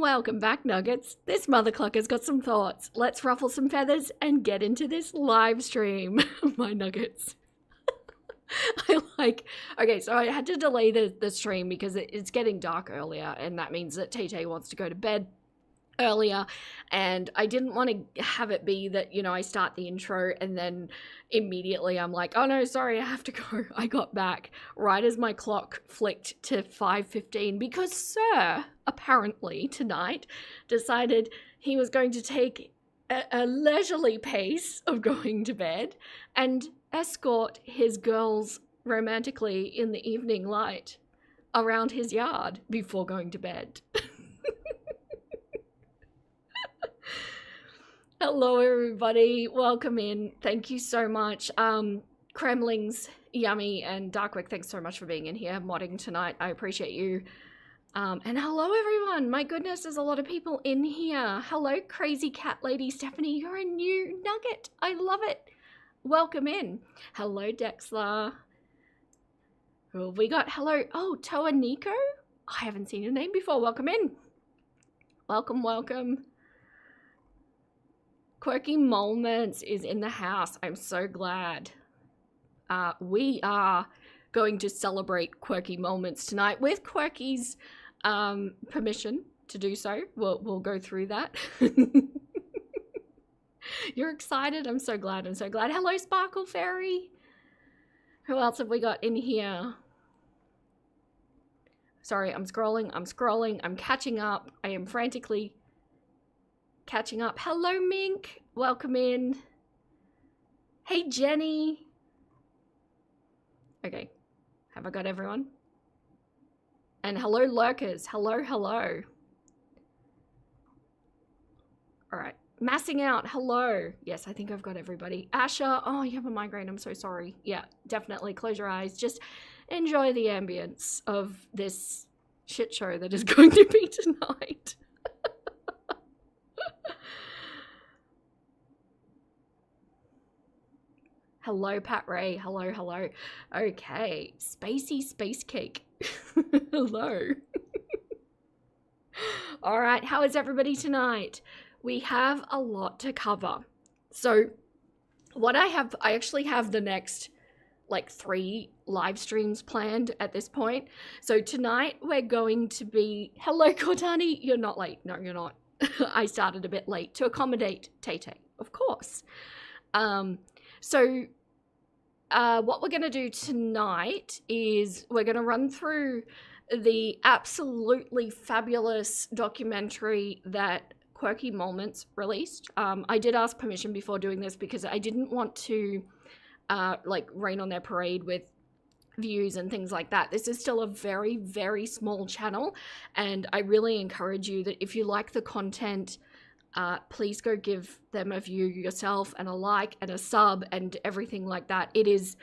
Welcome back, Nuggets. This mother clucker's got some thoughts. Let's ruffle some feathers and get into this live stream. My Nuggets. Okay, so I had to delay the stream because it's getting dark earlier, and that means that Tay wants to go to bed earlier, and I didn't want to have it be that, you know, I start the intro and then immediately I'm like, oh no, sorry, I have to go. I got back right as my clock flicked to 5:15 because Sir, apparently tonight, decided he was going to take a leisurely pace of going to bed and escort his girls romantically in the evening light around his yard before going to bed. Hello everybody, welcome in. Thank you so much. Kremlings, Yummy, and Darkwick, thanks so much for being in here modding tonight. I appreciate you. And hello everyone. My goodness, there's a lot of people in here. Hello Crazy Cat Lady Stephanie, you're a new nugget. I love it. Welcome in. Hello Dexler. Who have we got? Hello. Oh, Toa Nico? I haven't seen your name before. Welcome in. Welcome, welcome. Quirky Moments is in the house. I'm so glad. We are going to celebrate Quirky Moments tonight with Quirky's permission to do so. We'll go through that. You're excited? I'm so glad. I'm so glad. Hello, Sparkle Fairy. Who else have we got in here? Sorry, I'm scrolling. I'm catching up. I am frantically catching up. Hello, Mink. Welcome in. Hey, Jenny. Okay. Have I got everyone? And hello, lurkers. Hello, hello. All right. Massing out. Hello. Yes, I think I've got everybody. Asha. Oh, you have a migraine. I'm so sorry. Yeah, definitely. Close your eyes. Just enjoy the ambience of this shit show that is going to be tonight. Hello, Pat Ray. Hello, hello. Okay. Spacey Space Cake. Hello. All right. How is everybody tonight? We have a lot to cover. So what I actually have the next like 3 live streams planned at this point. So tonight we're going to be, hello Cortani, you're not late. No, you're not. I started a bit late to accommodate Tay, of course. So what we're going to do tonight is we're going to run through the absolutely fabulous documentary that Quirky Moments released. I did ask permission before doing this because I didn't want to like rain on their parade with views and things like that. This is still a very, very small channel, and I really encourage you that if you like the content, please go give them a view yourself and a like and a sub and everything like that. It is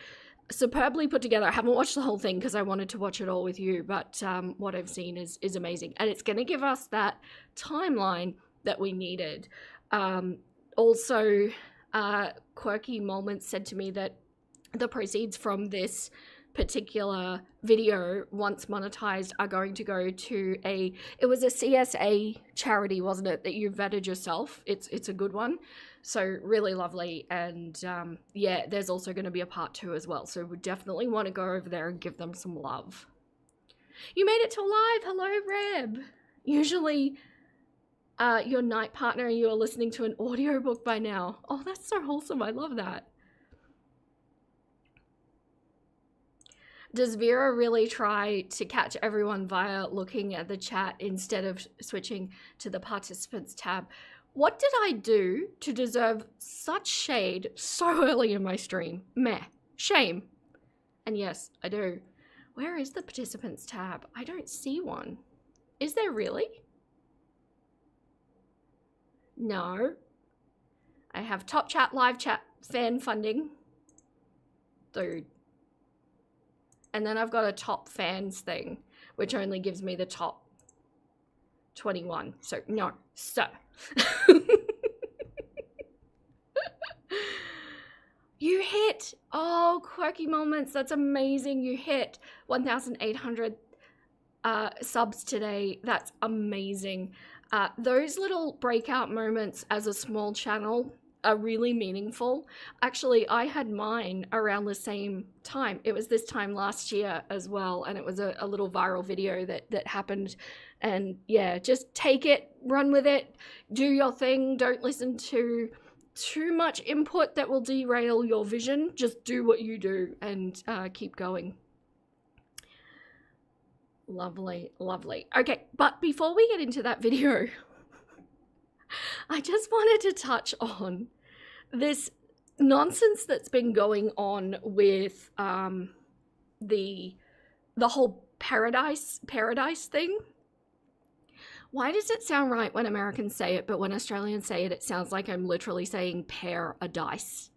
superbly put together. I haven't watched the whole thing because I wanted to watch it all with you, but what I've seen is amazing, and it's going to give us that timeline that we needed. Also, Quirky Moments said to me that the proceeds from this particular video, once monetized, are going to go to it was a CSA charity, wasn't it, that you vetted yourself. It's a good one, so really lovely. And yeah, there's also going to be a part 2 as well, so we definitely want to go over there and give them some love. You made it till live. Hello, Reb. Usually your night partner and you are listening to an audiobook by now. Oh, that's so wholesome. I love that. Does Vera really try to catch everyone via looking at the chat instead of switching to the participants tab? What did I do to deserve such shade so early in my stream? Meh. Shame. And yes, I do. Where is the participants tab? I don't see one. Is there really? No. I have top chat, live chat, fan funding. Dude. And then I've got a top fans thing, which only gives me the top 21. So, no, sir. You hit, oh, Quirky Moments, that's amazing. You hit 1,800 subs today. That's amazing. Those little breakout moments as a small channel are really meaningful. Actually, I had mine around the same time. It was this time last year as well, and it was a little viral video that happened. And yeah, just take it, run with it, do your thing. Don't listen to too much input that will derail your vision. Just do what you do and keep going. Lovely, lovely. Okay, but before we get into that video, I just wanted to touch on this nonsense that's been going on with the whole Pearadise thing. Why does it sound right when Americans say it, but when Australians say it, it sounds like I'm literally saying Pearadise?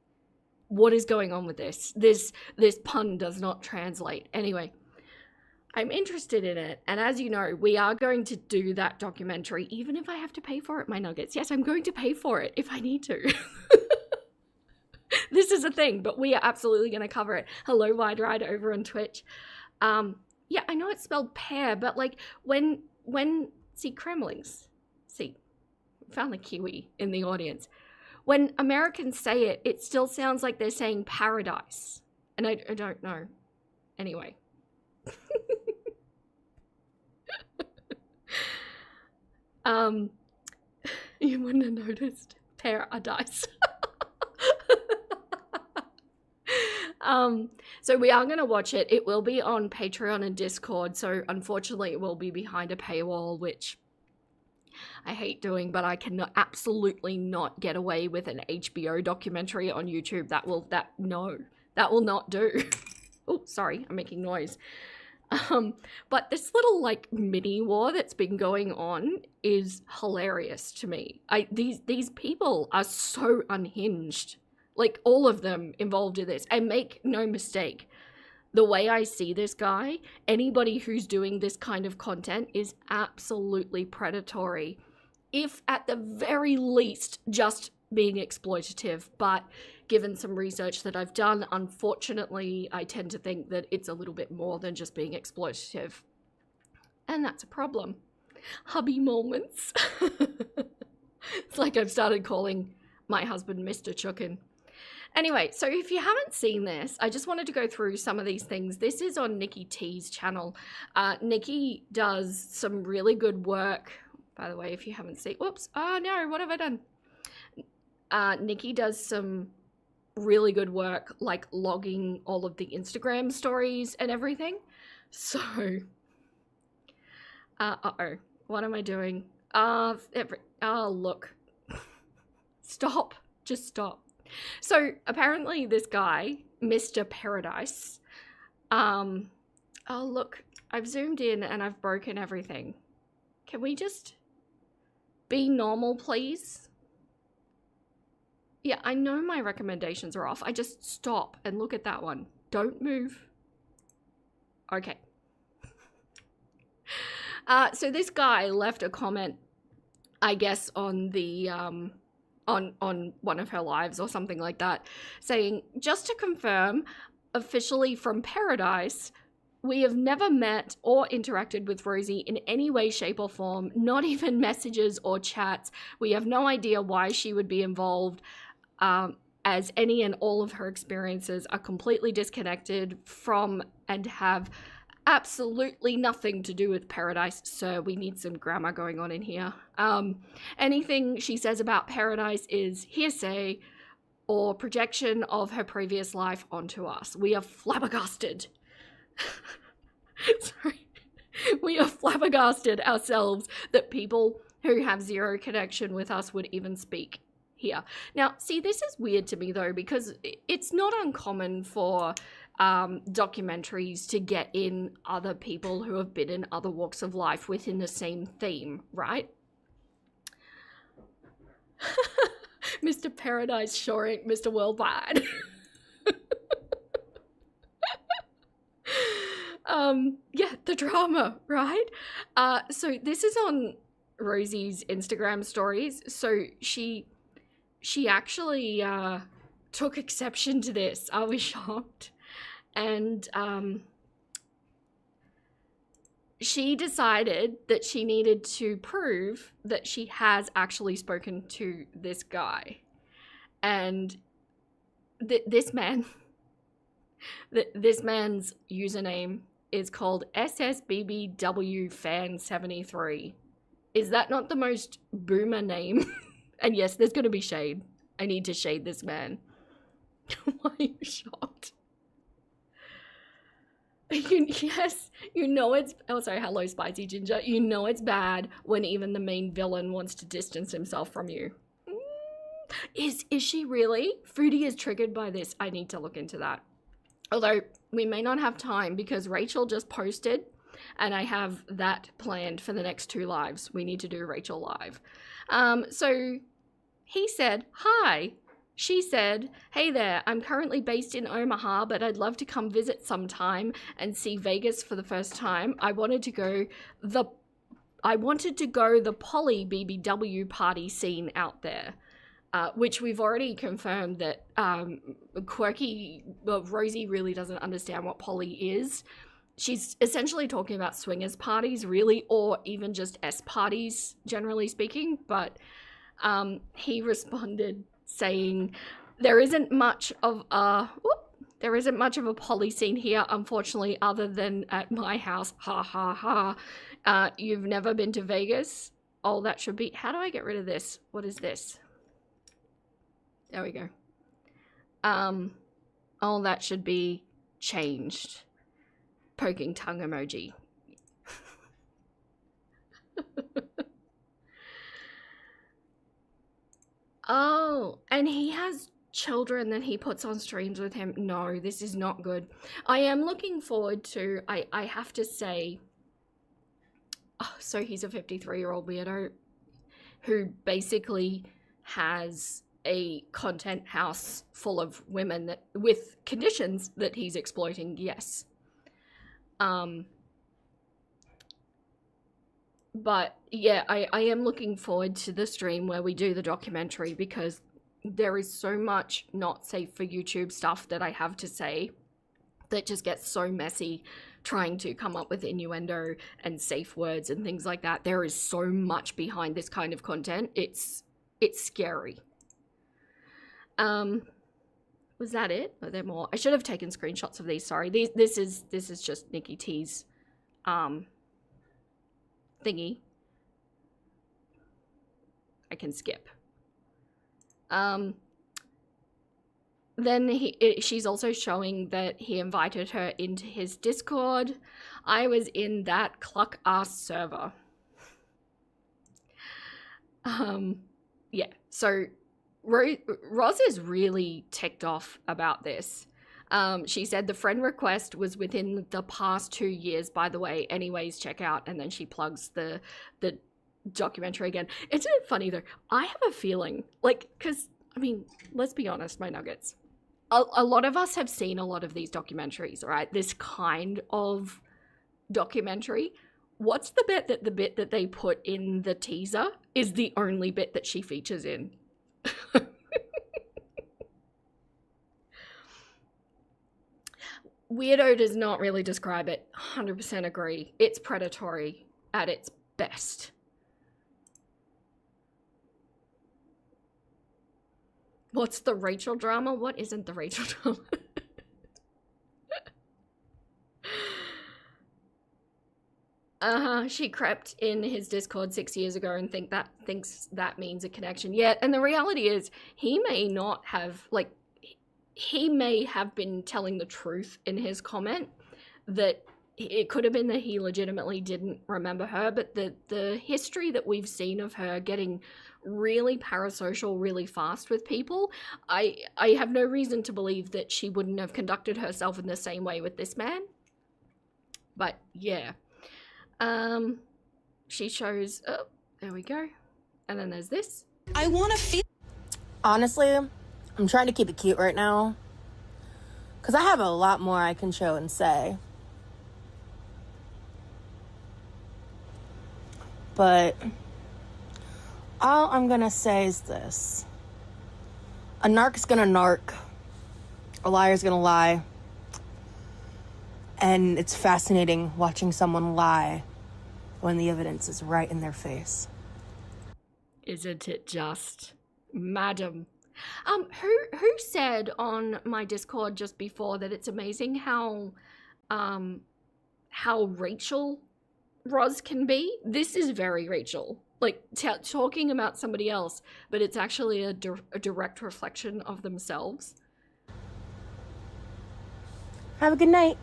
What is going on with this? This pun does not translate. Anyway, I'm interested in it, and as you know, we are going to do that documentary, even if I have to pay for it, my nuggets. Yes, I'm going to pay for it if I need to. This is a thing, but we are absolutely going to cover it. Hello, Wide Ride over on Twitch. Yeah, I know it's spelled pear, but like when see, Kremlings, see, found the Kiwi in the audience. When Americans say it, it still sounds like they're saying paradise, and I don't know. Anyway. You wouldn't have noticed. Pearadise. So we are going to watch it. It will be on Patreon and Discord, so unfortunately it will be behind a paywall, which I hate doing, but I can absolutely not get away with an HBO documentary on YouTube. That will not do. Oh, sorry, I'm making noise. But this little like mini war that's been going on is hilarious to me. These people are so unhinged. Like, all of them involved in this. And make no mistake, the way I see this guy, anybody who's doing this kind of content is absolutely predatory. If at the very least just being exploitative. But given some research that I've done, unfortunately, I tend to think that it's a little bit more than just being exploitative. And that's a problem. Hubby moments. It's like I've started calling my husband Mr. Chukin. Anyway, so if you haven't seen this, I just wanted to go through some of these things. This is on Nikki T's channel. Nikki does some really good work. By the way, if you haven't seen... Whoops. Oh, no. What have I done? Nikki does some really good work, like logging all of the Instagram stories and everything. So... uh-oh. What am I doing? Oh, look. Stop. Just stop. So apparently this guy, Mr. Pearadise, oh look, I've zoomed in and I've broken everything. Can we just be normal, please? Yeah, I know my recommendations are off. I just stop and look at that one. Don't move. Okay. So this guy left a comment, I guess, on the, on one of her lives or something like that, saying, just to confirm, officially from Pearadise, we have never met or interacted with Rosie in any way, shape or form, not even messages or chats. We have no idea why she would be involved, as any and all of her experiences are completely disconnected from and have absolutely nothing to do with Pearadise, so we need some grammar going on in here. Anything she says about Pearadise is hearsay or projection of her previous life onto us. We are flabbergasted. Sorry. We are flabbergasted ourselves that people who have zero connection with us would even speak here. Now, see, this is weird to me though, because it's not uncommon for documentaries to get in other people who have been in other walks of life within the same theme, right? Mr. Pearadise shoring Mr. Worldwide. Yeah, the drama, right? So this is on Rosie's Instagram stories. So she actually took exception to this. Are we shocked? And she decided that she needed to prove that she has actually spoken to this guy. And this man's username is called SSBBWFan73. Is that not the most boomer name? And yes, there's going to be shade. I need to shade this man. Why are you shocked? Yes, you know it's... Oh, sorry, hello, Spicy Ginger. You know it's bad when even the main villain wants to distance himself from you. Is she really? Foodie is triggered by this. I need to look into that. Although, we may not have time because Rachel just posted and I have that planned for the next 2 lives. We need to do Rachel live. So, he said, hi. She said, hey there, I'm currently based in Omaha, but I'd love to come visit sometime and see Vegas for the first time. I wanted to go the poly BBW party scene out there, which we've already confirmed that Rosie really doesn't understand what poly is. She's essentially talking about swingers parties, really, or even just S parties, generally speaking, but he responded saying, there isn't much of a poly scene here, unfortunately, other than at my house. Ha ha ha. You've never been to Vegas? Oh, that should be... How do I get rid of this? What is this? There we go. Oh, that should be changed. Poking tongue emoji. Oh, and he has children that he puts on streams with him. No, this is not good. I am looking forward to, I have to say, oh, so he's a 53-year-old weirdo who basically has a content house full of women that with conditions that he's exploiting, yes. But yeah, I am looking forward to the stream where we do the documentary because there is so much not safe for YouTube stuff that I have to say that just gets so messy trying to come up with innuendo and safe words and things like that. There is so much behind this kind of content. It's scary. Was that it? Are there more? I should have taken screenshots of these. Sorry. This is just Nikki T's thingy. I can skip. Then she's also showing that he invited her into his Discord. I was in that Clucker server. Yeah, so Roz is really ticked off about this. She said the friend request was within the past 2 years, by the way. Anyways, check out. And then she plugs the documentary again. It's funny though. I have a feeling, like, because, I mean, let's be honest, my nuggets. A lot of us have seen a lot of these documentaries, right? This kind of documentary. What's the bit that they put in the teaser is the only bit that she features in? Weirdo does not really describe it. 100% agree. It's predatory at its best. What's the Rachel drama? What isn't the Rachel drama? She crept in his Discord 6 years ago and thinks that means a connection. Yeah, and the reality is he may not have, like, he may have been telling the truth in his comment, that it could have been that he legitimately didn't remember her, but the history that we've seen of her getting really parasocial really fast with people, I have no reason to believe that she wouldn't have conducted herself in the same way with this man. But yeah. She shows, oh, there we go. And then there's this. I want to feel... Honestly, I'm trying to keep it cute right now, because I have a lot more I can show and say. But all I'm going to say is this. A narc's going to narc. A liar's going to lie. And it's fascinating watching someone lie when the evidence is right in their face. Isn't it just, madam? Who said on my Discord just before that it's amazing how Rachel Roz can be? This is very Rachel. Like, talking about somebody else, but it's actually a direct reflection of themselves. Have a good night.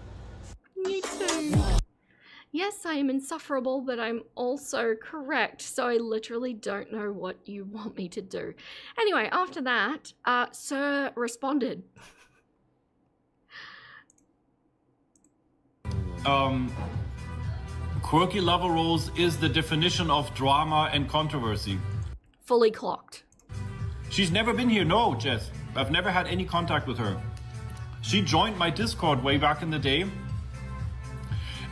Me too. Yes, I am insufferable, but I'm also correct, so I literally don't know what you want me to do. Anyway, after that, Sir responded. Quirky lover roles is the definition of drama and controversy. Fully clocked. She's never been here, no, Jess. I've never had any contact with her. She joined my Discord way back in the day,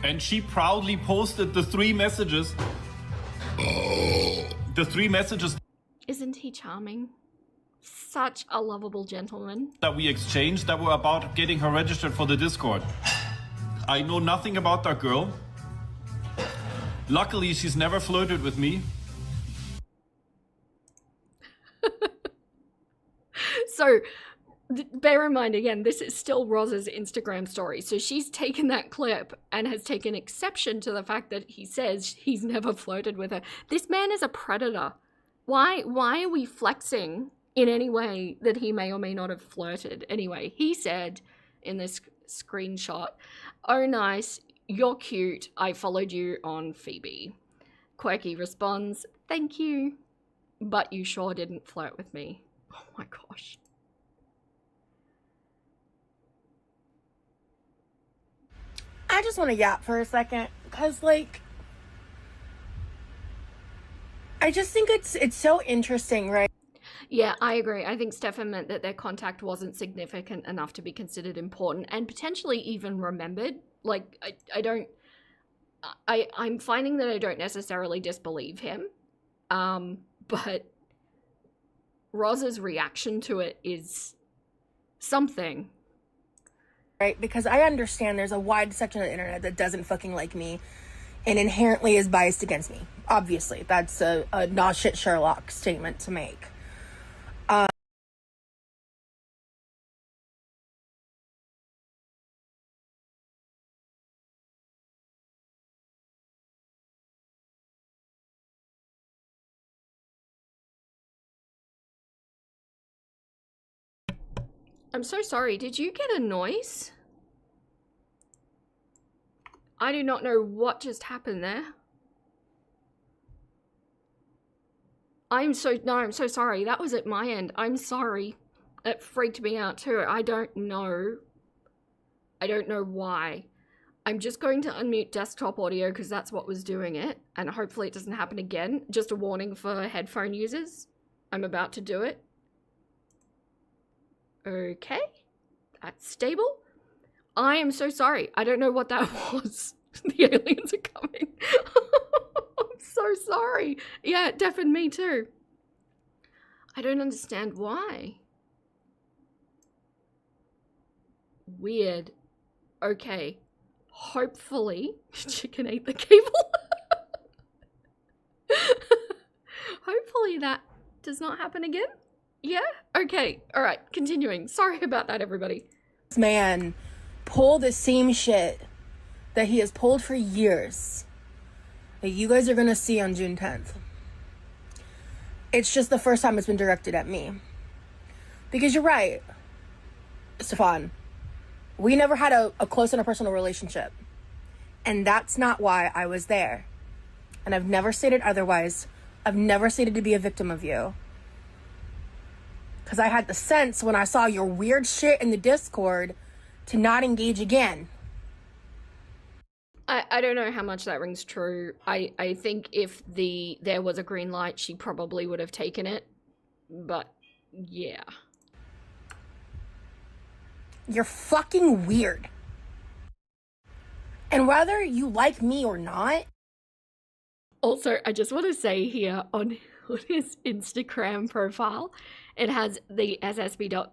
and she proudly posted the 3 messages. The 3 messages. Isn't he charming? Such a lovable gentleman. That we exchanged that were about getting her registered for the Discord. I know nothing about that girl. Luckily, she's never flirted with me. So, bear in mind, again, this is still Roz's Instagram story. So she's taken that clip and has taken exception to the fact that he says he's never flirted with her. This man is a predator. Why are we flexing in any way that he may or may not have flirted? Anyway, he said in this screenshot, "Oh, nice. You're cute. I followed you on Phoebe." Quirky responds, "Thank you, but you sure didn't flirt with me." Oh my gosh. I just want to yap for a second, because, like, I just think it's so interesting, right? Yeah, I agree. I think Stefan meant that their contact wasn't significant enough to be considered important and potentially even remembered. Like, I'm finding that I don't necessarily disbelieve him, but Roz's reaction to it is something. Right? Because I understand there's a wide section of the internet that doesn't fucking like me and inherently is biased against me. Obviously, that's a not shit Sherlock statement to make. I'm so sorry. Did you get a noise? I do not know what just happened there. I'm so sorry. That was at my end. I'm sorry. That freaked me out too. I don't know why. I'm just going to unmute desktop audio because that's what was doing it. And hopefully it doesn't happen again. Just a warning for headphone users. I'm about to do it. Okay. That's stable. I am so sorry. I don't know what that was. The aliens are coming. I'm so sorry. Yeah, it deafened me too. I don't understand why. Weird. Okay. Hopefully, chicken ate the cable. Hopefully that does not happen again. Yeah? Okay. All right. Continuing. Sorry about that, everybody. This man pulled the same shit that he has pulled for years that you guys are going to see on June 10th. It's just the first time it's been directed at me. Because you're right, Stefan. We never had a close interpersonal relationship. And that's not why I was there. And I've never stated otherwise. I've never stated to be a victim of you. Because I had the sense when I saw your weird shit in the Discord to not engage again. I don't know how much that rings true. I think if there was a green light, she probably would have taken it. But, yeah. You're fucking weird. And whether you like me or not... Also, I just want to say here on his Instagram profile, it has the SSBBW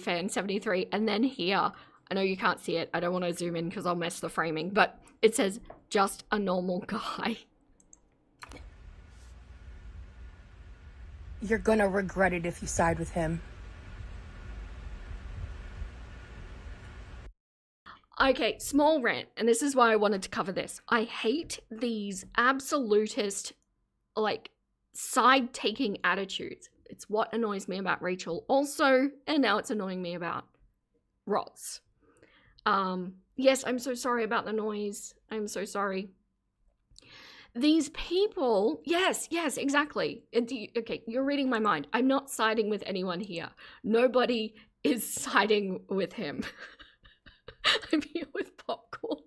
fan 73, and then here, I know you can't see it. I don't want to zoom in because I'll mess the framing, but it says, just a normal guy. You're gonna regret it if you side with him. Okay, small rant, and this is why I wanted to cover this. I hate these absolutist, like, side-taking attitudes. It's what annoys me about Rachel also, and now it's annoying me about Roz. Yes, I'm so sorry about the noise. I'm so sorry. These people, yes, exactly. Okay, you're reading my mind. I'm not siding with anyone here. Nobody is siding with him. I'm here with popcorn.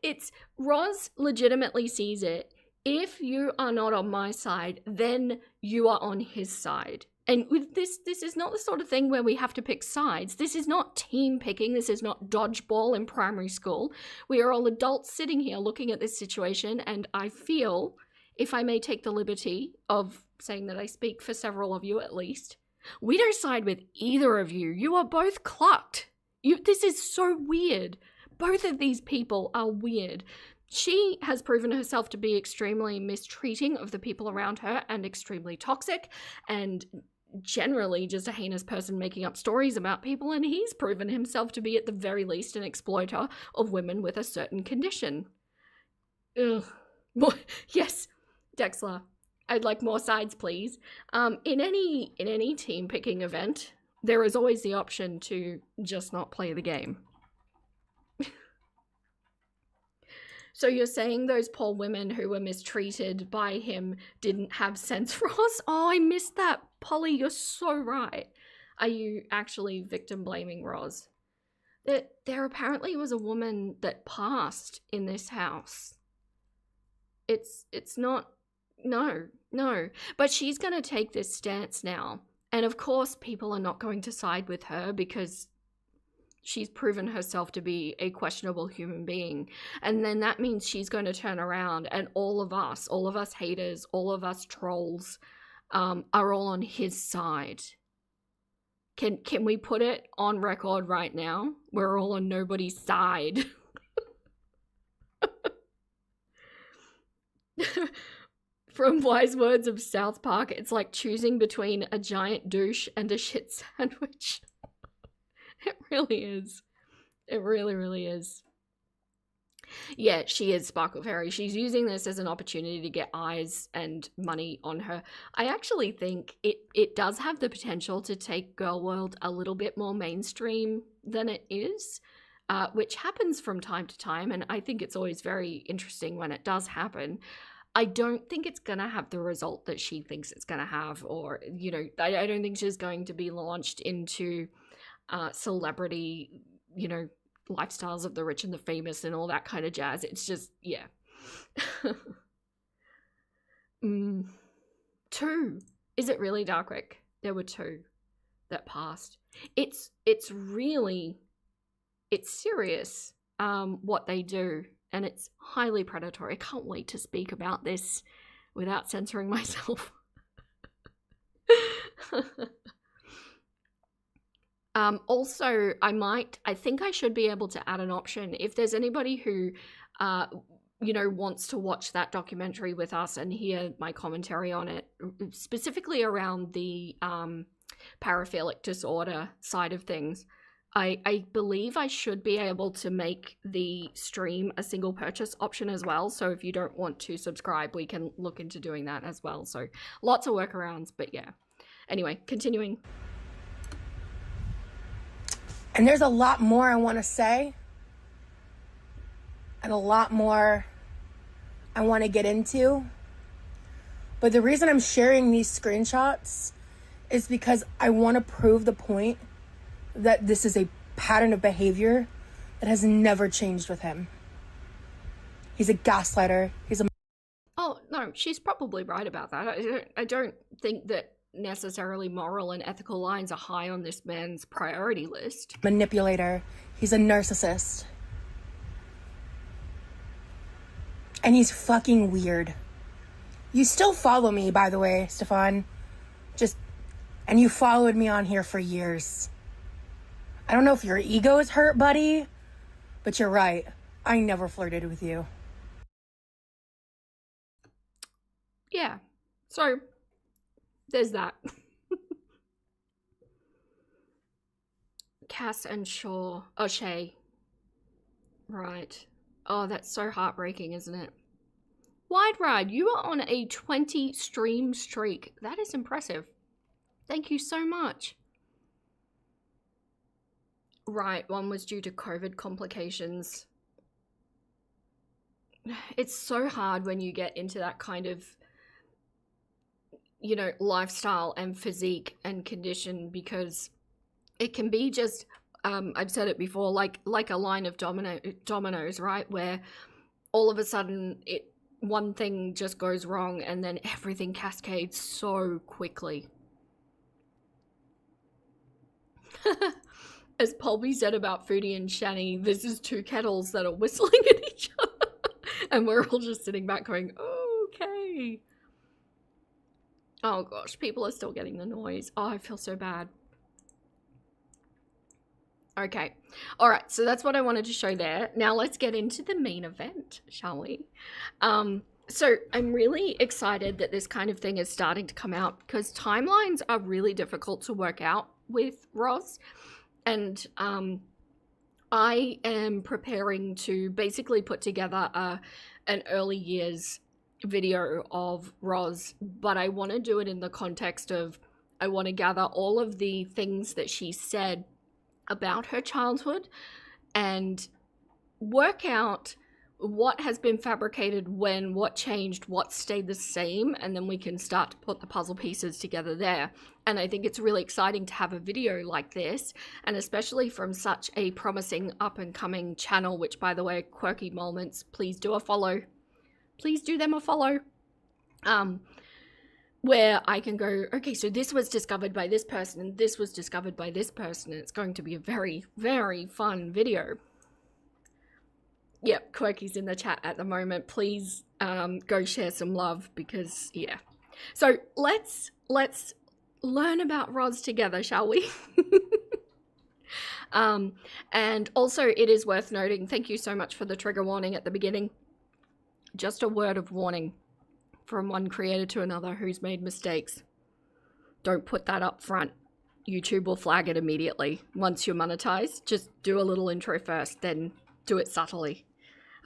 It's Roz legitimately sees it. If you are not on my side, then you are on his side. And with this is not the sort of thing where we have to pick sides. This is not team picking. This is not dodgeball in primary school. We are all adults sitting here looking at this situation, and I feel, if I may take the liberty of saying that I speak for several of you at least, we don't side with either of you. You are both clucked. This is so weird. Both of these people are weird. She has proven herself to be extremely mistreating of the people around her and extremely toxic and generally just a heinous person making up stories about people, and he's proven himself to be at the very least an exploiter of women with a certain condition. Ugh. Yes, Dexler. I'd like more sides, please. In any team picking event, there is always the option to just not play the game. So you're saying those poor women who were mistreated by him didn't have sense, Roz? Oh, I missed that. Polly, you're so right. Are you actually victim blaming Roz? There apparently was a woman that passed in this house. It's not... No. But she's going to take this stance now. And of course, people are not going to side with her because she's proven herself to be a questionable human being. And then that means she's going to turn around and all of us haters, all of us trolls, are all on his side. Can we put it on record right now? We're all on nobody's side. From Wise Words of South Park, it's like choosing between a giant douche and a shit sandwich. It really is. It really, really is. Yeah, she is Sparkle Fairy. She's using this as an opportunity to get eyes and money on her. I actually think it does have the potential to take Girl World a little bit more mainstream than it is, which happens from time to time, and I think it's always very interesting when it does happen. I don't think it's going to have the result that she thinks it's going to have, or, you know, I don't think she's going to be launched into celebrity, you know, lifestyles of the rich and the famous and all that kind of jazz. It's just, yeah. 2. Is it really, Darkwick? There were 2 that passed. It's serious what they do, and it's highly predatory. I can't wait to speak about this without censoring myself. Also, I think I should be able to add an option if there's anybody who, you know, wants to watch that documentary with us and hear my commentary on it, specifically around the paraphilic disorder side of things. I believe I should be able to make the stream a single purchase option as well. So if you don't want to subscribe, we can look into doing that as well. So lots of workarounds, but yeah. Anyway, continuing. And there's a lot more I want to say. And a lot more I want to get into. But the reason I'm sharing these screenshots is because I want to prove the point that this is a pattern of behavior that has never changed with him. He's a gaslighter. He's a... Oh, no, she's probably right about that. I don't think that necessarily moral and ethical lines are high on this man's priority list. manipulator. He's a narcissist. And he's fucking weird. You still follow me, by the way, Stefan. And you followed me on here for years. I don't know if your ego is hurt, buddy, but you're right. I never flirted with you. Yeah. So, there's that. Cass and Shaw. Oh, Shay. Right. Oh, that's so heartbreaking, isn't it? Wide Ride, you are on a 20 stream streak. That is impressive. Thank you so much. Right, one was due to COVID complications. It's so hard when you get into that kind of, you know, lifestyle and physique and condition, because it can be just, I've said it before, like a line of dominoes, right? Where all of a sudden one thing just goes wrong and then everything cascades so quickly. As Polby said about Foodie and Shani, this is two kettles that are whistling at each other. And we're all just sitting back going, oh, okay. Oh gosh, people are still getting the noise. Oh, I feel so bad. Okay. All right, so that's what I wanted to show there. Now let's get into the main event, shall we? So I'm really excited that this kind of thing is starting to come out, because timelines are really difficult to work out with Roz. And I am preparing to basically put together an early years video of Roz, but I want to do it in the context of, I want to gather all of the things that she said about her childhood and work out what has been fabricated when, what changed, what stayed the same, and then we can start to put the puzzle pieces together there. And I think it's really exciting to have a video like this, and especially from such a promising up-and-coming channel, which, by the way, Quirky Moments, please do a follow. Please do them a follow. Where I can go, okay, so this was discovered by this person, and this was discovered by this person, and it's going to be a very, very fun video. Yep, Quirky's in the chat at the moment. Please go share some love, because, yeah. So let's learn about Roz together, shall we? And also, it is worth noting, thank you so much for the trigger warning at the beginning. Just a word of warning from one creator to another who's made mistakes. Don't put that up front. YouTube will flag it immediately. Once you're monetized, just do a little intro first, then do it subtly.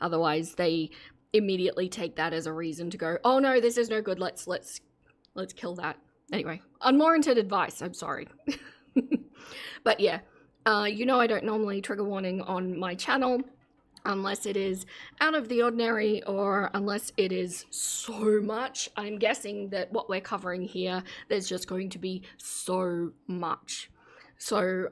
Otherwise, they immediately take that as a reason to go, oh no, this is no good, let's kill that. Anyway, unwarranted advice, I'm sorry. But yeah, you know I don't normally trigger warning on my channel unless it is out of the ordinary or unless it is so much. I'm guessing that what we're covering here, there's just going to be so much. So,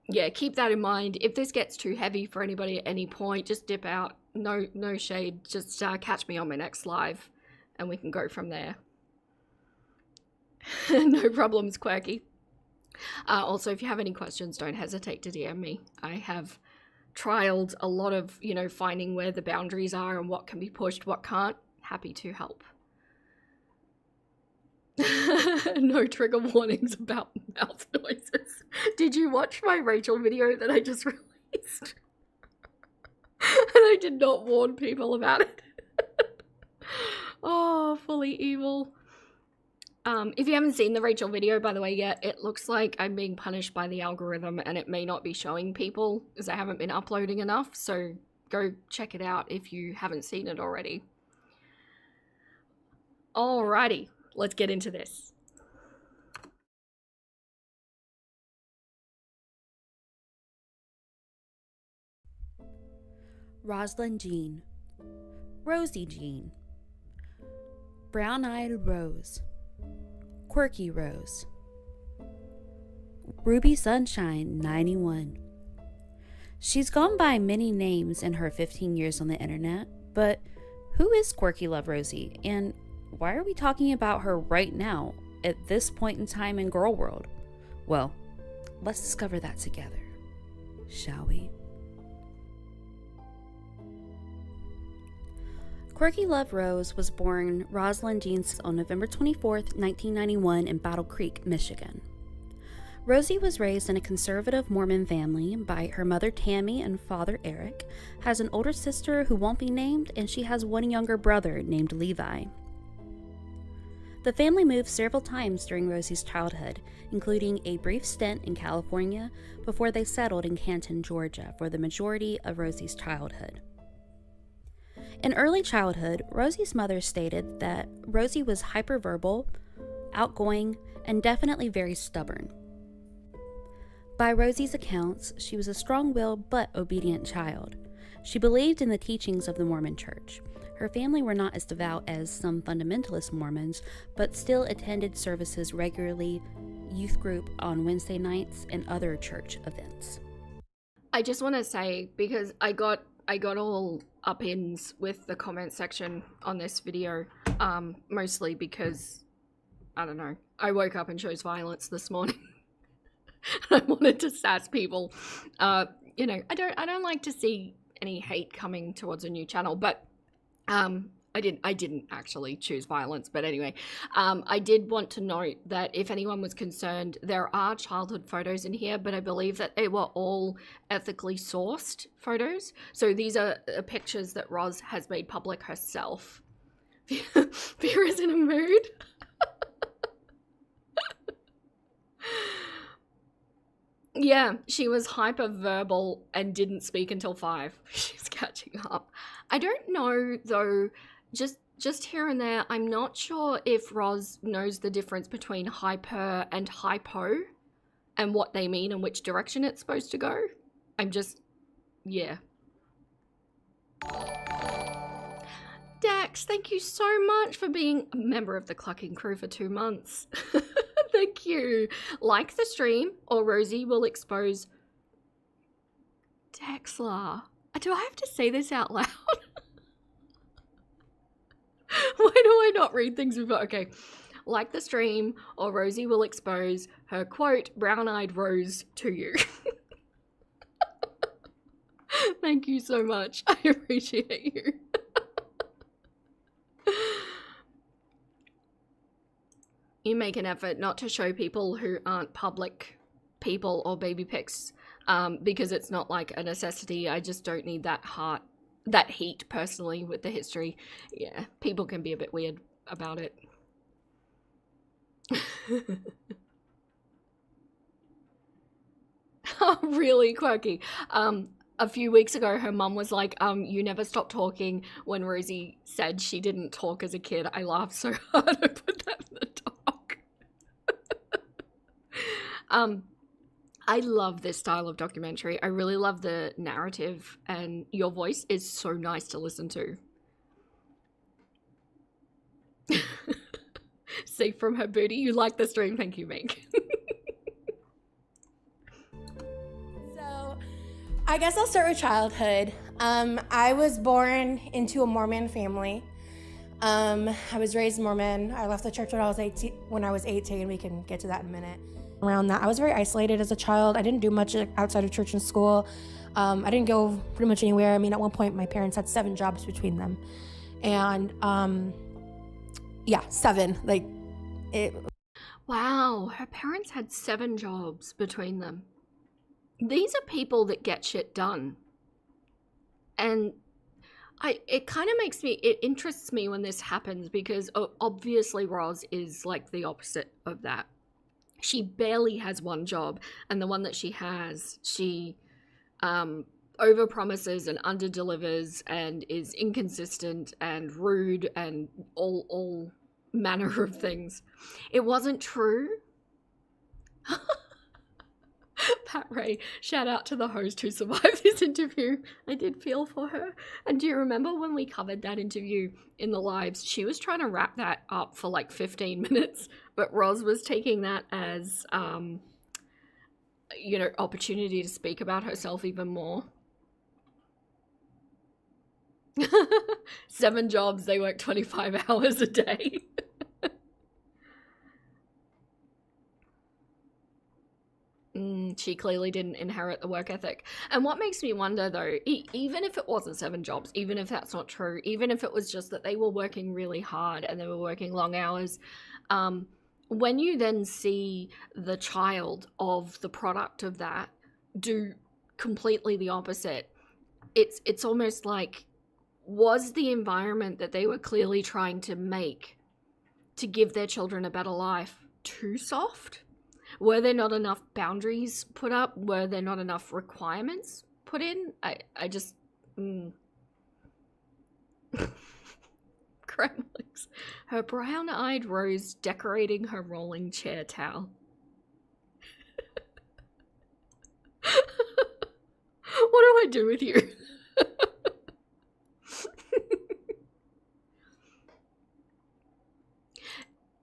yeah, keep that in mind. If this gets too heavy for anybody at any point, just dip out. No shade. Just catch me on my next live and we can go from there. No problems, Quirky. Also, if you have any questions, don't hesitate to DM me. I have trialed a lot of, you know, finding where the boundaries are and what can be pushed, what can't. Happy to help. No trigger warnings about mouth noises. Did you watch my Rachel video that I just released? And I did not warn people about it. Oh, fully evil. If you haven't seen the Rachel video, by the way, yet, it looks like I'm being punished by the algorithm and it may not be showing people because I haven't been uploading enough. So go check it out if you haven't seen it already. Alrighty, let's get into this. Rosalind Jean, Rosie Jean, Brown-Eyed Rose, Quirky Rose, Ruby Sunshine 91. She's gone by many names in her 15 years on the internet, but who is Quirky Love Rosie, and why are we talking about her right now at this point in time in Girl World? Well, let's discover that together, shall we? Quirky Love Rose was born Rosalind Jean on November 24th, 1991 in Battle Creek, Michigan. Rosie was raised in a conservative Mormon family by her mother Tammy and father Eric, has an older sister who won't be named, and she has one younger brother named Levi. The family moved several times during Rosie's childhood, including a brief stint in California before they settled in Canton, Georgia for the majority of Rosie's childhood. In early childhood, Rosie's mother stated that Rosie was hyperverbal, outgoing, and definitely very stubborn. By Rosie's accounts, she was a strong-willed but obedient child. She believed in the teachings of the Mormon Church. Her family were not as devout as some fundamentalist Mormons, but still attended services regularly, youth group on Wednesday nights, and other church events. I just want to say, because I got all up-ins with the comment section on this video, mostly because, I don't know, I woke up and chose violence this morning. I wanted to sass people. You know, I don't like to see any hate coming towards a new channel, but I didn't actually choose violence, but anyway, I did want to note that if anyone was concerned, there are childhood photos in here, but I believe that they were all ethically sourced photos. So these are pictures that Roz has made public herself. Vera's in a mood. Yeah, she was hyperverbal and didn't speak until 5. She's catching up. I don't know, though, just here and there, I'm not sure if Roz knows the difference between hyper and hypo and what they mean and which direction it's supposed to go. Yeah. Dax, thank you so much for being a member of the Clucking crew for 2 months. Thank you. Like the stream, or Rosie will expose Dexla. Do I have to say this out loud? Why do I not read things before? Okay. Like the stream, or Rosie will expose her, quote, brown-eyed rose to you. Thank you so much. I appreciate you. You make an effort not to show people who aren't public people or baby pics, because it's not like a necessity. I just don't need that heat personally with the history. Yeah, people can be a bit weird about it. Oh, really quirky. A few weeks ago, her mum was like, you never stop talking, when Rosie said she didn't talk as a kid. I laughed so hard I put that in the doc. I love this style of documentary. I really love the narrative, and your voice is so nice to listen to. See from her booty, you like the stream. Thank you, Meg. So, I guess I'll start with childhood. I was born into a Mormon family. I was raised Mormon. I left the church when I was 18. We can get to that in a minute. Around that, I was very isolated as a child. I didn't do much outside of church and school. I didn't go pretty much anywhere. I mean, at one point, my parents had 7 jobs between them. And, yeah, 7. Like, it... Wow, her parents had 7 jobs between them. These are people that get shit done. And it kind of it interests me when this happens, because obviously Roz is like the opposite of that. She barely has 1 job, and the one that she has, she overpromises and underdelivers and is inconsistent and rude and all manner of things. It wasn't true. Pat Ray, shout out to the host who survived this interview. I did feel for her. And do you remember when we covered that interview in the lives? She was trying to wrap that up for like 15 minutes, but Roz was taking that as, you know, opportunity to speak about herself even more. 7 jobs, they work 25 hours a day. She clearly didn't inherit the work ethic. And what makes me wonder, though, even if it wasn't 7 jobs, even if that's not true, even if it was just that they were working really hard and they were working long hours, when you then see the child of the product of that do completely the opposite, it's almost like, was the environment that they were clearly trying to make to give their children a better life too soft? Were there not enough boundaries put up? Were there not enough requirements put in? I just... Kremlings. Her brown-eyed rose decorating her rolling chair towel. What do I do with you?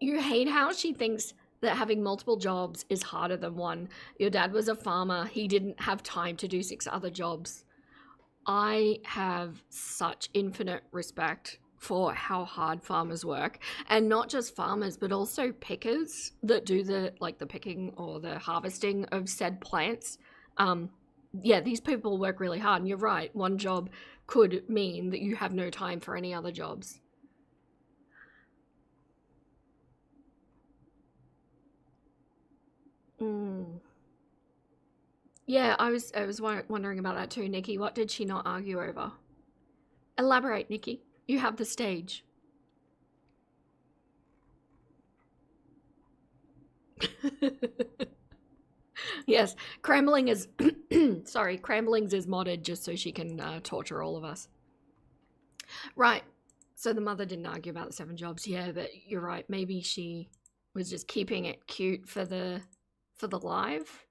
You hate how she thinks that having multiple jobs is harder than one. Your dad was a farmer. He didn't have time to do 6 other jobs. I have such infinite respect for how hard farmers work, and not just farmers, but also pickers that do the picking or the harvesting of said plants. Yeah, these people work really hard, and you're right, one job could mean that you have no time for any other jobs. Yeah, I was wondering about that too, Nikki. What did she not argue over? Elaborate, Nikki. You have the stage. Yes, Cramblings is Cramblings is modded just so she can torture all of us. Right. So the mother didn't argue about the 7 jobs. Yeah, but you're right. Maybe she was just keeping it cute for the live.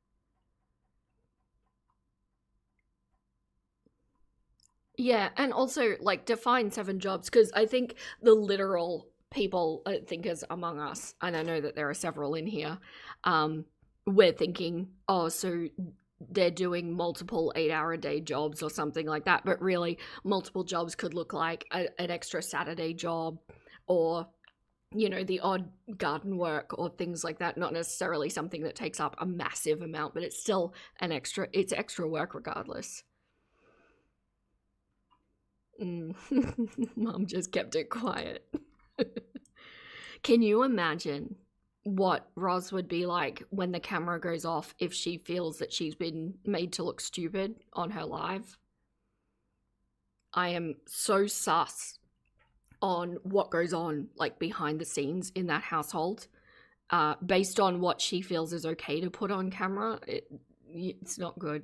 Yeah, and also like define 7 jobs, because I think the literal people thinkers among us, and I know that there are several in here, we're thinking, oh, so they're doing multiple 8-hour-a-day jobs or something like that, but really multiple jobs could look like an extra Saturday job, or you know, the odd garden work or things like that. Not necessarily something that takes up a massive amount, but it's still it's extra work regardless. Mom just kept it quiet. Can you imagine what Roz would be like when the camera goes off if she feels that she's been made to look stupid on her live? I am so sus on what goes on like behind the scenes in that household, based on what she feels is okay to put on camera. It's not good.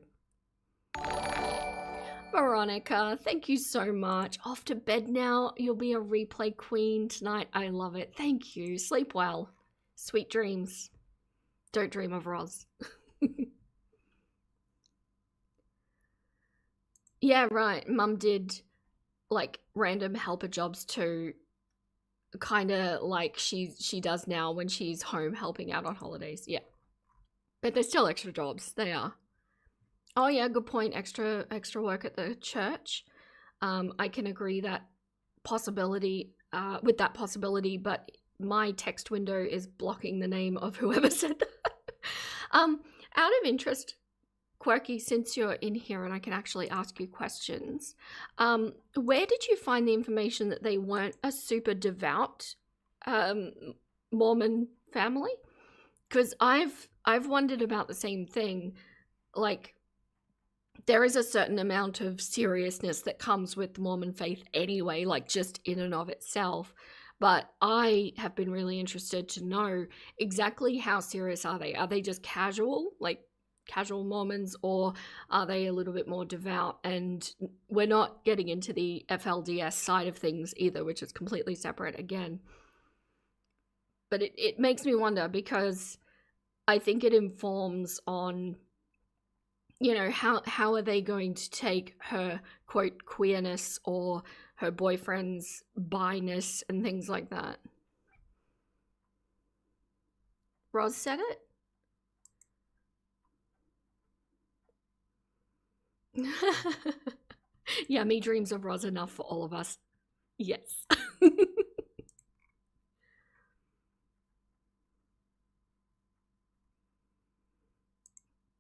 Veronica, thank you so much. Off to bed now. You'll be a replay queen tonight. I love it. Thank you. Sleep well. Sweet dreams. Don't dream of Roz. Yeah, right. Mum did like random helper jobs too, kind of like she does now when she's home helping out on holidays. Yeah, but they're still extra jobs. They are. Oh yeah, good point. Extra work at the church. I can agree that possibility with that possibility, but my text window is blocking the name of whoever said that. Out of interest, Quirky, since you're in here and I can actually ask you questions, where did you find the information that they weren't a super devout Mormon family? Because I've wondered about the same thing. Like, there is a certain amount of seriousness that comes with the Mormon faith anyway, like just in and of itself. But I have been really interested to know exactly how serious are they? Are they just casual, like casual Mormons, or are they a little bit more devout? And we're not getting into the FLDS side of things either, which is completely separate again. But it makes me wonder, because I think it informs on, you know, how are they going to take her, quote, queerness or her boyfriend's bi-ness and things like that. Roz said it? Yummy dreams of Roz enough for all of us. Yes.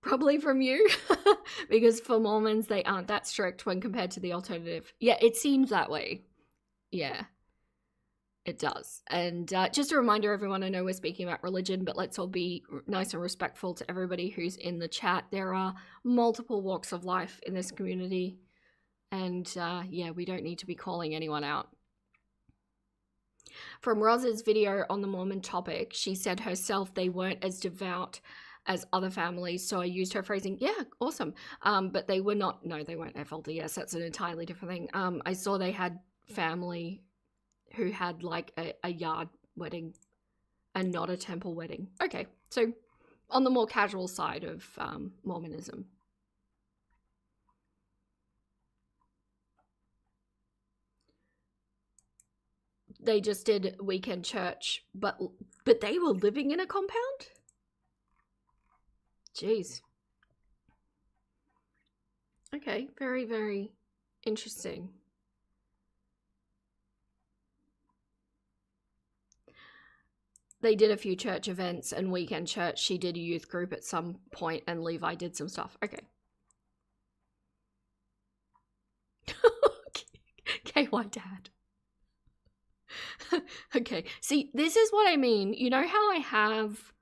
Probably from you, because for Mormons, they aren't that strict when compared to the alternative. Yeah, it seems that way. Yeah. It does. And just a reminder, everyone, I know we're speaking about religion, but let's all be nice and respectful to everybody who's in the chat. There are multiple walks of life in this community. And yeah, we don't need to be calling anyone out. From Roz's video on the Mormon topic, she said herself they weren't as devout as other families, so I used her phrasing. Yeah, awesome. But they were not, no, they weren't FLDS. That's an entirely different thing. I saw they had family who had like a yard wedding and not a temple wedding. Okay, so on the more casual side of Mormonism. They just did weekend church, but they were living in a compound? Jeez. Okay, very, very interesting. They did a few church events and weekend church. She did a youth group at some point, and Levi did some stuff. Okay. KY dad. Okay, see, this is what I mean. You know how I have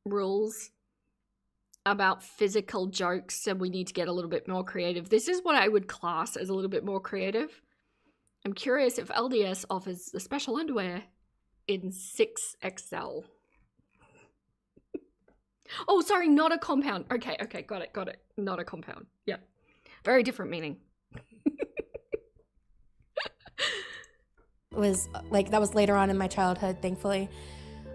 rules about physical jokes and we need to get a little bit more creative? This is what I would class as a little bit more creative. I'm curious if LDS offers the special underwear in 6XL. Oh, sorry, not a compound. Okay, got it. Not a compound. Yep. Very different meaning. Was like, that was later on in my childhood, thankfully.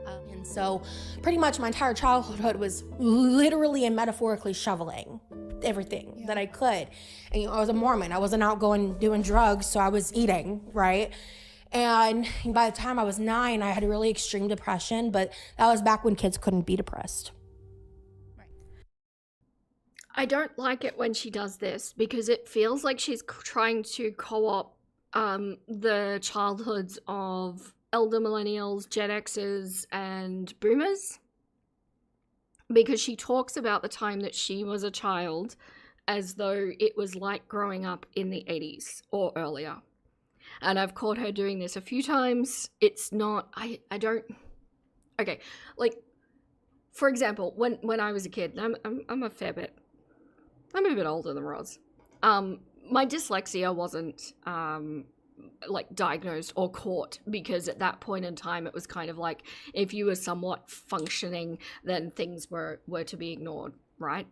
And so pretty much my entire childhood was literally and metaphorically shoveling everything that I could. And I was a Mormon. I wasn't out going doing drugs, so I was eating, right? And by the time I was 9, I had really extreme depression, but that was back when kids couldn't be depressed. I don't like it when she does this because it feels like she's trying to co-op the childhoods of elder millennials, Gen Xers, and boomers. Because she talks about the time that she was a child as though it was like growing up in the 80s or earlier. And I've caught her doing this a few times. It's not, I don't, okay, like, for example, when I was a kid, I'm a fair bit, I'm a bit older than Roz. My dyslexia wasn't, like, diagnosed or caught, because at that point in time, it was kind of like, if you were somewhat functioning, then things were to be ignored, right?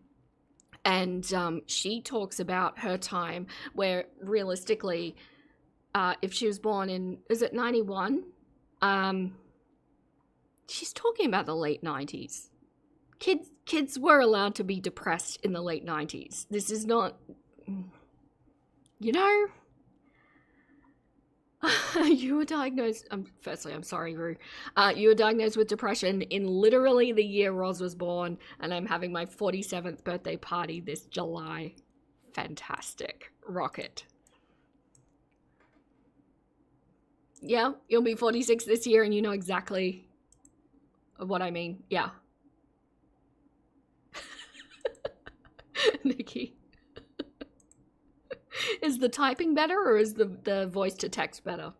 And she talks about her time where, realistically, if she was born in, is it 91? She's talking about the late 90s. Kids were allowed to be depressed in the late 90s. This is not, you know, you were diagnosed, firstly, I'm sorry, Rue. You were diagnosed with depression in literally the year Roz was born, and I'm having my 47th birthday party this July. Fantastic. Rocket. Yeah, you'll be 46 this year, and you know exactly what I mean. Yeah. Nikki. Is the typing better, or is the voice to text better?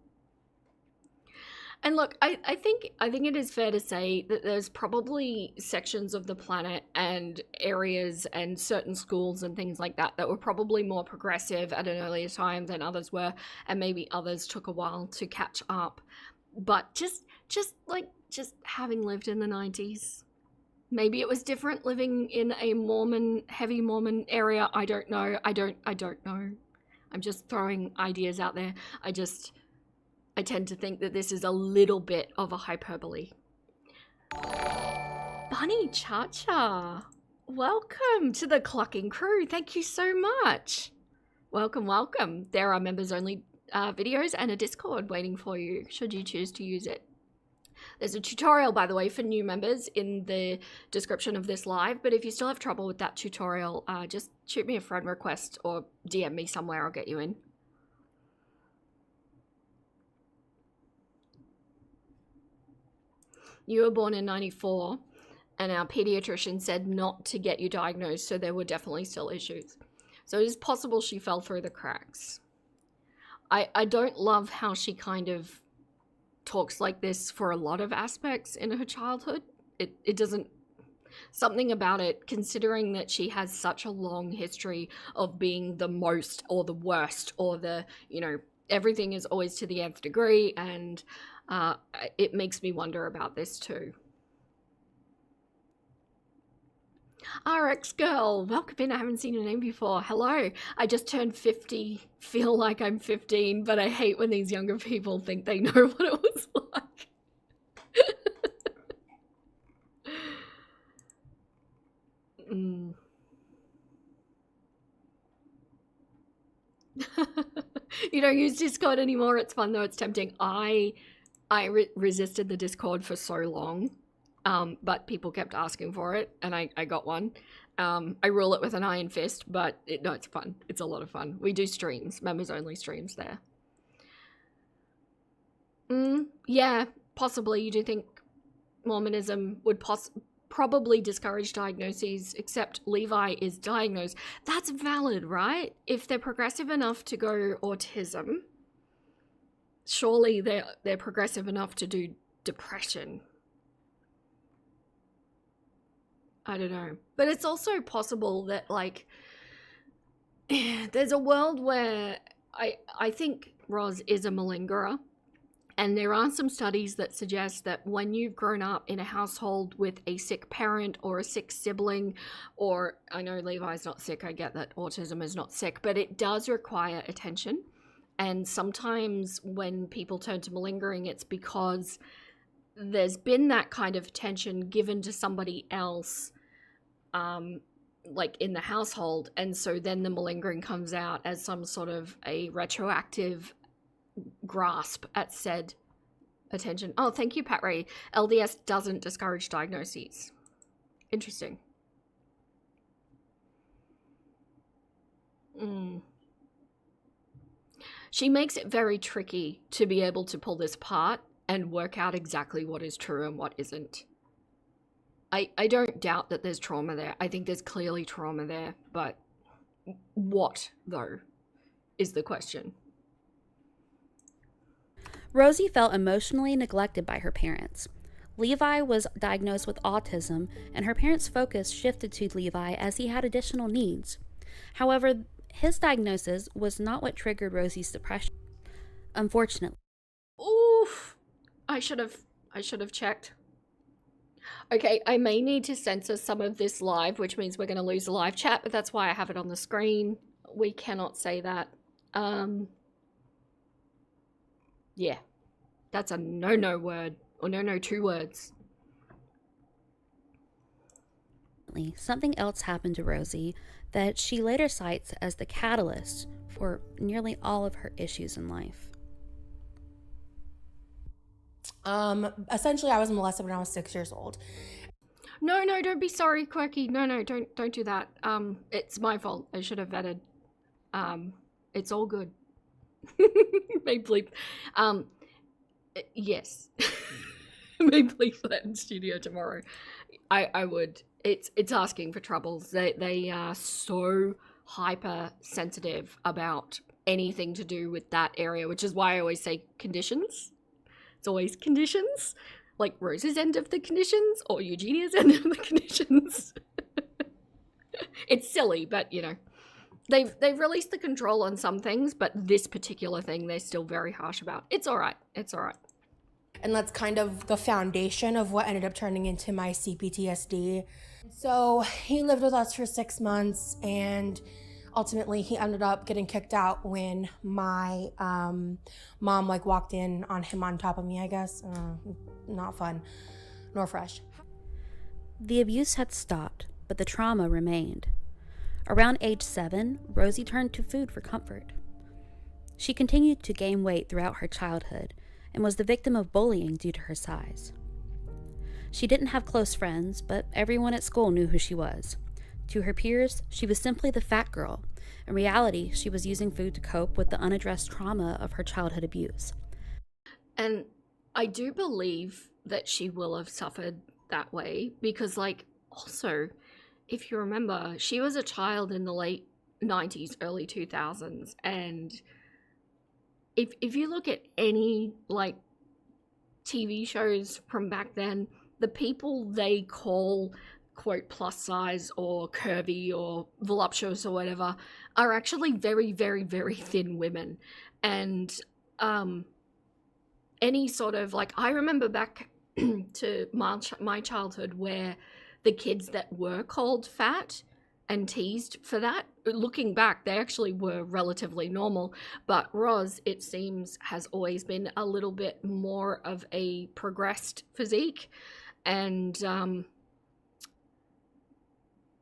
And look, I think it is fair to say that there's probably sections of the planet and areas and certain schools and things like that were probably more progressive at an earlier time than others were, and maybe others took a while to catch up. But just having lived in the 90s, maybe it was different living in a heavy Mormon area. I don't know. I don't know. I'm just throwing ideas out there. I tend to think that this is a little bit of a hyperbole. Bunny Cha-Cha, welcome to the Clucking crew. Thank you so much. Welcome, welcome. There are members-only videos and a Discord waiting for you, should you choose to use it. There's a tutorial, by the way, for new members in the description of this live, but if you still have trouble with that tutorial, just shoot me a friend request or DM me somewhere, I'll get you in. You were born in 94, and our pediatrician said not to get you diagnosed, so there were definitely still issues. So it is possible she fell through the cracks. I don't love how she kind of talks like this for a lot of aspects in her childhood. It doesn't, something about it, considering that she has such a long history of being the most or the worst or the, you know, everything is always to the nth degree, and it makes me wonder about this too. RX Girl, welcome in. I haven't seen your name before. Hello. I just turned 50, feel like I'm 15, but I hate when these younger people think they know what it was like. You don't use Discord anymore. It's fun though. It's tempting. I resisted the Discord for so long, but people kept asking for it, and I got one. I rule it with an iron fist, but no, it's fun. It's a lot of fun. We do streams, members only streams there. Yeah, possibly. You do think Mormonism would probably discourage diagnoses, except Levi is diagnosed. That's valid, right? If they're progressive enough to go autism, surely they're progressive enough to do depression. I don't know. But it's also possible that, like, there's a world where I think Roz is a malingerer. And there are some studies that suggest that when you've grown up in a household with a sick parent or a sick sibling, or I know Levi's not sick, I get that autism is not sick, but it does require attention. And sometimes when people turn to malingering, it's because there's been that kind of attention given to somebody else, like in the household. And so then the malingering comes out as some sort of a retroactive grasp at said attention. Oh, thank you, Pat Ray. LDS doesn't discourage diagnoses. Interesting. She makes it very tricky to be able to pull this apart and work out exactly what is true and what isn't. I don't doubt that there's trauma there. I think there's clearly trauma there, but what, though, is the question. Rosie felt emotionally neglected by her parents. Levi was diagnosed with autism, and her parents' focus shifted to Levi as he had additional needs. However, his diagnosis was not what triggered Rosie's depression. Unfortunately. Oof. I should have checked. Okay, I may need to censor some of this live, which means we're going to lose the live chat, but that's why I have it on the screen. We cannot say that. Yeah, that's a no-no word, or no-no 2 words. Something else happened to Rosie that she later cites as the catalyst for nearly all of her issues in life. Essentially, I was molested when I was 6 years old. No, don't be sorry, Quirky. No, don't do that. It's my fault. I should have vetted. It's all good. May bleep. Yes. May bleep for that in studio tomorrow. I would. It's asking for troubles. They are so hypersensitive about anything to do with that area, which is why I always say conditions. It's always conditions. Like Rose's end of the conditions or Eugenia's end of the conditions. It's silly, but you know. They've released the control on some things, but this particular thing they're still very harsh about. It's all right. It's all right. And that's kind of the foundation of what ended up turning into my CPTSD. So he lived with us for 6 months, and ultimately he ended up getting kicked out when my mom walked in on him on top of me, I guess. Not fun, nor fresh. The abuse had stopped, but the trauma remained. Around age 7, Rosie turned to food for comfort. She continued to gain weight throughout her childhood and was the victim of bullying due to her size. She didn't have close friends, but everyone at school knew who she was. To her peers, she was simply the fat girl. In reality, she was using food to cope with the unaddressed trauma of her childhood abuse. And I do believe that she will have suffered that way because, also, if you remember, she was a child in the late 90s, early 2000s, and if you look at any, TV shows from back then, the people they call, quote, plus size or curvy or voluptuous or whatever, are actually very, very, very thin women. And any sort of, like, I remember back to my childhood where the kids that were called fat and teased for that, looking back, they actually were relatively normal. But Roz, it seems, has always been a little bit more of a progressed physique. And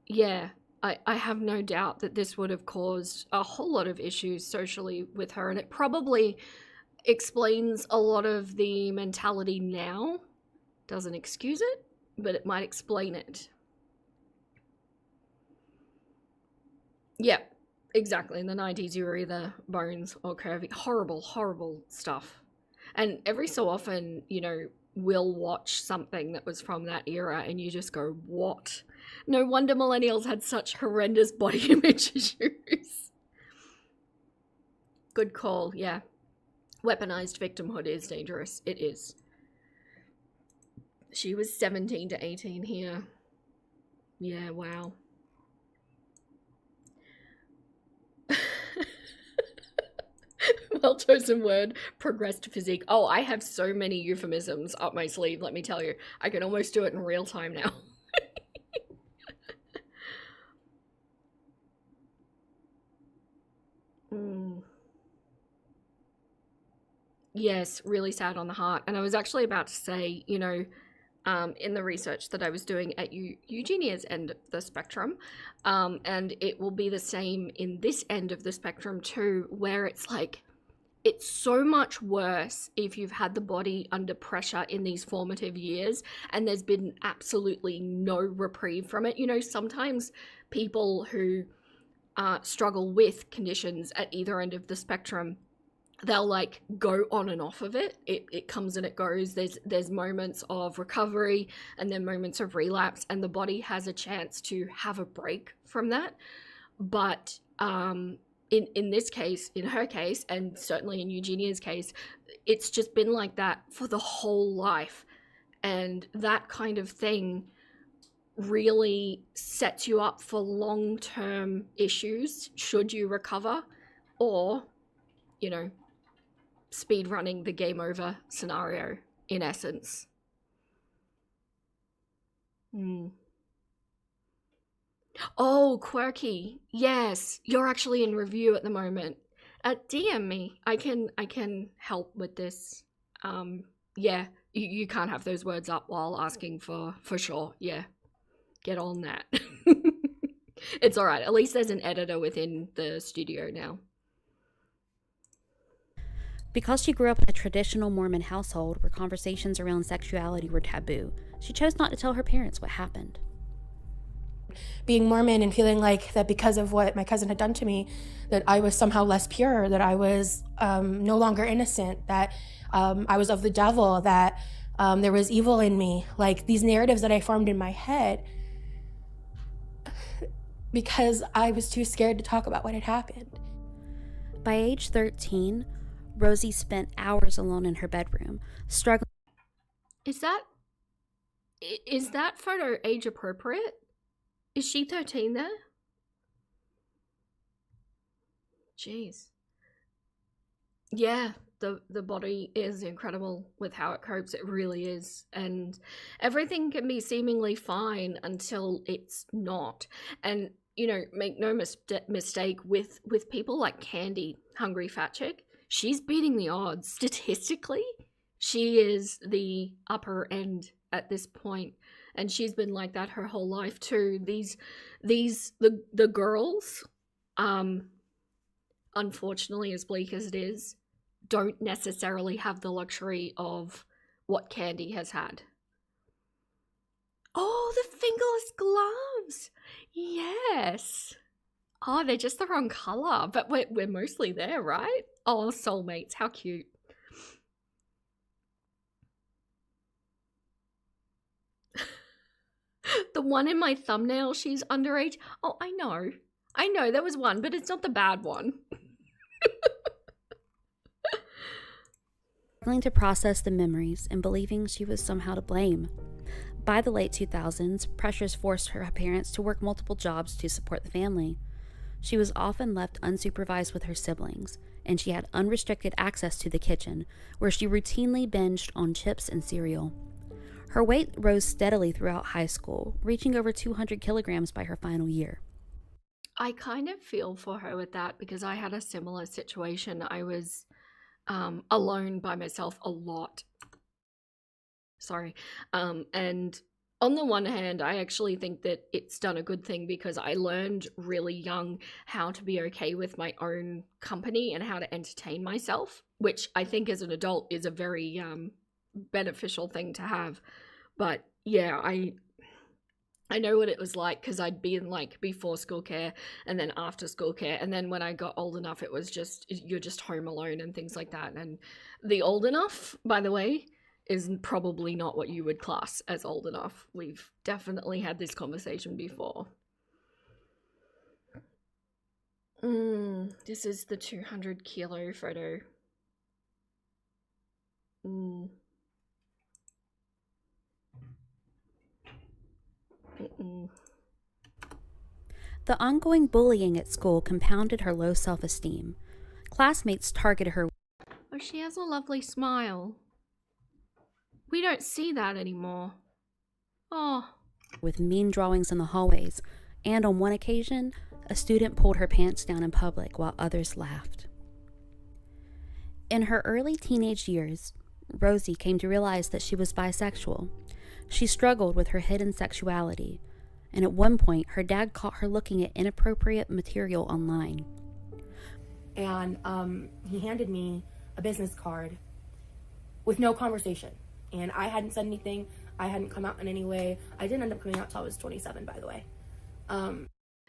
yeah, I have no doubt that this would have caused a whole lot of issues socially with her. And it probably explains a lot of the mentality now. Doesn't excuse it, but it might explain it. Yeah, exactly. In the 90s, you were either bones or curvy. Horrible, horrible stuff. And every so often, you know, we'll watch something that was from that era and you just go, what? No wonder millennials had such horrendous body image issues. Good call, yeah. Weaponized victimhood is dangerous. It is. She was 17 to 18 here. Yeah, wow. Well chosen word, progressed physique. Oh, I have so many euphemisms up my sleeve, let me tell you. I can almost do it in real time now. Yes, really sad on the heart. And I was actually about to say, you know, in the research that I was doing at Eugenia's end of the spectrum, and it will be the same in this end of the spectrum too, where it's like, it's so much worse if you've had the body under pressure in these formative years and there's been absolutely no reprieve from it. You know, sometimes people who struggle with conditions at either end of the spectrum, they'll like go on and off of it. It comes and it goes. There's moments of recovery and then moments of relapse, and the body has a chance to have a break from that. But in this case, in her case, and certainly in Eugenia's case, it's just been like that for the whole life. And that kind of thing really sets you up for long-term issues should you recover, or, you know, speed running the game over scenario, in essence. Oh, quirky. Yes, you're actually in review at the moment. DM me. I can help with this. Yeah, you can't have those words up while asking for sure. Yeah, get on that. It's all right. At least there's an editor within the studio now. Because she grew up in a traditional Mormon household where conversations around sexuality were taboo, she chose not to tell her parents what happened. Being Mormon and feeling like that because of what my cousin had done to me, that I was somehow less pure, that I was no longer innocent, that I was of the devil, that there was evil in me. Like these narratives that I formed in my head because I was too scared to talk about what had happened. By age 13, Rosie spent hours alone in her bedroom, struggling. Is that photo age appropriate? Is she 13 there? Jeez. Yeah, the body is incredible with how it copes. It really is. And everything can be seemingly fine until it's not. And, you know, make no mistake with people like Candy, Hungry Fat Chick, she's beating the odds. Statistically, she is the upper end at this point. And she's been like that her whole life too. The girls, unfortunately, as bleak as it is, don't necessarily have the luxury of what Candy has had. Oh, the fingerless gloves. Yes. Oh, they're just the wrong color, but we're mostly there, right? Oh, soulmates, how cute. The one in my thumbnail, she's underage. Oh, I know, there was one, but it's not the bad one. struggling to process the memories and believing she was somehow to blame. By the late 2000s, pressures forced her parents to work multiple jobs to support the family. She was often left unsupervised with her siblings, and she had unrestricted access to the kitchen, where she routinely binged on chips and cereal. Her weight rose steadily throughout high school, reaching over 200 kilograms by her final year. I kind of feel for her with that because I had a similar situation. I was alone by myself a lot. Sorry. And on the one hand, I actually think that it's done a good thing because I learned really young how to be okay with my own company and how to entertain myself, which I think as an adult is a very beneficial thing to have. But yeah, I know what it was like because I'd been like before school care and then after school care. And then when I got old enough, it was just, you're just home alone and things like that. And the old enough, by the way, is probably not what you would class as old enough. We've definitely had this conversation before. This is the 200 kilo photo. The ongoing bullying at school compounded her low self-esteem. Classmates targeted her. Oh, she has a lovely smile. We don't see that anymore. Oh. With mean drawings in the hallways, and on one occasion, a student pulled her pants down in public while others laughed. In her early teenage years, Rosie came to realize that she was bisexual. She struggled with her hidden sexuality, and at one point, her dad caught her looking at inappropriate material online. And he handed me a business card with no conversation. And I hadn't said anything. I hadn't come out in any way. I didn't end up coming out till I was 27, by the way.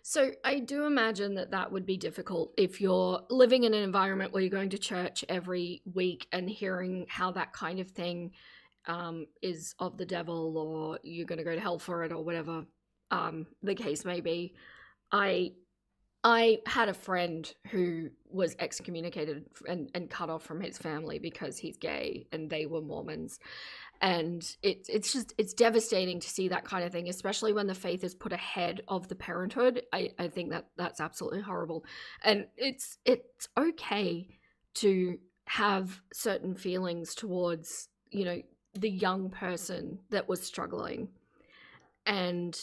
So I do imagine that that would be difficult if you're living in an environment where you're going to church every week and hearing how that kind of thing is of the devil, or you're going to go to hell for it, or whatever the case may be. I had a friend who was excommunicated and cut off from his family because he's gay and they were Mormons. And it's devastating to see that kind of thing, especially when the faith is put ahead of the parenthood. I think that's absolutely horrible. And it's okay to have certain feelings towards, the young person that was struggling. And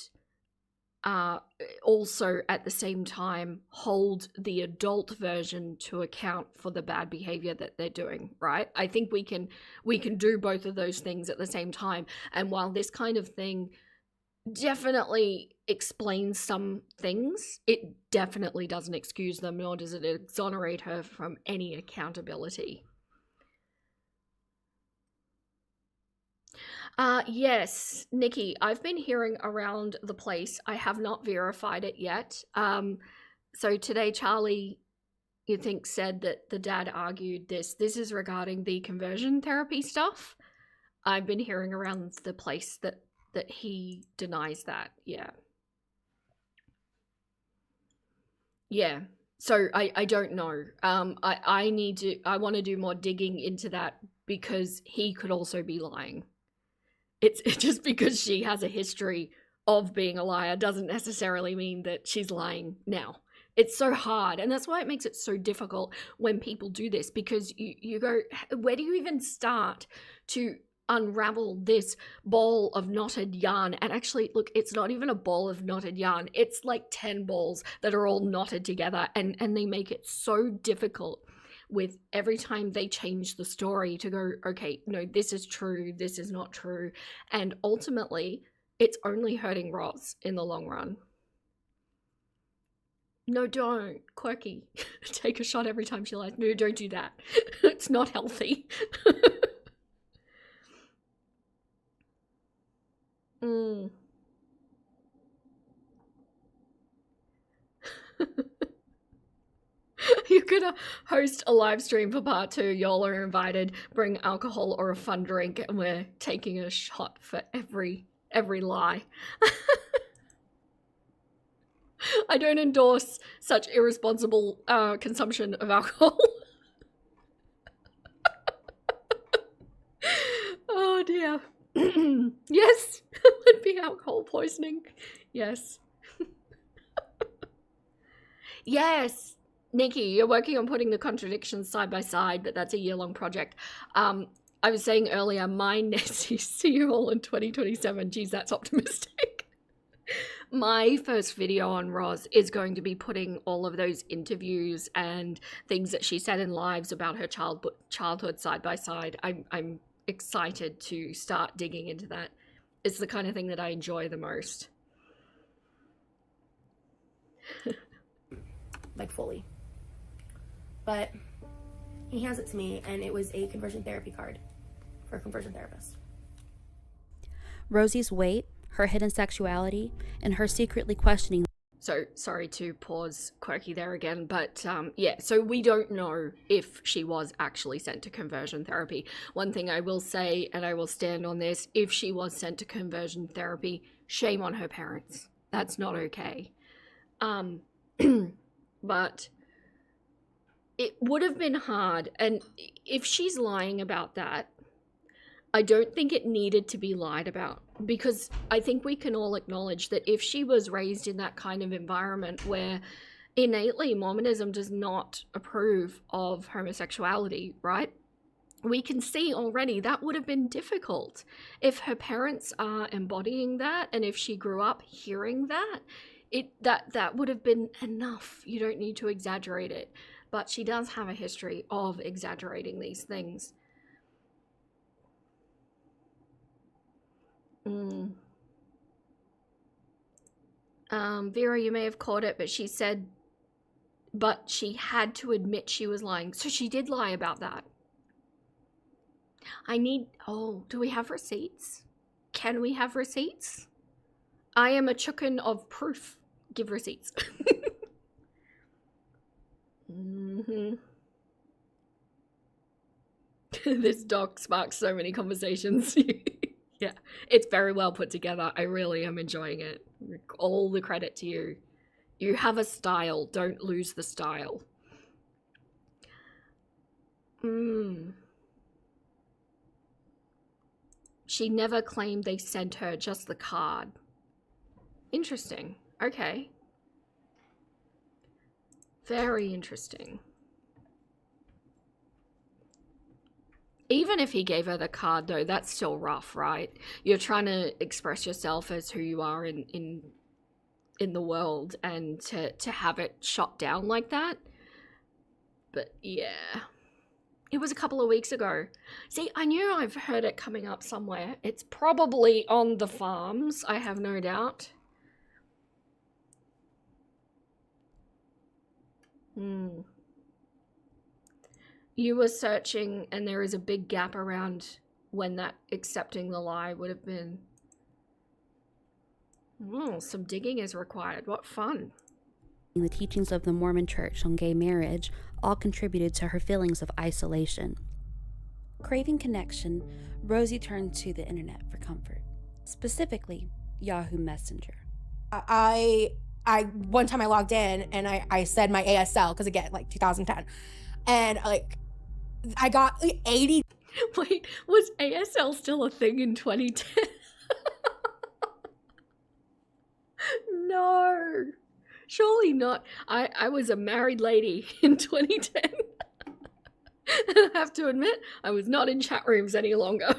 also at the same time hold the adult version to account for the bad behavior that they're doing, right? I think we can do both of those things at the same time. And while this kind of thing definitely explains some things, it definitely doesn't excuse them, nor does it exonerate her from any accountability. Yes, Nikki, I've been hearing around the place. I have not verified it yet. So today, Charlie, you think, said that the dad argued this. This is regarding the conversion therapy stuff. I've been hearing around the place that he denies that. Yeah. Yeah. So I don't know. I want to do more digging into that because he could also be lying. It's just because she has a history of being a liar doesn't necessarily mean that she's lying now. It's so hard, and that's why it makes it so difficult when people do this, because you go, where do you even start to unravel this ball of knotted yarn? And actually, look, it's not even a ball of knotted yarn. It's like 10 balls that are all knotted together, and they make it so difficult with every time they change the story to go, okay, no, this is true, this is not true. And ultimately, it's only hurting Roz in the long run. No, don't. Quirky. Take a shot every time she lies. No, don't do that. It's not healthy. You're gonna host a live stream for part 2. Y'all are invited. Bring alcohol or a fun drink, and we're taking a shot for every lie. I don't endorse such irresponsible consumption of alcohol. dear. Yes, it would be alcohol poisoning. Yes. Yes. Nikki, you're working on putting the contradictions side by side, but that's a year-long project. I was saying earlier, mine is see you all in 2027. Geez, that's optimistic. My first video on Roz is going to be putting all of those interviews and things that she said in lives about her childhood side by side. I'm excited to start digging into that. It's the kind of thing that I enjoy the most. Like fully. But he hands it to me, and it was a conversion therapy card for a conversion therapist. Rosie's weight, her hidden sexuality, and her secretly questioning. So sorry to pause Quirky there again, but yeah, so we don't know if she was actually sent to conversion therapy. One thing I will say, and I will stand on this, if she was sent to conversion therapy, shame on her parents. That's not okay. But it would have been hard, and if she's lying about that, I don't think it needed to be lied about, because I think we can all acknowledge that if she was raised in that kind of environment where innately Mormonism does not approve of homosexuality, right? We can see already that would have been difficult. If her parents are embodying that, and if she grew up hearing that, that would have been enough. You don't need to exaggerate it. But she does have a history of exaggerating these things. Vera, you may have caught it, but she said, but she had to admit she was lying. So she did lie about that. Do we have receipts? Can we have receipts? I am a chicken of proof. Give receipts. This doc sparks so many conversations. Yeah, it's very well put together. I really am enjoying it. All the credit to you. You have a style. Don't lose the style. She never claimed they sent her, just the card. Interesting. Okay. Very interesting. Even if he gave her the card, though, that's still rough, right? You're trying to express yourself as who you are in the world, and to have it shot down like that. But yeah, it was a couple of weeks ago. See, I knew I've heard it coming up somewhere. It's probably on the farms, I have no doubt. You were searching, and there is a big gap around when that accepting the lie would have been. Some digging is required. What fun. The teachings of the Mormon Church on gay marriage all contributed to her feelings of isolation. Craving connection, Rosie turned to the internet for comfort, specifically Yahoo Messenger. One time I logged in and I said my ASL, because again, like 2010, and like I got like 80. Wait, was ASL still a thing in 2010? No, surely not. I was a married lady in 2010. I have to admit, I was not in chat rooms any longer.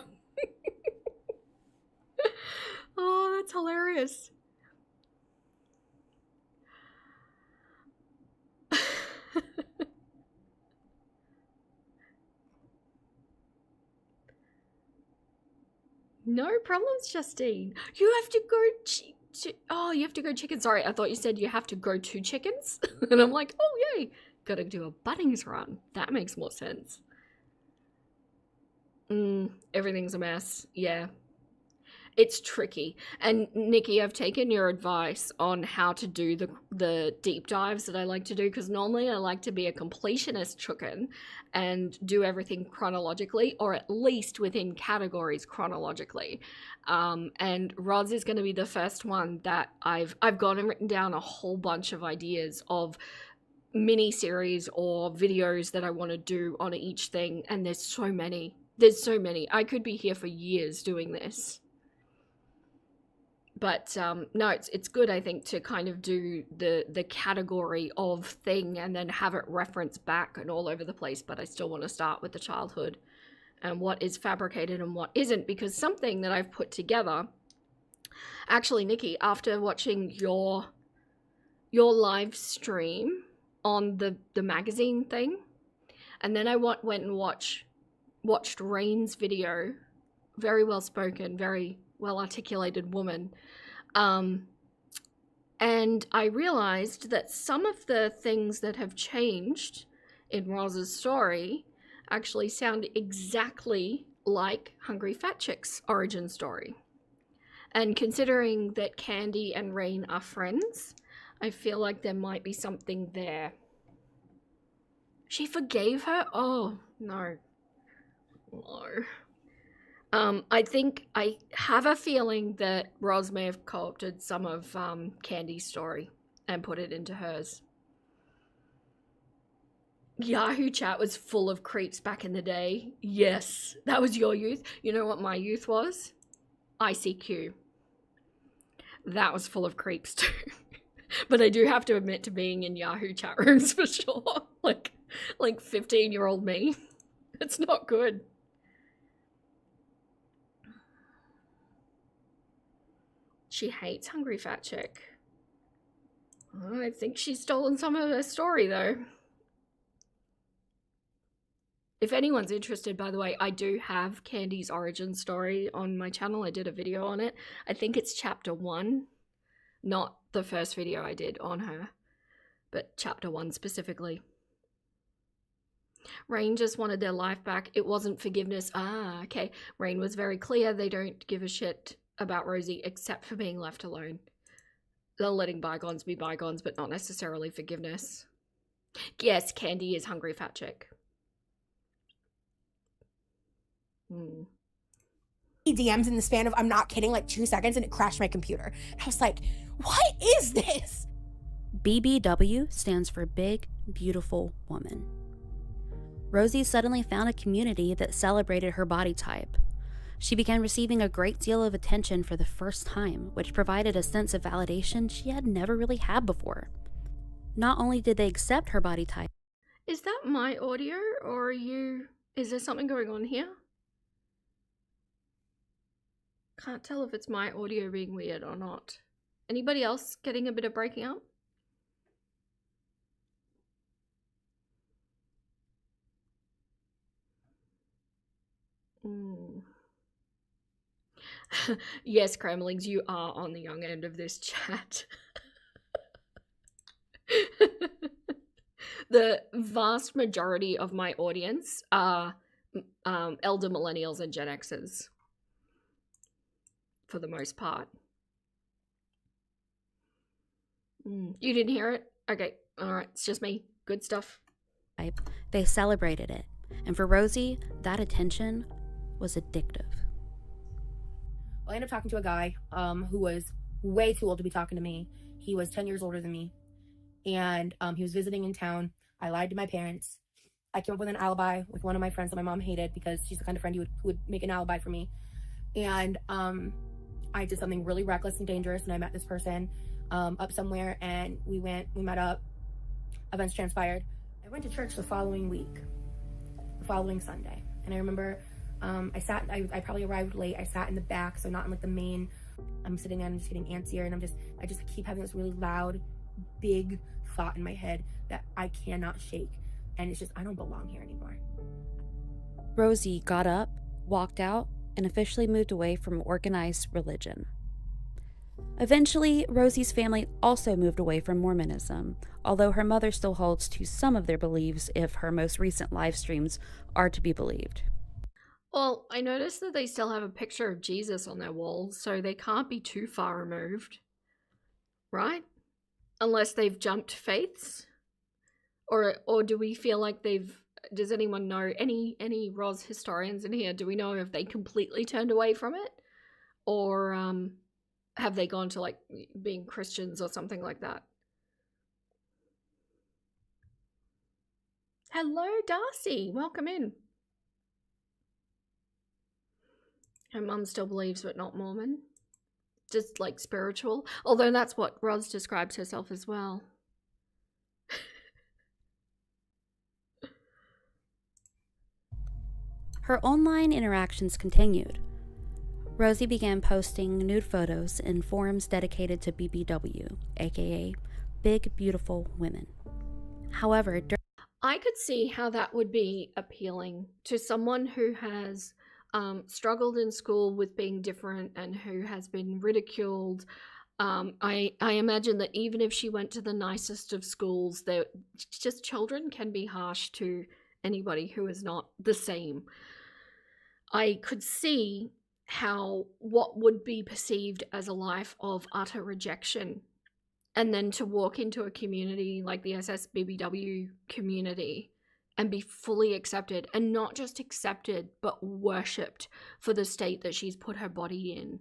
Oh, that's hilarious. No problems, Justine. You have to go you have to go chicken. Sorry, I thought you said you have to go to chickens. And I'm like, oh yay, gotta do a Bunnings run. That makes more sense. Everything's a mess. Yeah. It's tricky. And Nikki, I've taken your advice on how to do the deep dives that I like to do, because normally I like to be a completionist chicken and do everything chronologically, or at least within categories chronologically. And Roz is going to be the first one that I've gone and written down a whole bunch of ideas of mini series or videos that I want to do on each thing, and there's so many. There's so many. I could be here for years doing this. But no, it's good, I think, to kind of do the category of thing and then have it reference back and all over the place. But I still want to start with the childhood and what is fabricated and what isn't, because something that I've put together, actually, Nikki, after watching your live stream on the magazine thing, and then I went and watched Rain's video, very well spoken, very well articulated woman, and I realized that some of the things that have changed in Roz's story actually sound exactly like Hungry Fat Chick's origin story. And considering that Candy and Rain are friends, I feel like there might be something there. She forgave her? Oh, no. No. I have a feeling that Roz may have co-opted some of Candy's story and put it into hers. Yahoo chat was full of creeps back in the day. Yes, that was your youth. You know what my youth was? ICQ. That was full of creeps too. But I do have to admit to being in Yahoo chat rooms for sure. Like 15-year-old me. It's not good. She hates Hungry Fat Chick. I think she's stolen some of her story though. If anyone's interested, by the way, I do have Candy's origin story on my channel. I did a video on it. I think it's chapter 1, not the first video I did on her, but chapter 1 specifically. Rain just wanted their life back. It wasn't forgiveness. Ah, okay. Rain was very clear. They don't give a shit about Rosie except for being left alone. They're letting bygones be bygones, but not necessarily forgiveness. Yes, Candy is Hungry Fat Chick. DMs in the span of, I'm not kidding, like 2 seconds, and it crashed my computer. I was like, what is this? BBW stands for Big, Beautiful Woman. Rosie suddenly found a community that celebrated her body type. She began receiving a great deal of attention for the first time, which provided a sense of validation she had never really had before. Not only did they accept her body type. Is that my audio, or is there something going on here? Can't tell if it's my audio being weird or not. Anybody else getting a bit of breaking up? Yes, Cramlings, you are on the young end of this chat. The vast majority of my audience are elder millennials and Gen Xers, for the most part. You didn't hear it? Okay, all right, it's just me. Good stuff. They celebrated it, and for Rosie, that attention was addictive. Well, I ended up talking to a guy who was way too old to be talking to me. He was 10 years older than me, and he was visiting in town. I lied to my parents. I came up with an alibi with one of my friends that my mom hated because she's the kind of friend who would make an alibi for me. And I did something really reckless and dangerous, and I met this person up somewhere, and we met up. Events transpired. I went to church the following week, the following Sunday, and I remember I probably arrived late. I sat in the back, so not in like the main. I'm sitting there and I'm just getting antsier, and I just keep having this really loud, big thought in my head that I cannot shake, and it's just, I don't belong here anymore. Rosie got up, walked out, and officially moved away from organized religion. Eventually, Rosie's family also moved away from Mormonism, although her mother still holds to some of their beliefs if her most recent live streams are to be believed. Well, I noticed that they still have a picture of Jesus on their walls, so they can't be too far removed, right? Unless they've jumped faiths? Or do we feel like does anyone know, any Roz historians in here, do we know if they completely turned away from it? Or have they gone to like being Christians or something like that? Hello, Darcy. Welcome in. Her mum still believes, but not Mormon. Just like spiritual. Although that's what Roz describes herself as well. Her online interactions continued. Rosie began posting nude photos in forums dedicated to BBW, aka Big Beautiful Women. However, I could see how that would be appealing to someone who has struggled in school with being different and who has been ridiculed. I imagine that even if she went to the nicest of schools, just children can be harsh to anybody who is not the same. I could see how what would be perceived as a life of utter rejection, and then to walk into a community like the SSBBW community and be fully accepted, and not just accepted, but worshipped for the state that she's put her body in.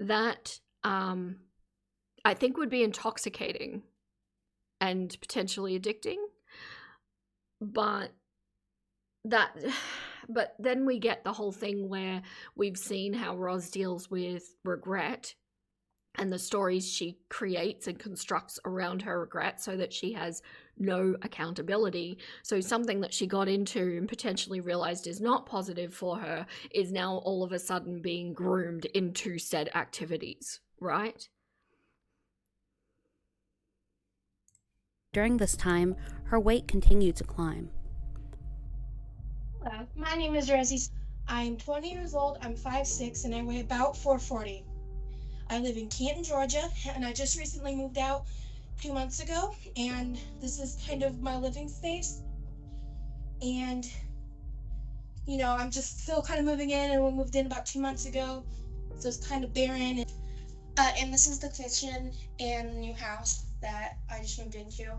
That, I think would be intoxicating and potentially addicting. But then we get the whole thing where we've seen how Roz deals with regret and the stories she creates and constructs around her regret so that she has no accountability. So something that she got into and potentially realized is not positive for her is now all of a sudden being groomed into said activities, right? during this time, her weight continued to climb. Hello, my name is Rosie. I'm 20 years old, I'm 5'6", and I weigh about 440. I live in Canton, Georgia, and I just recently moved out 2 months ago, and this is kind of my living space. And, you know, I'm just still kind of moving in, and we moved in about 2 months ago, so it's kind of barren. And this is the kitchen and the new house that I just moved into.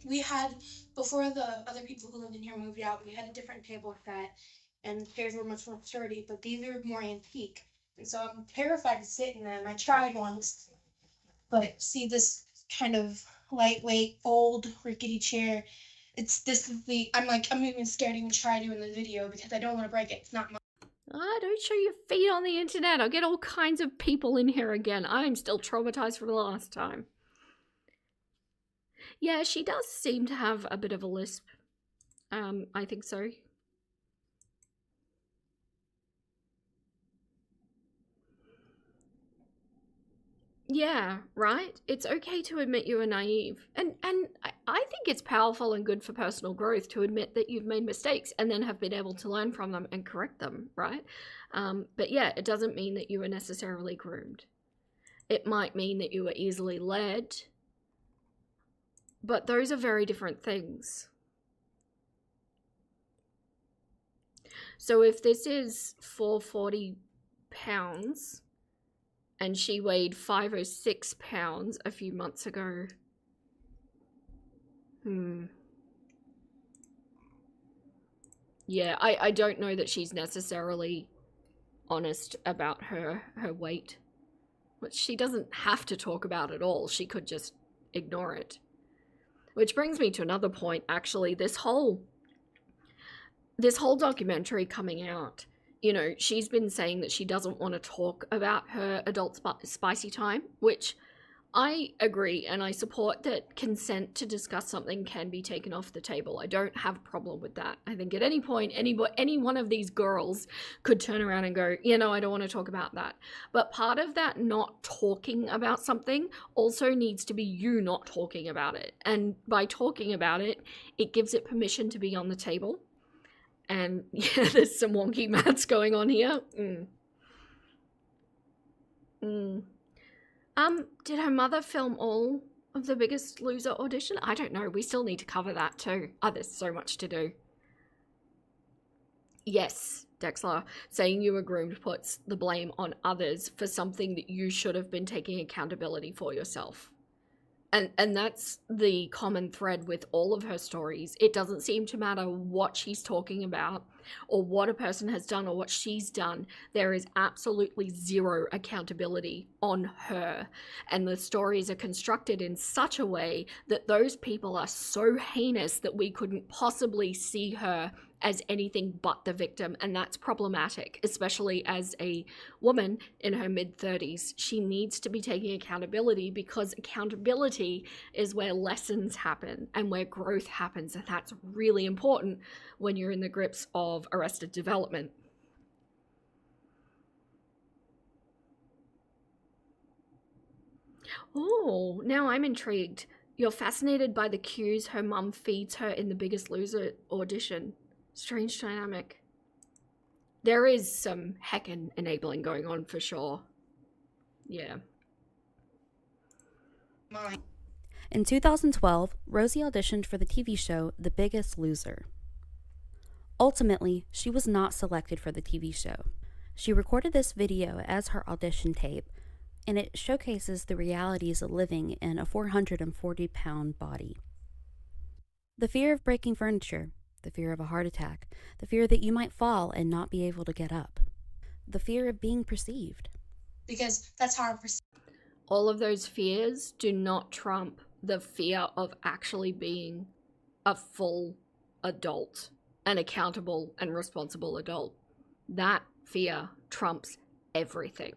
We had, before the other people who lived in here moved out, we had a different table set, and the chairs were much more sturdy, but these are more antique. And so I'm terrified to sit in them. I tried once, but see this kind of lightweight, old, rickety chair. I'm even scared to even try doing the video because I don't want to break it. It's not my. Don't show your feet on the internet. I'll get all kinds of people in here again. I'm still traumatized from the last time. Yeah, she does seem to have a bit of a lisp. I think so. Yeah, right? It's okay to admit you were naive. And I think it's powerful and good for personal growth to admit that you've made mistakes and then have been able to learn from them and correct them, right? But yeah, it doesn't mean that you were necessarily groomed. It might mean that you were easily led, but those are very different things. So if this is 440 pounds, and she weighed 506 pounds a few months ago. Yeah, I don't know that she's necessarily honest about her weight. Which she doesn't have to talk about at all. She could just ignore it. Which brings me to another point, actually. This whole documentary coming out, you know, she's been saying that she doesn't want to talk about her adult spicy time, which I agree, and I support that consent to discuss something can be taken off the table. I don't have a problem with that. I think at any point, any one of these girls could turn around and go, you know, I don't want to talk about that. But part of that not talking about something also needs to be you not talking about it. And by talking about it, it gives it permission to be on the table. And yeah, there's some wonky maths going on here. Did her mother film all of the Biggest Loser audition? I don't know. We still need to cover that too. Oh, there's so much to do. Yes, Dexler, saying you were groomed puts the blame on others for something that you should have been taking accountability for yourself. And that's the common thread with all of her stories. It doesn't seem to matter what she's talking about. or what a person has done or what she's done. There is absolutely zero accountability on her. And the stories are constructed in such a way that those people are so heinous that we couldn't possibly see her as anything but the victim. And that's problematic, especially as a woman in her mid-30s. She needs to be taking accountability, because accountability is where lessons happen and where growth happens. And that's really important when you're in the grips of arrested development. Oh, now I'm intrigued. You're fascinated by the cues her mum feeds her in the Biggest Loser audition. Strange dynamic. There is some heckin' enabling going on for sure. Yeah. Mine. In 2012, Rosie auditioned for the TV show The Biggest Loser. Ultimately, she was not selected for the TV show. She recorded this video as her audition tape, and it showcases the realities of living in a 440-pound body. The fear of breaking furniture, the fear of a heart attack, the fear that you might fall and not be able to get up, the fear of being perceived. Because that's how I'm perceived. All of those fears do not trump the fear of actually being a full adult, an accountable and responsible adult. That fear trumps everything.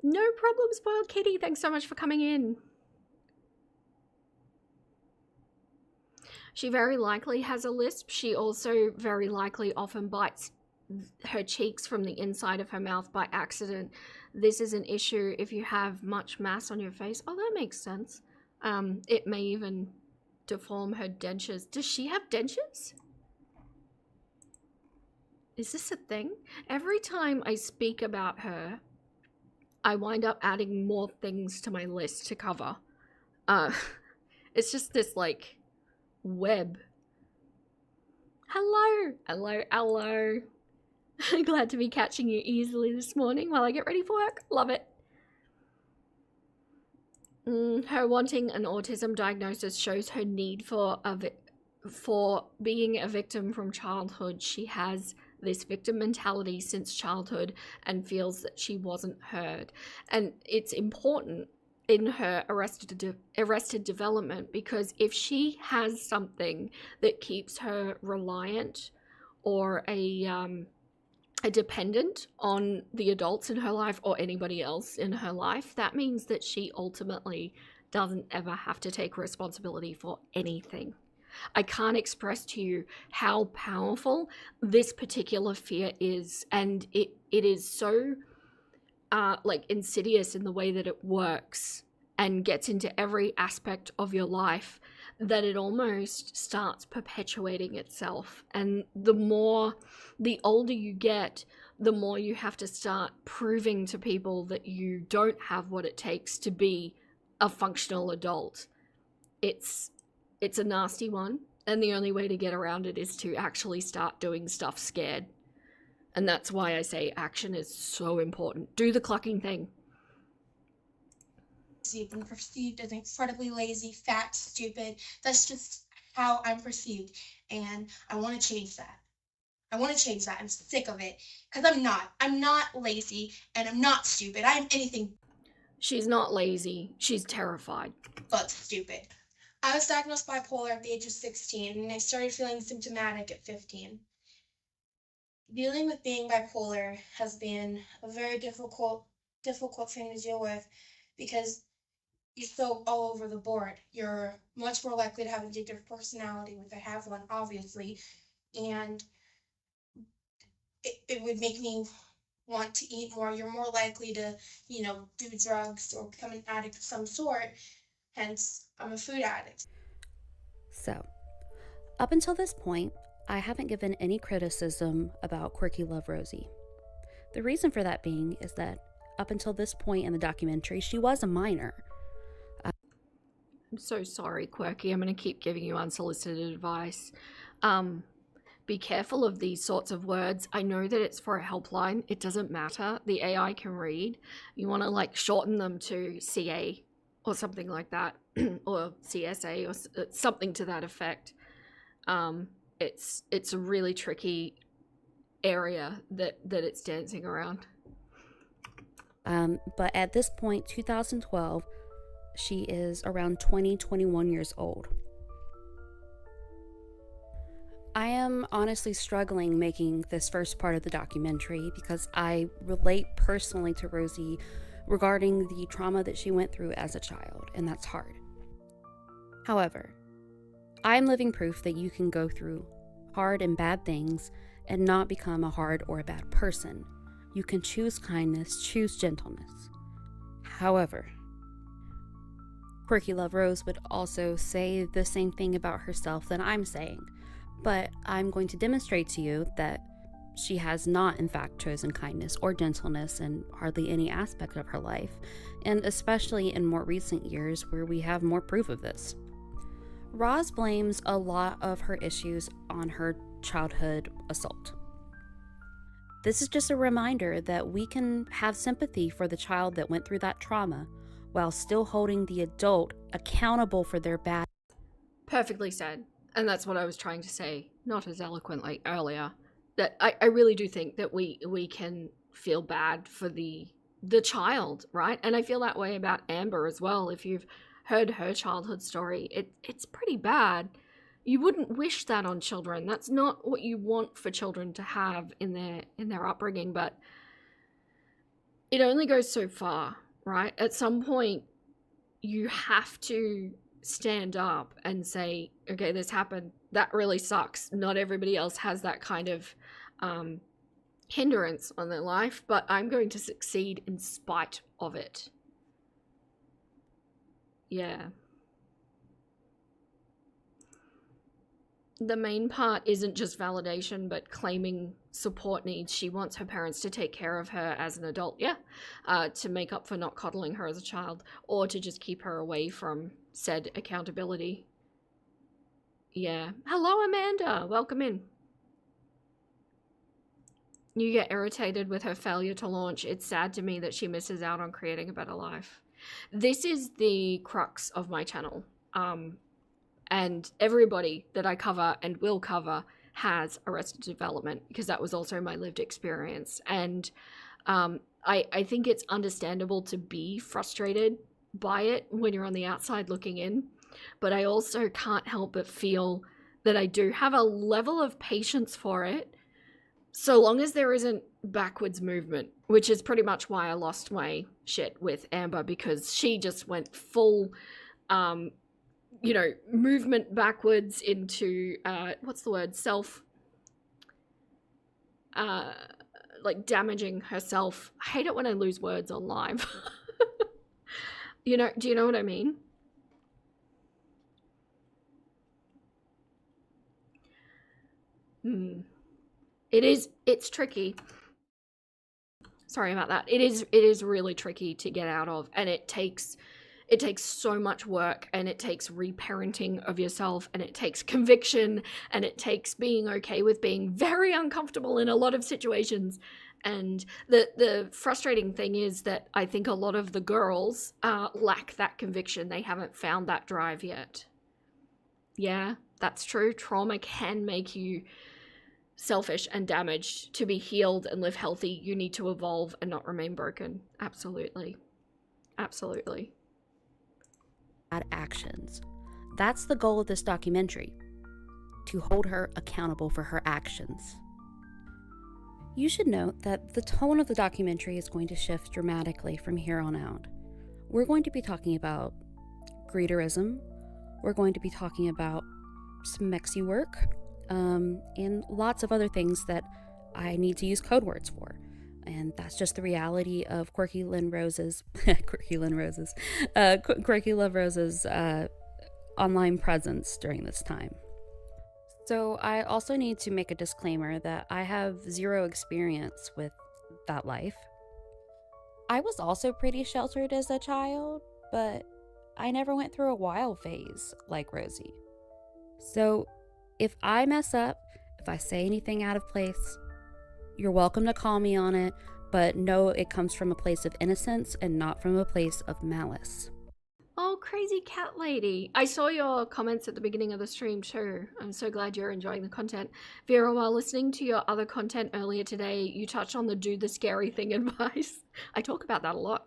No problem, Spoiled Kitty. Thanks so much for coming in. She very likely has a lisp. She also very likely often bites her cheeks from the inside of her mouth by accident. This is an issue if you have much mass on your face. Oh, that makes sense. It may even deform her dentures. Does she have dentures? Is this a thing? Every time I speak about her, I wind up adding more things to my list to cover. It's just this, like, web. Hello. Glad to be catching you easily this morning while I get ready for work. Love it. Her wanting an autism diagnosis shows her need for being a victim from childhood. She has this victim mentality since childhood and feels that she wasn't heard. And it's important in her arrested development, because if she has something that keeps her reliant or a dependent on the adults in her life or anybody else in her life, that means that she ultimately doesn't ever have to take responsibility for anything. I can't express to you how powerful this particular fear is, and it is so like insidious in the way that it works and gets into every aspect of your life that it almost starts perpetuating itself. And the older you get, the more you have to start proving to people that you don't have what it takes to be a functional adult. It's a nasty one, and the only way to get around it is to actually start doing stuff scared. And that's why I say action is so important. Do the clucking thing. I'm perceived as incredibly lazy, fat, stupid. That's just how I'm perceived. And I want to change that. I'm sick of it. Because I'm not. I'm not lazy, and I'm not stupid. I am anything She's not lazy. She's terrified. but stupid. I was diagnosed bipolar at the age of 16, and I started feeling symptomatic at 15. Dealing with being bipolar has been a very difficult thing to deal with, because you're so all over the board. You're much more likely to have an addictive personality, which I have one, obviously, and it would make me want to eat more. You're more likely to, do drugs or become an addict of some sort. Hence, I'm a food addict. So, up until this point, I haven't given any criticism about Quirky Love Rosie. The reason for that being is that up until this point in the documentary, she was a minor. I'm so sorry, Quirky. I'm going to keep giving you unsolicited advice. Be careful of these sorts of words. I know that it's for a helpline. It doesn't matter. The AI can read. You want to shorten them to CA or something like that, or CSA or something to that effect. it's a really tricky area that it's dancing around. But at this point, 2012, she is around 20, 21 years old. I am honestly struggling making this first part of the documentary because I relate personally to Rosie regarding the trauma that she went through as a child, and that's hard. However, I am living proof that you can go through hard and bad things and not become a hard or a bad person. You can choose kindness, choose gentleness. However, Quirky Love Rose would also say the same thing about herself that I'm saying, but I'm going to demonstrate to you that she has not in fact chosen kindness or gentleness in hardly any aspect of her life, and especially in more recent years where we have more proof of this. Roz blames a lot of her issues on her childhood assault. This is just a reminder that we can have sympathy for the child that went through that trauma while still holding the adult accountable for their bad. Perfectly said. And that's what I was trying to say, not as eloquently earlier. That I really do think that we can feel bad for the child, right? And I feel that way about Amber as well. If you've heard her childhood story, it's pretty bad. You wouldn't wish that on children. That's not what you want for children to have in their upbringing, but it only goes so far, right? At some point, you have to stand up and say, okay, this happened. That really sucks. Not everybody else has that kind of hindrance on their life, but I'm going to succeed in spite of it. Yeah. The main part isn't just validation, but claiming support needs. She wants her parents to take care of her as an adult, to make up for not coddling her as a child, or to just keep her away from said accountability. Yeah. Hello, Amanda. Welcome in. You get irritated with her failure to launch. It's sad to me that she misses out on creating a better life. This is the crux of my channel. And everybody that I cover and will cover has Arrested Development, because that was also my lived experience. And I think it's understandable to be frustrated by it when you're on the outside looking in, but I also can't help but feel that I do have a level of patience for it, so long as there isn't backwards movement, which is pretty much why I lost my shit with Amber, because she just went full movement backwards into what's the word, damaging herself. I hate it when I lose words on live. Do you know what I mean? It's tricky. Sorry about that. It is really tricky to get out of, and it takes so much work, and it takes reparenting of yourself, and it takes conviction, and it takes being okay with being very uncomfortable in a lot of situations. And the frustrating thing is that I think a lot of the girls lack that conviction. They haven't found that drive yet. Yeah, that's true. Trauma can make you selfish and damaged. To be healed and live healthy, you need to evolve and not remain broken. Absolutely. Absolutely. Actions. That's the goal of this documentary, to hold her accountable for her actions. You should note that the tone of the documentary is going to shift dramatically from here on out. We're going to be talking about greeterism, we're going to be talking about some mexy work, and lots of other things that I need to use code words for. And that's just the reality of Quirky Love Rose's online presence during this time. So I also need to make a disclaimer that I have zero experience with that life. I was also pretty sheltered as a child, but I never went through a wild phase like Rosie. So if I mess up, if I say anything out of place, you're welcome to call me on it, but know it comes from a place of innocence and not from a place of malice. Oh, crazy cat lady. I saw your comments at the beginning of the stream too. I'm so glad you're enjoying the content. Vera, while listening to your other content earlier today, you touched on the do the scary thing advice. I talk about that a lot.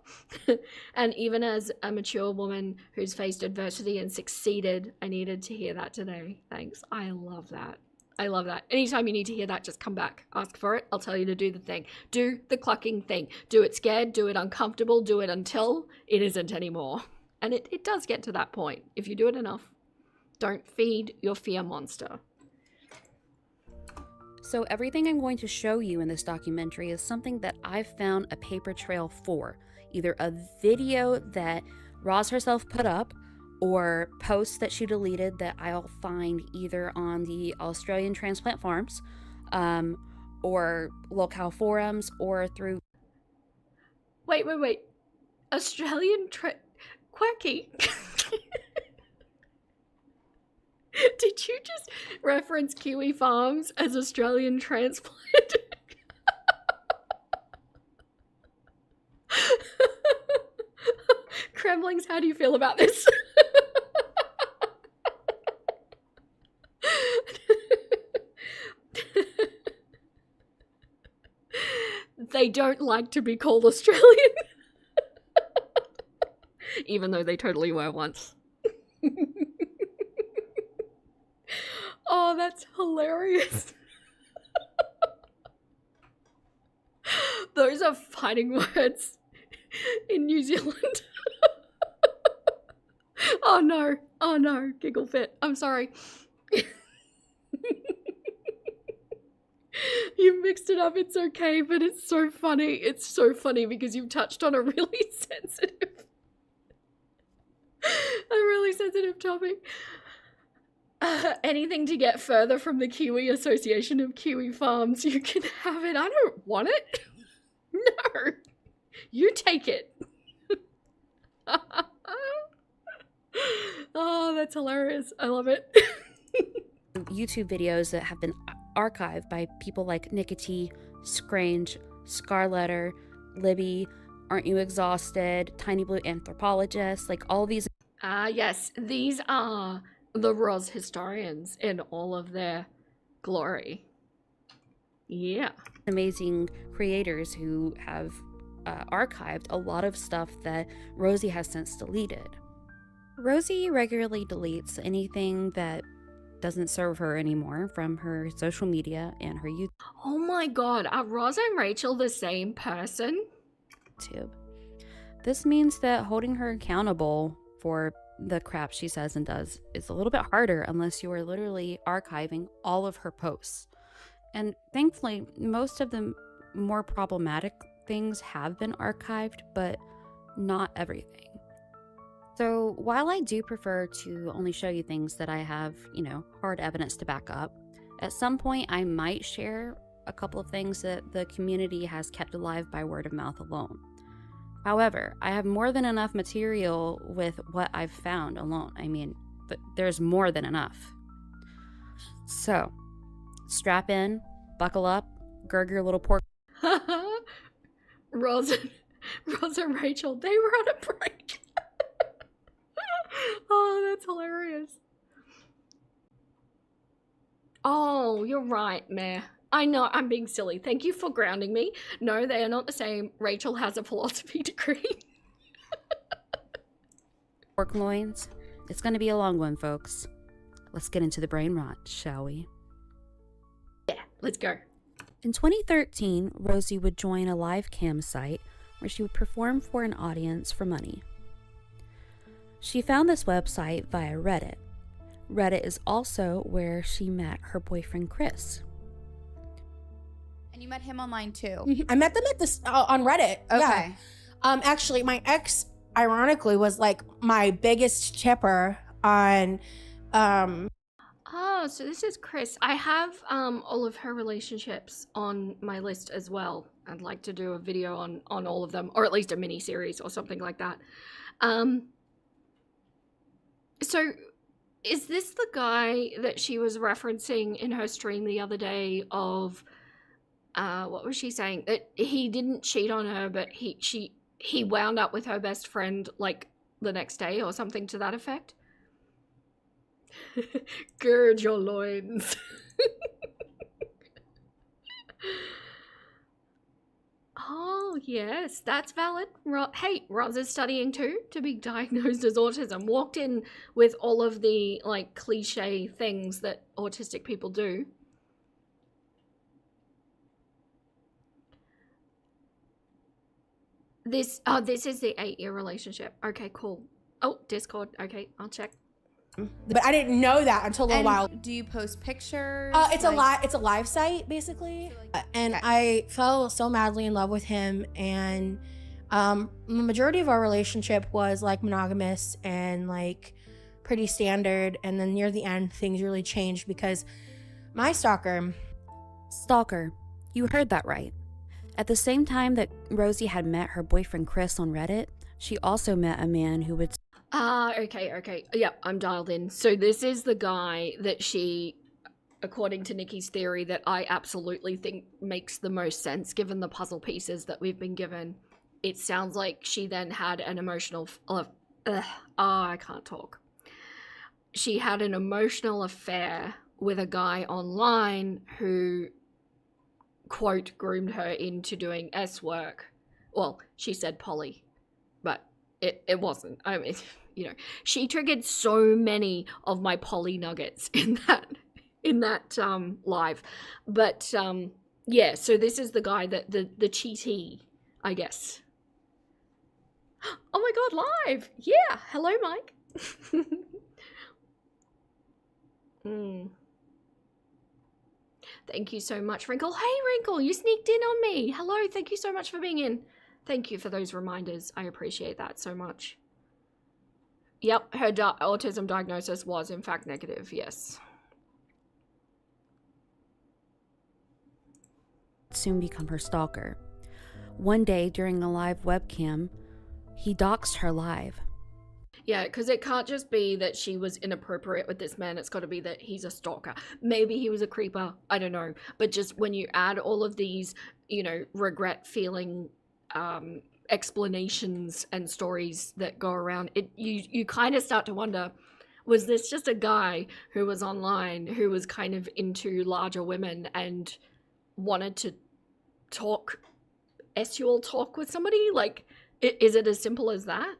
And even as a mature woman who's faced adversity and succeeded, I needed to hear that today. Thanks. I love that. I love that. Anytime you need to hear that, just come back. Ask for it. I'll tell you to do the thing. Do the clucking thing. Do it scared, do it uncomfortable, do it until it isn't anymore. And it does get to that point if you do it enough. Don't feed your fear monster. So everything I'm going to show you in this documentary is something that I've found a paper trail for. Either a video that Roz herself put up, or posts that she deleted that I'll find either on the Australian transplant farms, or locale forums, or through... Wait. Australian Quirky. Did you just reference Kiwi Farms as Australian transplant? Kremlings, how do you feel about this? They don't like to be called Australian. Even though they totally were once. Oh, that's hilarious. Those are fighting words in New Zealand. Oh no, giggle fit. I'm sorry. You mixed it up, it's okay, but it's so funny. It's so funny because you've touched on a really sensitive topic. Anything to get further from the Kiwi Association of Kiwi Farms, you can have it. I don't want it. No, you take it. Oh, that's hilarious. I love it. YouTube videos that have been archived by people like Nicotee, Scrange, Scarletter, Libby, Aren't You Exhausted, Tiny Blue Anthropologist, like all these. Yes, these are the Roz historians in all of their glory. Yeah. Amazing creators who have archived a lot of stuff that Rosie has since deleted. Rosie regularly deletes anything that doesn't serve her anymore from her social media and her YouTube. Oh my god, are Roz and Rachel the same person? This means that holding her accountable for the crap she says and does is a little bit harder unless you are literally archiving all of her posts. And thankfully, most of the more problematic things have been archived, but not everything. So while I do prefer to only show you things that I have, hard evidence to back up, at some point I might share a couple of things that the community has kept alive by word of mouth alone. However, I have more than enough material with what I've found alone. I mean, there's more than enough. So, strap in, buckle up, gird your little pork. Roz and Rachel, they were on a break. Oh, that's hilarious. Oh, you're right, Meh. I know, I'm being silly. Thank you for grounding me. No, they are not the same. Rachel has a philosophy degree. Pork loins. It's going to be a long one, folks. Let's get into the brain rot, shall we? Yeah, let's go. In 2013, Rosie would join a live cam site where she would perform for an audience for money. She found this website via Reddit. Reddit is also where she met her boyfriend, Chris. And you met him online too? I met them at this on Reddit. Okay. Yeah. Actually, my ex, ironically, was like my biggest chipper on. Oh, so this is Chris. I have all of her relationships on my list as well. I'd like to do a video on all of them, or at least a mini series or something like that. So is this the guy that she was referencing in her stream the other day of what was she saying? That he didn't cheat on her, but he wound up with her best friend like the next day or something to that effect. Gird your loins. Oh, yes, that's valid. Hey, Roz is studying too to be diagnosed as autism. Walked in with all of the, like, cliche things that autistic people do. This is the 8-year relationship. Okay, cool. Oh, Discord. Okay, I'll check. But I didn't know that until a little while. Do you post pictures? It's a live site basically, and Okay. I fell so madly in love with him, and the majority of our relationship was like monogamous and like pretty standard, and then near the end things really changed because my stalker, you heard that right. At the same time that Rosie had met her boyfriend Chris on Reddit, she also met a man who would... Okay. Yep, I'm dialed in. So this is the guy that she, according to Nikki's theory, that I absolutely think makes the most sense given the puzzle pieces that we've been given. It sounds like she then had an emotional... I can't talk. She had an emotional affair with a guy online who, quote, groomed her into doing S work. Well, she said poly, but it wasn't. I mean, you know, she triggered so many of my poly nuggets in that live. But yeah, so this is the guy that the cheatee, I guess. Oh my god, live! Yeah, hello, Mike. Thank you so much, Wrinkle. Hey, Wrinkle, you sneaked in on me. Hello, thank you so much for being in. Thank you for those reminders. I appreciate that so much. Yep, her autism diagnosis was in fact negative, yes. soon become her stalker. One day during a live webcam, he doxed her live. Yeah, because it can't just be that she was inappropriate with this man. It's got to be that he's a stalker. Maybe he was a creeper. I don't know. But just when you add all of these, you know, regret-feeling explanations and stories that go around, you kind of start to wonder, was this just a guy who was online, who was kind of into larger women and wanted to talk, sexual talk with somebody? Like, is it as simple as that?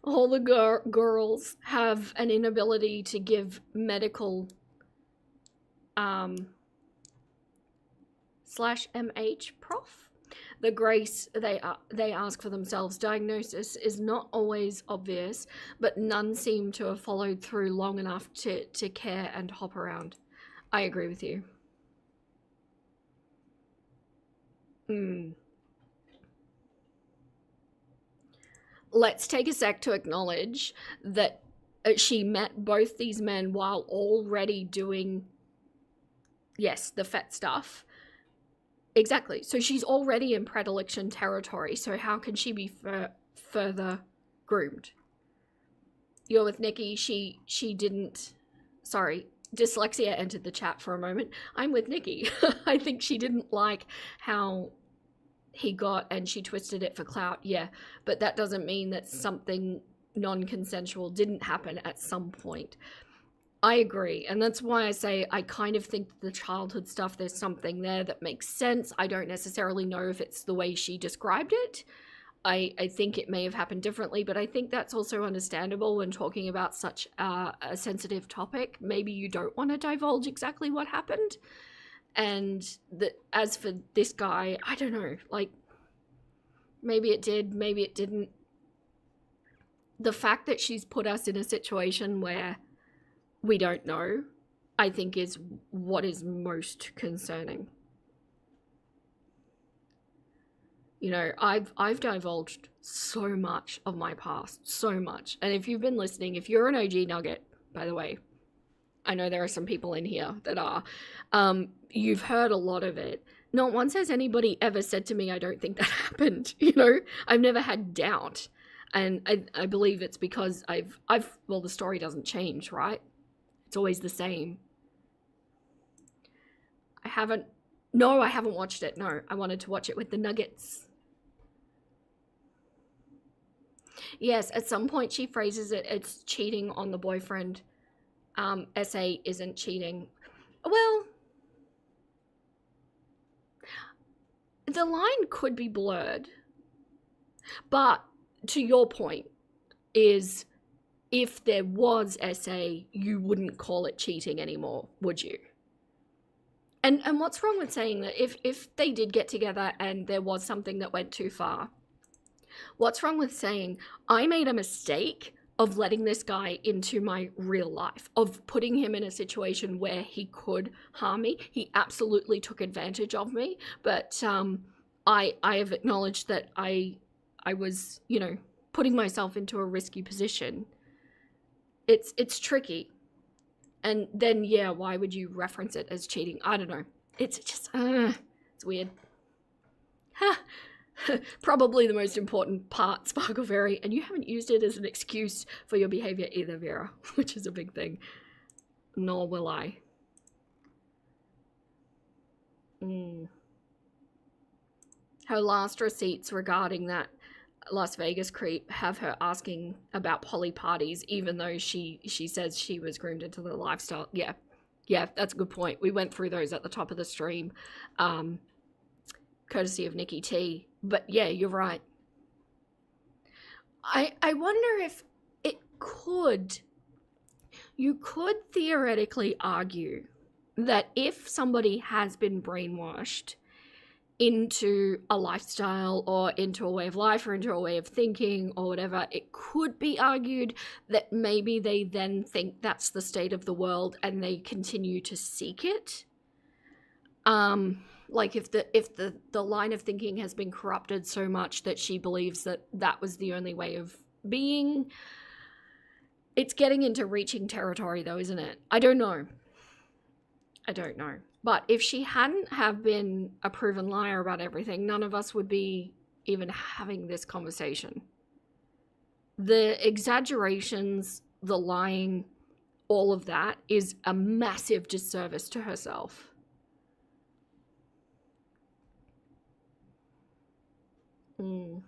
All the girls have an inability to give medical slash MH prof the grace they ask for themselves. Diagnosis is not always obvious, but none seem to have followed through long enough to care and hop around. I agree with you. Let's take a sec to acknowledge that she met both these men while already doing, yes, the fet stuff. Exactly. So she's already in predilection territory. So how can she be further groomed? You're with Nikki. She didn't. Sorry, dyslexia entered the chat for a moment. I'm with Nikki. I think she didn't like how he got, and she twisted it for clout. Yeah, but that doesn't mean that something non-consensual didn't happen at some point. I agree, and that's why I say I kind of think the childhood stuff, there's something there that makes sense. I don't necessarily know if it's the way she described it. I think it may have happened differently, but I think that's also understandable when talking about such a sensitive topic. Maybe you don't want to divulge exactly what happened. And as for this guy, I don't know, like, maybe it did, maybe it didn't. The fact that she's put us in a situation where we don't know, I think is what is most concerning. You know, I've divulged so much of my past, so much. And if you've been listening, if you're an OG nugget, by the way, I know there are some people in here that are, you've heard a lot of it. Not once has anybody ever said to me, I don't think that happened. You know, I've never had doubt. And I believe it's because well, the story doesn't change, right? It's always the same. I haven't No, I haven't watched it. No, I wanted to watch it with the nuggets. Yes, at some point she phrases it, it's cheating on the boyfriend. SA isn't cheating. Well, the line could be blurred. But to your point is, if there was SA, you wouldn't call it cheating anymore, would you? And what's wrong with saying that if they did get together and there was something that went too far, what's wrong with saying, I made a mistake of letting this guy into my real life, of putting him in a situation where he could harm me. He absolutely took advantage of me, but I have acknowledged that I was, you know, putting myself into a risky position. It's tricky. And then, yeah, why would you reference it as cheating? I don't know. It's just, it's weird. Probably the most important part, Sparkle Fairy, and you haven't used it as an excuse for your behavior either, Vera, which is a big thing. Nor will I. Her last receipts regarding that Las Vegas creep have her asking about poly parties, even though she says she was groomed into the lifestyle. Yeah, that's a good point. We went through those at the top of the stream, courtesy of Nikki T. But yeah, you're right. I wonder if it could, you could theoretically argue that if somebody has been brainwashed into a lifestyle or into a way of life or into a way of thinking or whatever, it could be argued that maybe they then think that's the state of the world and they continue to seek it. Like if the line of thinking has been corrupted so much that she believes that that was the only way of being. It's getting into reaching territory though, isn't it? I don't know. But if she hadn't have been a proven liar about everything, none of us would be even having this conversation. The exaggerations, the lying, all of that is a massive disservice to herself. I'm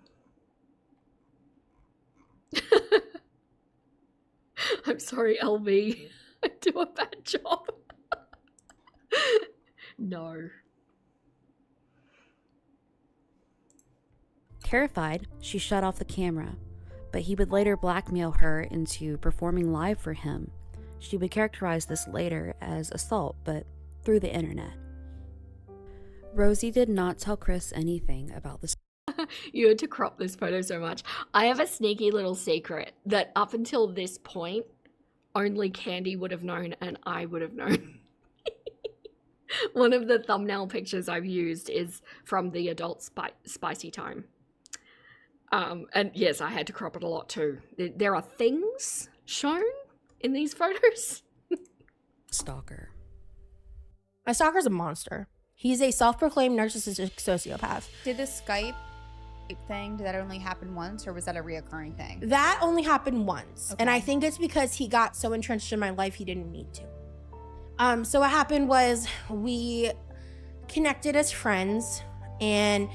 sorry, LV. I do a bad job. No. Terrified, she shut off the camera, but he would later blackmail her into performing live for him. She would characterize this later as assault, but through the internet. Rosie did not tell Chris anything about this. You had to crop this photo so much. I have a sneaky little secret that up until this point, only Candy would have known and I would have known. One of the thumbnail pictures I've used is from the adult spicy time. And yes, I had to crop it a lot too. There are things shown in these photos. Stalker. My stalker's a monster. He's a self-proclaimed narcissistic sociopath. Did the Skype thing, did that only happen once, or was that a reoccurring thing? That only happened once. Okay. And I think it's because he got so entrenched in my life he didn't need to. So what happened was we connected as friends, and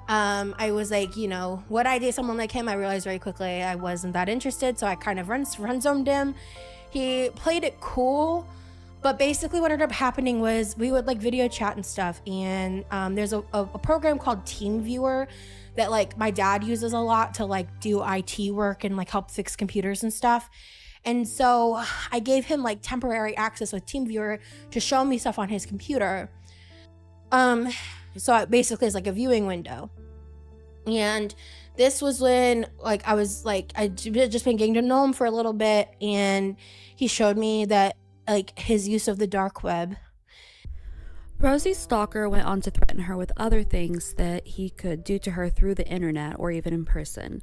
I was like, you know, would I date someone like him? I realized very quickly I wasn't that interested, so I kind of friend-zoned him. He played it cool, but basically what ended up happening was we would like video chat and stuff, and there's a program called TeamViewer that like my dad uses a lot to like do IT work and like help fix computers and stuff. And so I gave him like temporary access with TeamViewer to show me stuff on his computer. So it basically is like a viewing window. And this was when like I was like, I'd just been getting to know him for a little bit, and he showed me that like his use of the dark web. Rosie's stalker went on to threaten her with other things that he could do to her through the internet or even in person.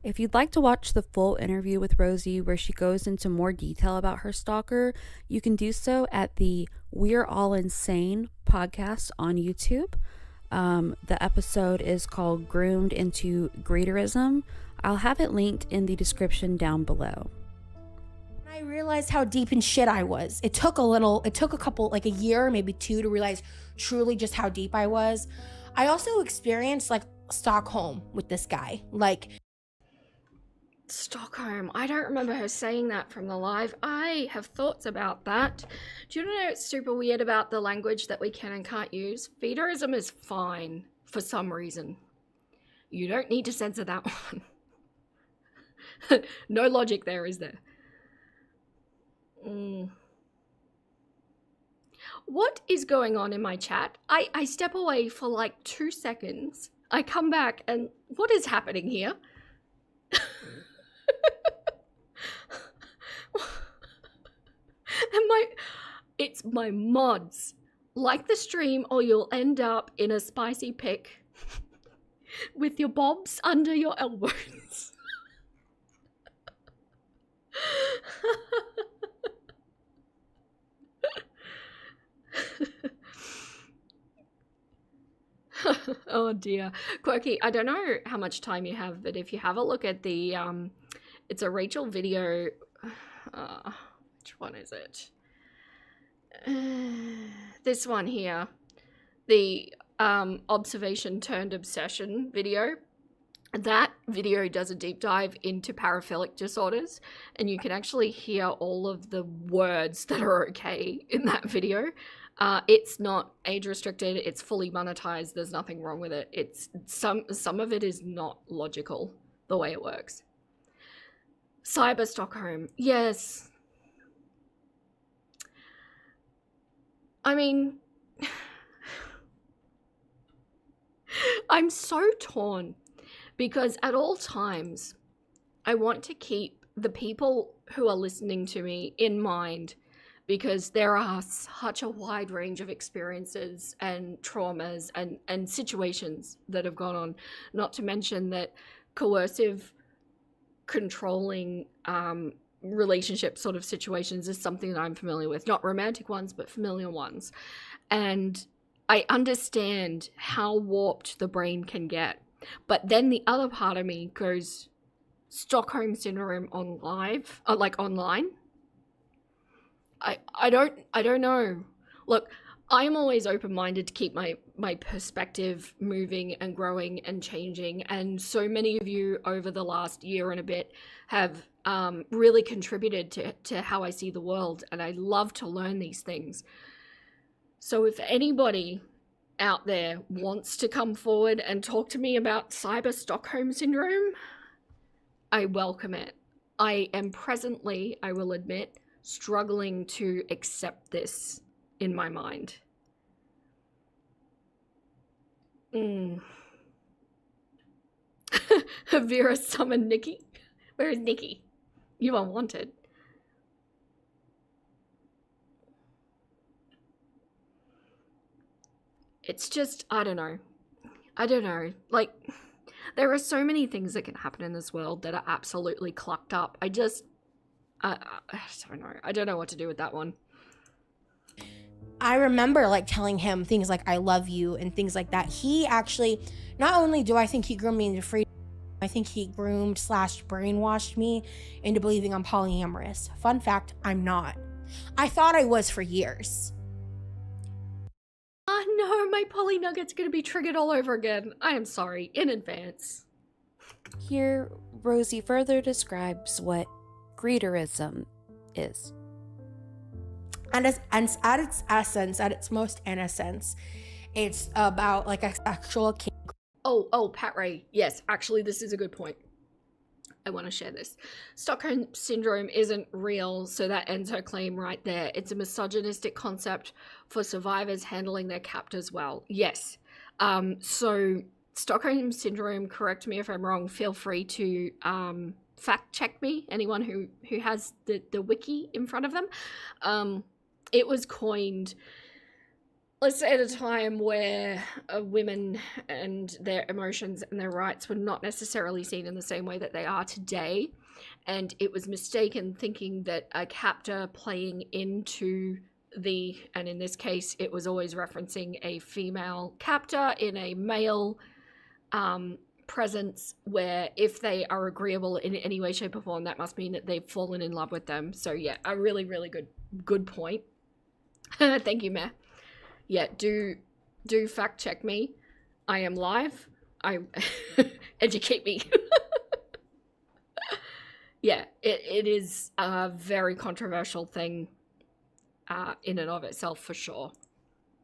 If you'd like to watch the full interview with Rosie where she goes into more detail about her stalker, you can do so at the We're All Insane podcast on YouTube. The episode is called Groomed into Greeterism. I'll have it linked in the description down below. I realized how deep in shit I was. It took a couple, like a year, maybe 2, to realize truly just how deep I was. I also experienced like Stockholm with this guy. Like, Stockholm. I don't remember her saying that from the live. I have thoughts about that. Do you know what's super weird about the language that we can and can't use? Feederism is fine for some reason. You don't need to censor that one. No logic there, is there? What is going on in my chat? I step away for like 2 seconds. I come back and what is happening here? It's my mods. Like the stream or you'll end up in a spicy pick with your bobs under your elbows. Oh dear. Quirky, I don't know how much time you have, but if you have a look at the it's a Rachel video. Which one is it? This one here, the observation turned obsession video. That video does a deep dive into paraphilic disorders, and you can actually hear all of the words that are okay in that video. It's not age restricted, it's fully monetized, there's nothing wrong with it. It's some of it is not logical the way it works. Cyber Stockholm, yes. I mean, I'm so torn because at all times I want to keep the people who are listening to me in mind, because there are such a wide range of experiences and traumas and situations that have gone on, not to mention that coercive, controlling relationship sort of situations is something that I'm familiar with, not romantic ones, but familiar ones. And I understand how warped the brain can get. But then the other part of me goes, Stockholm Syndrome on live, like online? I don't know. Look, I'm always open-minded to keep my perspective moving and growing and changing. And so many of you over the last year and a bit have really contributed to how I see the world. And I love to learn these things. So if anybody out there wants to come forward and talk to me about cyber Stockholm Syndrome, I welcome it. I am presently, I will admit, struggling to accept this in my mind. Vera summoned Nikki. Where is Nikki? You are wanted. It's just, I don't know. Like, there are so many things that can happen in this world that are absolutely clucked up. I don't know. I don't know what to do with that one. I remember like telling him things like I love you and things like that. He actually, not only do I think he groomed me into freedom, I think he groomed / brainwashed me into believing I'm polyamorous. Fun fact, I'm not. I thought I was for years. Oh no, my poly nugget's gonna be triggered all over again. I am sorry in advance. Here, Rosie further describes what greeterism is. And at its essence, at its most innocence, it's about like a sexual kink. Oh, Pat Ray. Yes, actually, this is a good point. I want to share this. Stockholm Syndrome isn't real, so that ends her claim right there. It's a misogynistic concept for survivors handling their captors well. Yes. So Stockholm Syndrome, correct me if I'm wrong, feel free to fact check me, anyone who has the wiki in front of them. It was coined, let's say, at a time where women and their emotions and their rights were not necessarily seen in the same way that they are today. And it was mistaken thinking that a captor playing into and in this case, it was always referencing a female captor in a male presence where if they are agreeable in any way, shape, or form, that must mean that they've fallen in love with them. So yeah, a really, really good point. Thank you, Matt. Yeah, do fact check me. I am live. I educate me. Yeah, it is a very controversial thing in and of itself, for sure.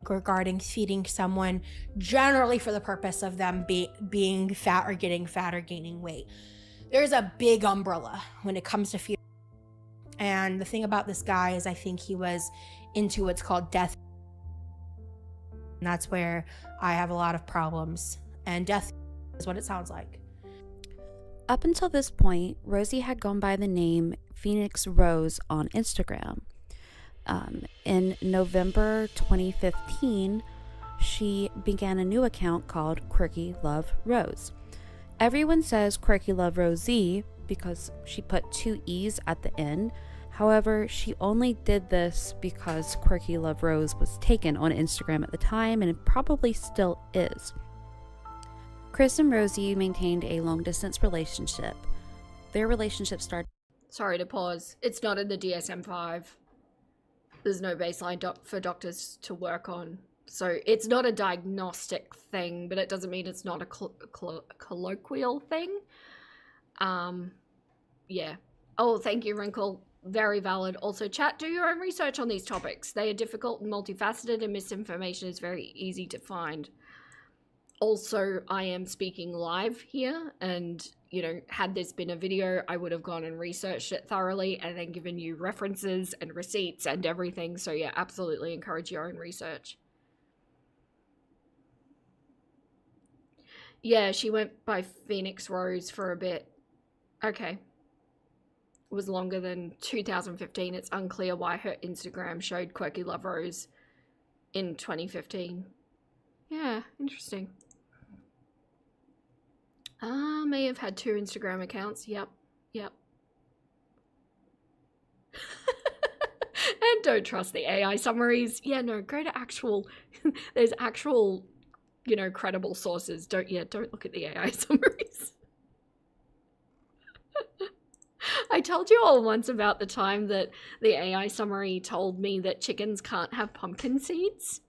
Regarding feeding someone generally for the purpose of them being fat or getting fat or gaining weight. There's a big umbrella when it comes to feeding. And the thing about this guy is I think he was into what's called death. And that's where I have a lot of problems. And death is what it sounds like. Up until this point, Rosie had gone by the name Phoenix Rose on Instagram. In November 2015, she began a new account called Quirky Love Rose. Everyone says Quirky Love Rosie because she put 2 E's at the end. However, she only did this because Quirky Love Rose was taken on Instagram at the time, and it probably still is. Chris and Rosie maintained a long-distance relationship. Their relationship started... Sorry to pause. It's not in the DSM-5. There's no baseline for doctors to work on. So it's not a diagnostic thing, but it doesn't mean it's not a colloquial thing. Yeah. Oh, thank you, Wrinkle. Very valid. Also, chat, do your own research on these topics. They are difficult and multifaceted, and misinformation is very easy to find. Also, I am speaking live here, and, you know, had this been a video, I would have gone and researched it thoroughly and then given you references and receipts and everything. So yeah, absolutely encourage your own research. Yeah, she went by Phoenix Rose for a bit. Okay. It was longer than 2015. It's unclear why her Instagram showed Quirky Love Rose in 2015. Yeah, interesting. May have had 2 Instagram accounts. Yep. And don't trust the AI summaries. Yeah, no, go to actual, there's actual, you know, credible sources. Don't look at the AI summaries. I told you all once about the time that the AI summary told me that chickens can't have pumpkin seeds.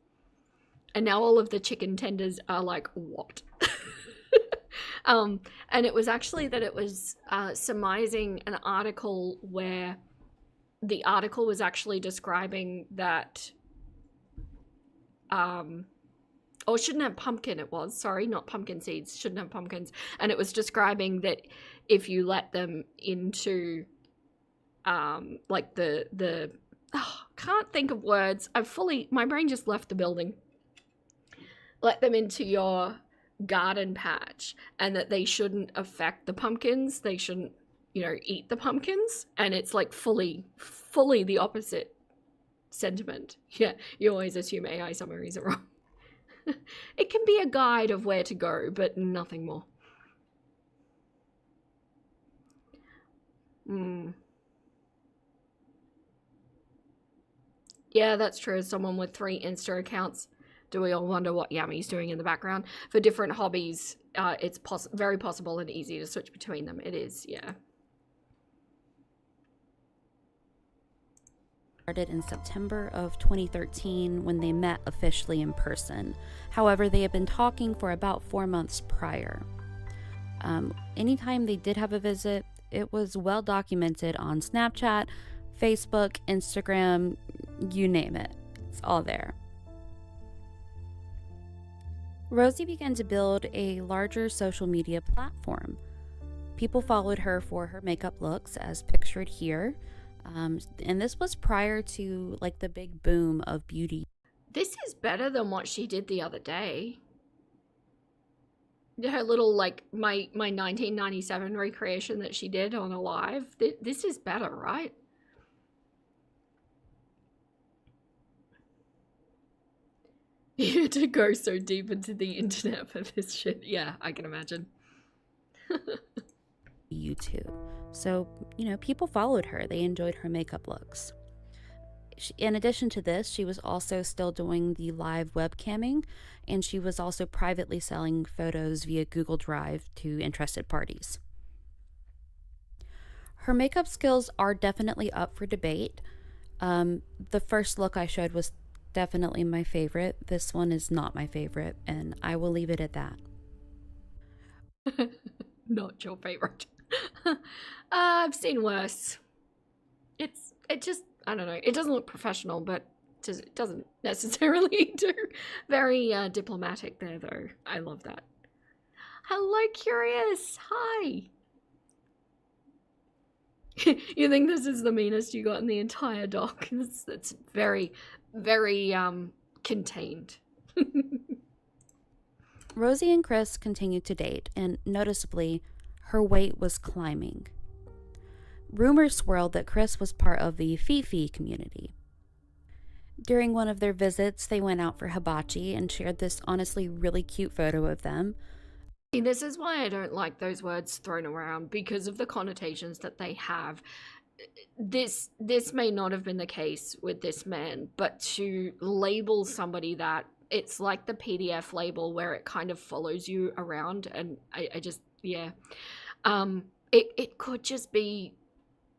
And now all of the chicken tenders are like, what? And it was actually that it was surmising an article where the article was actually describing that, or shouldn't have pumpkin, it was, sorry, not pumpkin seeds, shouldn't have pumpkins. And it was describing that if you let them into, like can't think of words. My brain just left the building. Let them into your garden patch, and that they shouldn't affect the pumpkins. They shouldn't, you know, eat the pumpkins. And it's like fully the opposite sentiment. Yeah, you always assume AI summaries are wrong. It can be a guide of where to go, but nothing more. Yeah, that's true. As someone with 3 Insta accounts, do we all wonder what Yami's doing in the background? For different hobbies, it's very possible and easy to switch between them. It is, yeah. Started in September of 2013 when they met officially in person. However, they had been talking for about 4 months prior. Anytime they did have a visit, it was well documented on Snapchat, Facebook, Instagram, you name it. It's all there. Rosie began to build a larger social media platform. People followed her for her makeup looks, as pictured here. And this was prior to like the big boom of beauty. This is better than what she did the other day. Her little, like, my 1997 recreation that she did on a live. This is better, right? You had to go so deep into the internet for this shit. Yeah, I can imagine. YouTube. So, you know, people followed her. They enjoyed her makeup looks. In addition to this, she was also still doing the live webcamming, and she was also privately selling photos via Google Drive to interested parties. Her makeup skills are definitely up for debate. The first look I showed was definitely my favorite. This one is not my favorite, and I will leave it at that. Not your favorite. I've seen worse. It just, I don't know. It doesn't look professional, but it doesn't necessarily do very diplomatic there, though. I love that. Hello, Curious. Hi. You think this is the meanest you got in the entire doc? That's very, very contained. Rosie and Chris continued to date, and noticeably, her weight was climbing. Rumors swirled that Chris was part of the Fifi community. During one of their visits, they went out for hibachi and shared this honestly really cute photo of them. This is why I don't like those words thrown around, because of the connotations that they have. This may not have been the case with this man, but to label somebody that, it's like the PDF label where it kind of follows you around, and I just, yeah. It could just be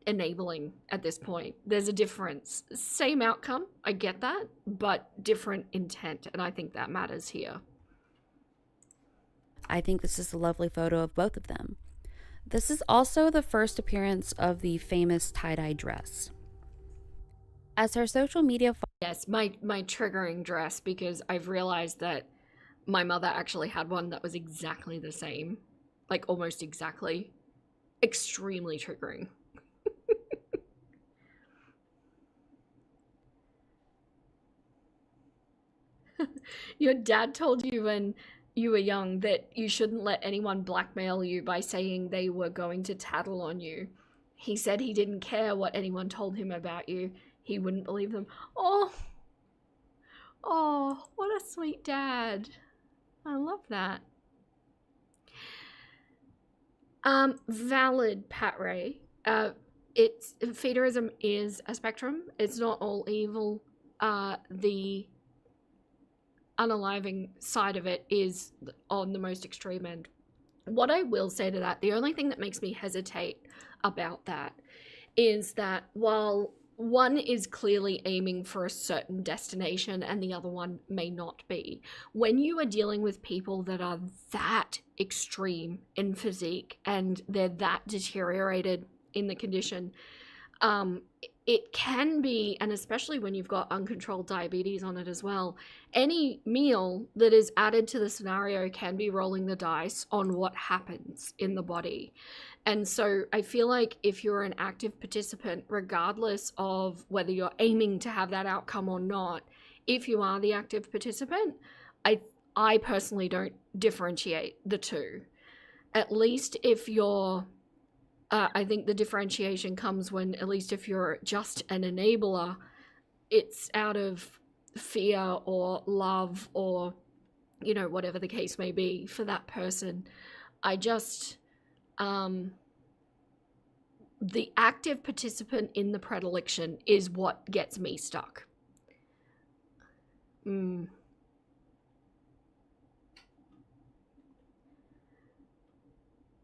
enabling at this point. There's a difference. Same outcome, I get that, but different intent, and I think that matters here. I think this is a lovely photo of both of them. This is also the first appearance of the famous tie-dye dress. As her social media... Yes, my triggering dress, because I've realized that my mother actually had one that was exactly the same. Like, almost exactly. Extremely triggering. Your dad told you when you were young that you shouldn't let anyone blackmail you by saying they were going to tattle on you. He said he didn't care what anyone told him about you. He wouldn't believe them. Oh, what a sweet dad. I love that. Valid, Pat Ray. Feederism is a spectrum. It's not all evil. The unaliving side of it is on the most extreme end. What I will say to that, the only thing that makes me hesitate about that is that while one is clearly aiming for a certain destination and the other one may not be, when you are dealing with people that are that extreme in physique and they're that deteriorated in the condition, it can be, and especially when you've got uncontrolled diabetes on it as well, any meal that is added to the scenario can be rolling the dice on what happens in the body. And so I feel like if you're an active participant, regardless of whether you're aiming to have that outcome or not, if you are the active participant, I personally don't differentiate the two. At least if you're I think the differentiation comes when, at least if you're just an enabler, it's out of fear or love or, you know, whatever the case may be for that person. I just, the active participant in the predilection is what gets me stuck.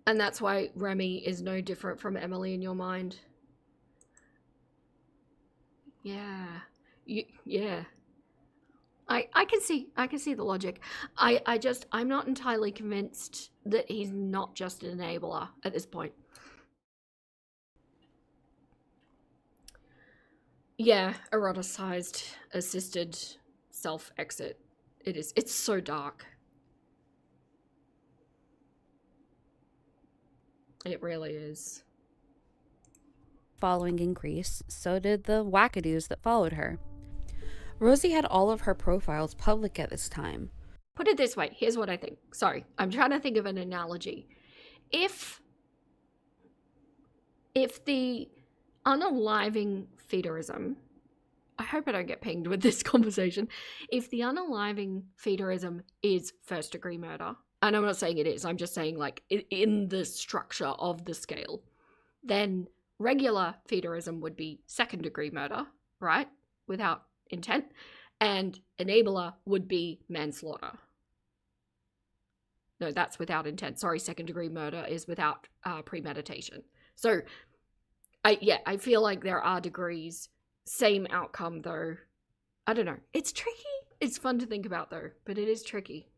And that's why Remy is no different from Emily in your mind. Yeah. Yeah. I can see the logic. I'm not entirely convinced that he's not just an enabler at this point. Yeah, eroticized, assisted self-exit. It's so dark. It really is. Following increase, so did the wackadoos that followed her. Rosie had all of her profiles public at this time. Put it this way, here's what I think. Sorry, I'm trying to think of an analogy. If the unaliving feederism, I hope I don't get pinged with this conversation, if the unaliving feederism is first degree murder, and I'm not saying it is, I'm just saying like in the structure of the scale, then regular feederism would be second degree murder, right? without intent, and enabler would be manslaughter. No, that's without intent. Sorry, second-degree murder is without premeditation. So, I feel like there are degrees. Same outcome, though. I don't know. It's tricky. It's fun to think about, though, but it is tricky.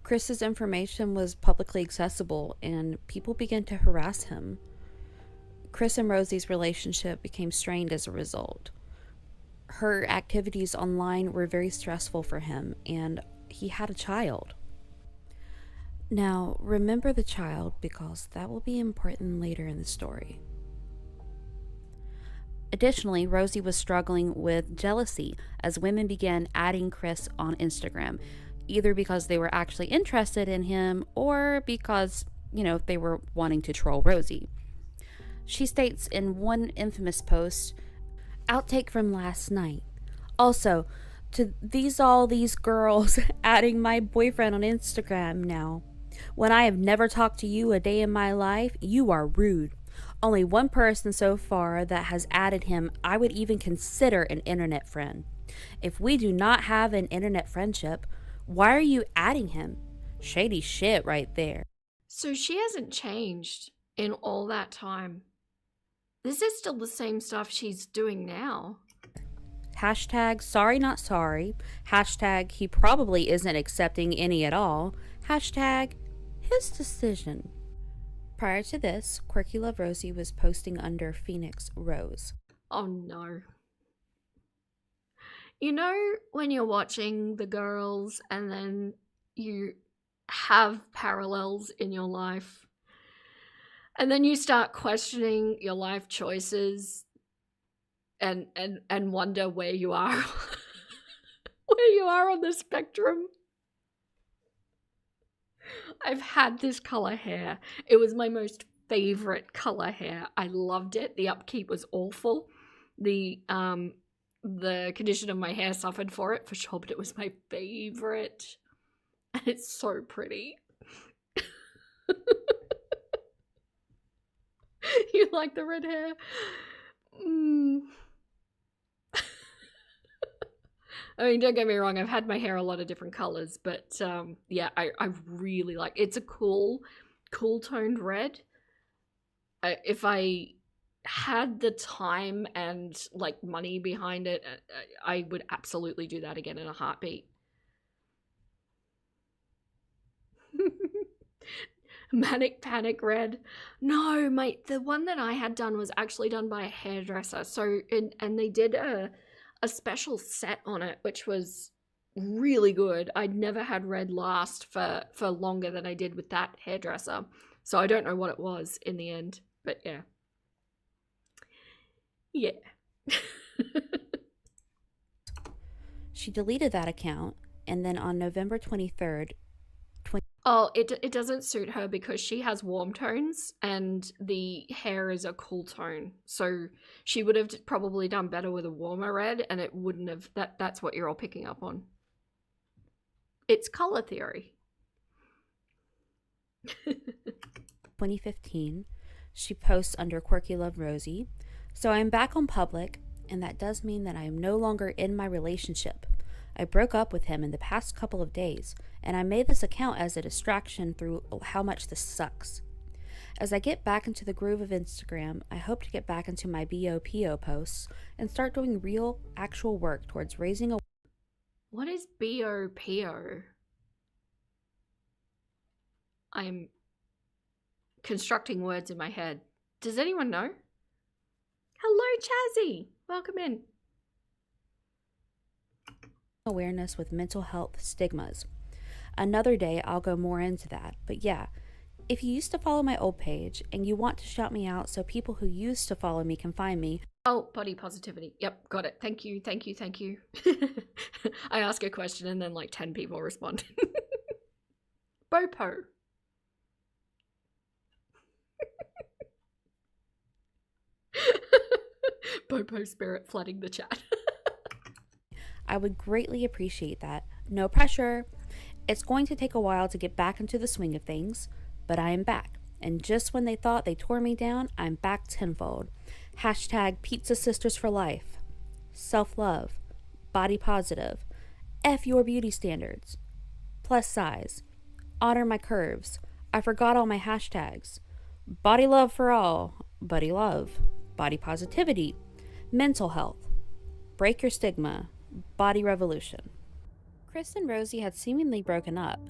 Chris's information was publicly accessible, and people began to harass him. Chris and Rosie's relationship became strained as a result. Her activities online were very stressful for him, and he had a child. Now, remember the child, because that will be important later in the story. Additionally, Rosie was struggling with jealousy as women began adding Chris on Instagram, either because they were actually interested in him or because, they were wanting to troll Rosie. She states in one infamous post, outtake from last night. Also, to all these girls adding my boyfriend on Instagram now. When I have never talked to you a day in my life, you are rude. Only one person so far that has added him I would even consider an internet friend. If we do not have an internet friendship, why are you adding him? Shady shit right there. So she hasn't changed in all that time. This is still the same stuff she's doing now. Hashtag sorry not sorry. Hashtag he probably isn't accepting any at all. Hashtag his decision. Prior to this, Quirky Love Rosie was posting under Phoenix Rose. Oh no. You know when you're watching the girls and then you have parallels in your life and then you start questioning your life choices and wonder where you are where you are on the spectrum? I've had this color hair. It was my most favorite color hair. I loved it. The upkeep was awful. The condition of my hair suffered for it for sure, but it was my favorite. And it's so pretty. You like the red hair? I mean, don't get me wrong, I've had my hair a lot of different colors, but yeah, I really like it. It's a cool toned red. If I had the time and like money behind it, I would absolutely do that again in a heartbeat. Manic Panic Red. No, the one that I had done was actually done by a hairdresser. So, and they did a special set on it, which was really good. I'd never had red last for longer than I did with that hairdresser. So I don't know what it was in the end, but yeah. Yeah. She deleted that account, and then on November 23rd, Oh, it doesn't suit her because she has warm tones and the hair is a cool tone. So she would have probably done better with a warmer red, and it wouldn't have. That's what you're all picking up on. It's color theory. 2015, she posts under Quirky Love Rosie. So I'm back on public, and that does mean that I am no longer in my relationship. I broke up with him in the past couple of days, and I made this account as a distraction through how much this sucks. As I get back into the groove of Instagram, I hope to get back into my BOPO posts and start doing real, actual work towards raising a... What is BOPO? I'm constructing words in my head. Does anyone know? Hello, Chazzy. Welcome in. Awareness with mental health stigmas. Another day I'll go more into that, but yeah, if you used to follow my old page and you want to shout me out so people who used to follow me can find me. Oh, body positivity. Yep, got it. Thank you. I ask a question and then like 10 people respond. Bopo. Bopo spirit flooding the chat. I would greatly appreciate that. No pressure. It's going to take a while to get back into the swing of things, but I am back. And just when they thought they tore me down, I'm back tenfold. Hashtag Pizza Sisters for Life. self-love, body positive, F your beauty standards, plus size, honor my curves, I forgot all my hashtags, body love for all, buddy love, body positivity, mental health, break your stigma, body revolution. Chris and Rosie had seemingly broken up.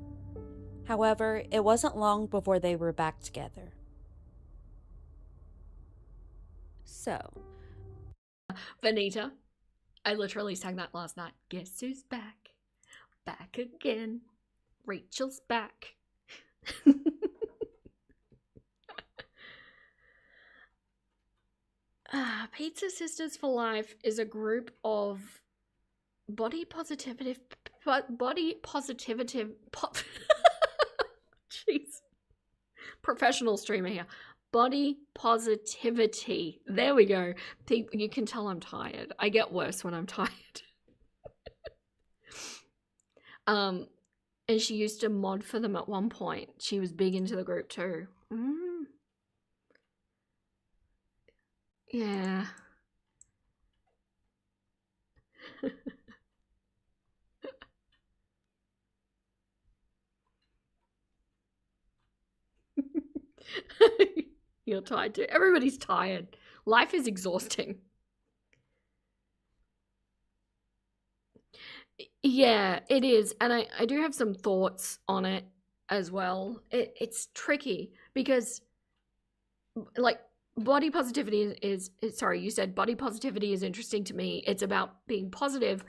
However, it wasn't long before they were back together. So, Vanita. I literally sang that last night. Guess who's back? Back again. Rachel's back. Pizza Sisters for Life is a group of body positivity. Jeez. Professional streamer here. Body positivity. There we go. You can tell I'm tired. I get worse when I'm tired. And she used to mod for them at one point. She was big into the group too. Yeah. You're tired too. Everybody's tired. Life is exhausting. Yeah, it is. And I do have some thoughts on it as well. It's tricky because, like, body positivity is sorry, you said body positivity is interesting to me. It's about being positive,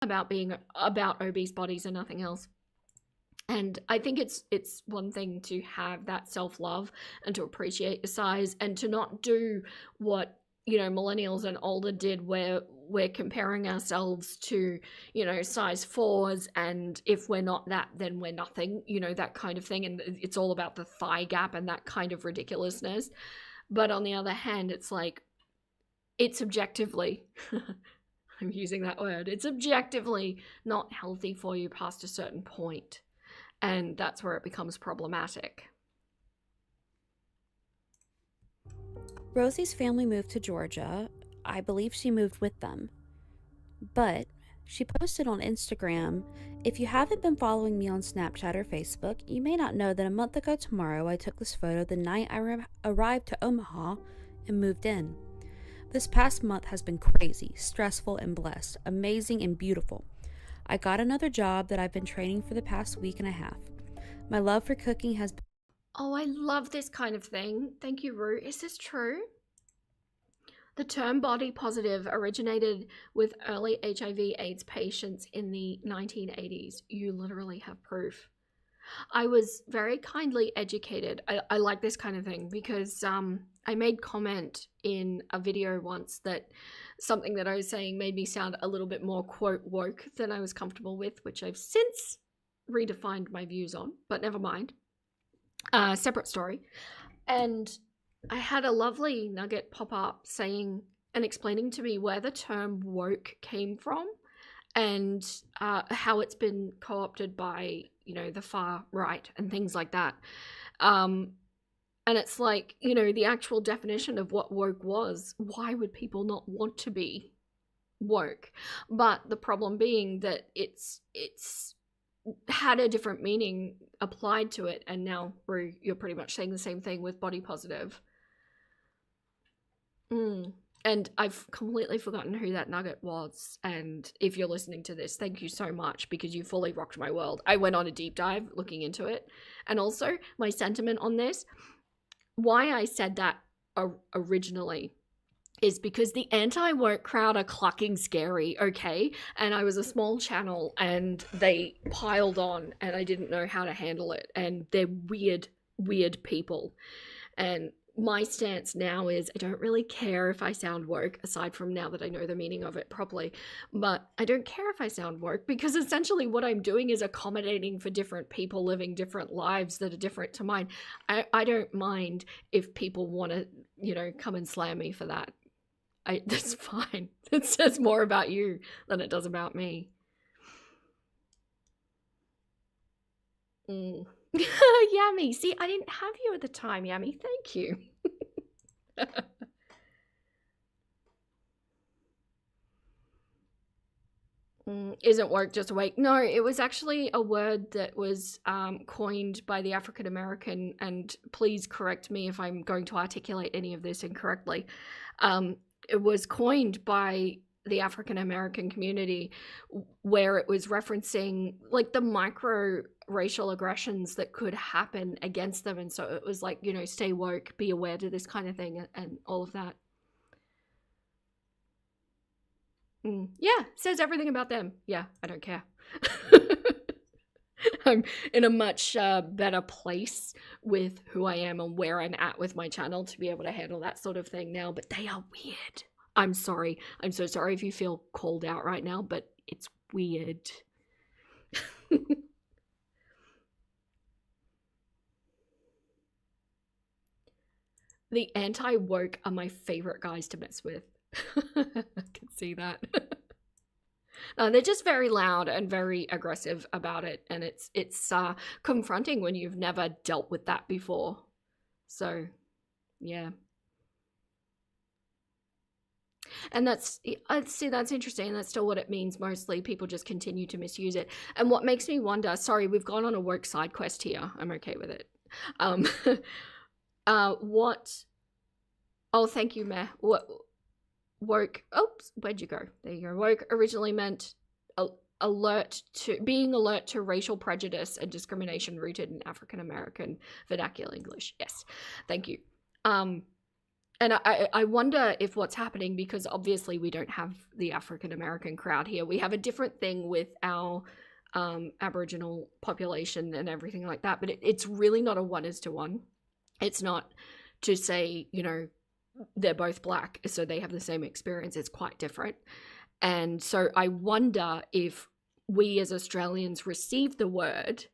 about being about obese bodies and nothing else. And I think it's one thing to have that self-love and to appreciate your size and to not do what, you know, millennials and older did, where we're comparing ourselves to, you know, size 4s, and if we're not that, then we're nothing, you know, that kind of thing. And it's all about the thigh gap and that kind of ridiculousness. But on the other hand, it's like, it's objectively, I'm using that word, it's objectively not healthy for you past a certain point. And that's where it becomes problematic. Rosie's family moved to Georgia. I believe she moved with them. But she posted on Instagram, if you haven't been following me on Snapchat or Facebook, you may not know that a month ago tomorrow I took this photo the night I arrived to Omaha and moved in. This past month has been crazy, stressful and blessed, amazing and beautiful. I got another job that I've been training for the past week and a half. My love for cooking has been... Oh, I love this kind of thing. Thank you, Rue. Is this true? The term body positive originated with early HIV/AIDS patients in the 1980s. You literally have proof. I was very kindly educated. I like this kind of thing because I made comment in a video once that something that I was saying made me sound a little bit more, quote, woke than I was comfortable with, which I've since redefined my views on, but never mind. Separate story. And I had a lovely nugget pop up saying and explaining to me where the term woke came from and how it's been co-opted by, you know, the far right and things like that. And it's like, you know, the actual definition of what woke was, why would people not want to be woke? But the problem being that it's had a different meaning applied to it, and now you're pretty much saying the same thing with body positive. And I've completely forgotten who that nugget was, and if you're listening to this, thank you so much, because you fully rocked my world. I went on a deep dive looking into it, and also my sentiment on this, why I said that originally is because the anti-woke crowd are clucking scary, okay? And I was a small channel and they piled on and I didn't know how to handle it. And they're weird, weird people. And my stance now is I don't really care if I sound woke, aside from now that I know the meaning of it properly. But I don't care if I sound woke, because essentially what I'm doing is accommodating for different people living different lives that are different to mine. I don't mind if people want to, you know, come and slam me for that. That's fine. It says more about you than it does about me. Yummy. See, I didn't have you at the time, Yummy. Thank you. Isn't woke just awake? No, it was actually a word that was coined by the African American, and please correct me if I'm going to articulate any of this incorrectly. It was coined by the African American community, where it was referencing like the micro racial aggressions that could happen against them, and so it was like, you know, stay woke, be aware to this kind of thing, and all of that. Yeah, says everything about them. Yeah, I don't care. I'm in a much better place with who I am and where I'm at with my channel to be able to handle that sort of thing now, but they are weird. I'm sorry. I'm so sorry if you feel called out right now, but it's weird. The anti-woke are my favorite guys to mess with. I can see that. They're just very loud and very aggressive about it, and it's confronting when you've never dealt with that before. So, yeah. And that's interesting. That's still what it means mostly. People just continue to misuse it. And what makes me wonder, sorry, we've gone on a woke side quest here. I'm okay with it. Oh, thank you, Meh. What woke, oops, where'd you go? There you go. Woke originally meant alert to racial prejudice and discrimination rooted in African American vernacular English. Yes, thank you. And I wonder if what's happening, because obviously we don't have the African American crowd here. We have a different thing with our Aboriginal population and everything like that, but it's really not a 1:1. It's not to say, you know, they're both black, so they have the same experience. It's quite different. And so I wonder if we as Australians receive the word,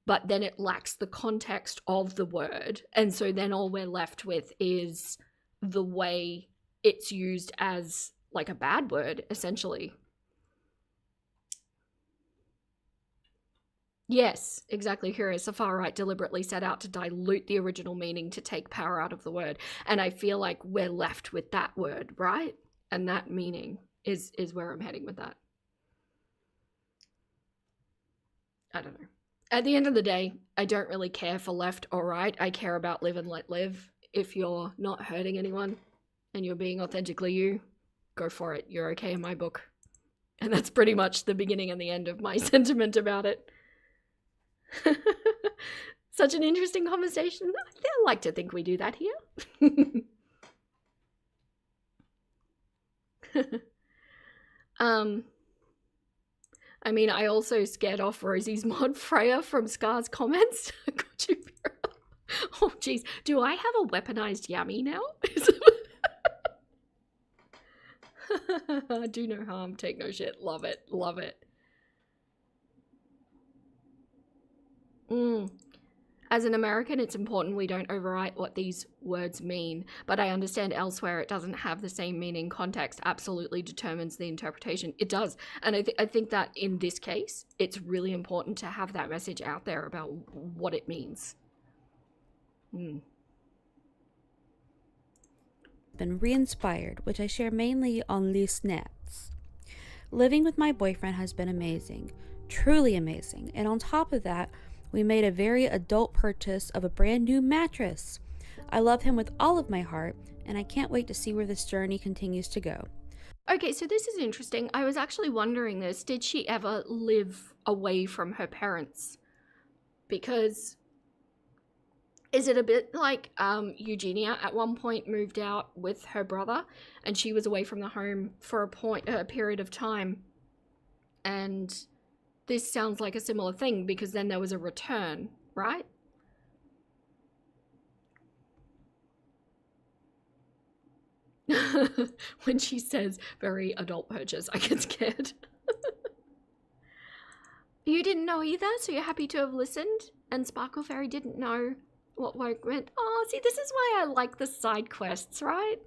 but then it lacks the context of the word. And so then all we're left with is the way it's used as like a bad word, essentially. Yes, exactly. Curious. The far right deliberately set out to dilute the original meaning to take power out of the word. And I feel like we're left with that word, right? And that meaning is where I'm heading with that. I don't know. At the end of the day, I don't really care for left or right. I care about live and let live. If you're not hurting anyone and you're being authentically you, go for it. You're okay in my book. And that's pretty much the beginning and the end of my sentiment about it. Such an interesting conversation. I like to think we do that here. I mean, I also scared off Rosie's mod Freya from Scar's comments. Got you. Oh, geez. Do I have a weaponized Yummy now? Do no harm, take no shit. Love it. Love it. As an American, it's important we don't overwrite what these words mean, but I understand elsewhere it doesn't have the same meaning. Context absolutely determines the interpretation. It does. And I think that in this case, it's really important to have that message out there about what it means. Been re-inspired, which I share mainly on loose snaps. Living with my boyfriend has been amazing, truly amazing, and on top of that, we made a very adult purchase of a brand new mattress. I love him with all of my heart, and I can't wait to see where this journey continues to go. Okay, so this is interesting. I was actually wondering this. Did she ever live away from her parents? Because is it a bit like Eugenia at one point moved out with her brother and she was away from the home for a period of time, and this sounds like a similar thing because then there was a return, right? When she says very adult purchase, I get scared. You didn't know either, so you're happy to have listened? And Sparkle Fairy didn't know what woke meant. Oh, see, this is why I like the side quests, right?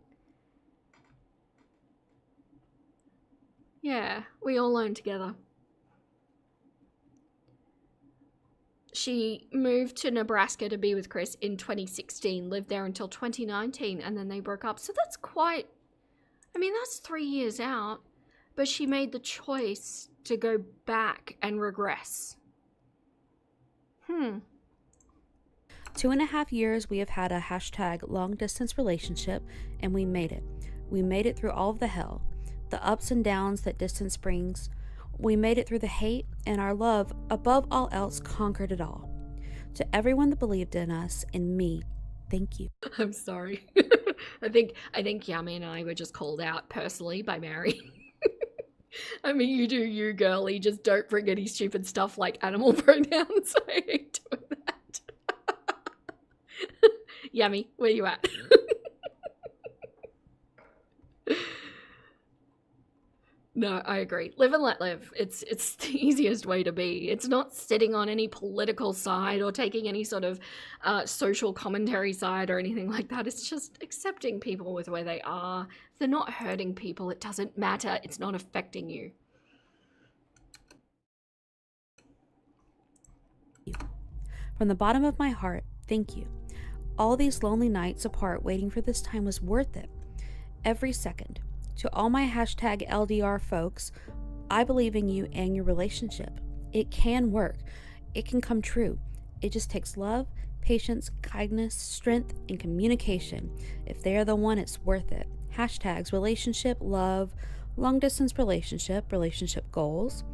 Yeah, we all learn together. She moved to Nebraska to be with Chris in 2016, lived there until 2019, and then they broke up. So that's quite, I mean, that's 3 years out. but she made the choice to go back and regress. 2.5 years we have had a hashtag long distance relationship, and we made it. We made it through all of the hell, the ups and downs that distance brings. We made it through the hate, and our love, above all else, conquered it all. To everyone that believed in us and me, thank you. I'm sorry. I think Yami and I were just called out personally by Mary. I mean, you do you, girly. Just don't bring any stupid stuff like animal pronouns. I hate doing that. Yummy, where you at? No, I agree. Live and let live. It's the easiest way to be. It's not sitting on any political side or taking any sort of social commentary side or anything like that. It's just accepting people with where they are. If they're not hurting people, it doesn't matter. It's not affecting you. From the bottom of my heart, thank you. All these lonely nights apart waiting for this time was worth it. Every second. To all my hashtag LDR folks, I believe in you and your relationship. It can work. It can come true. It just takes love, patience, kindness, strength, and communication. If they are the one, it's worth it. Hashtags relationship, love, long distance relationship, relationship goals,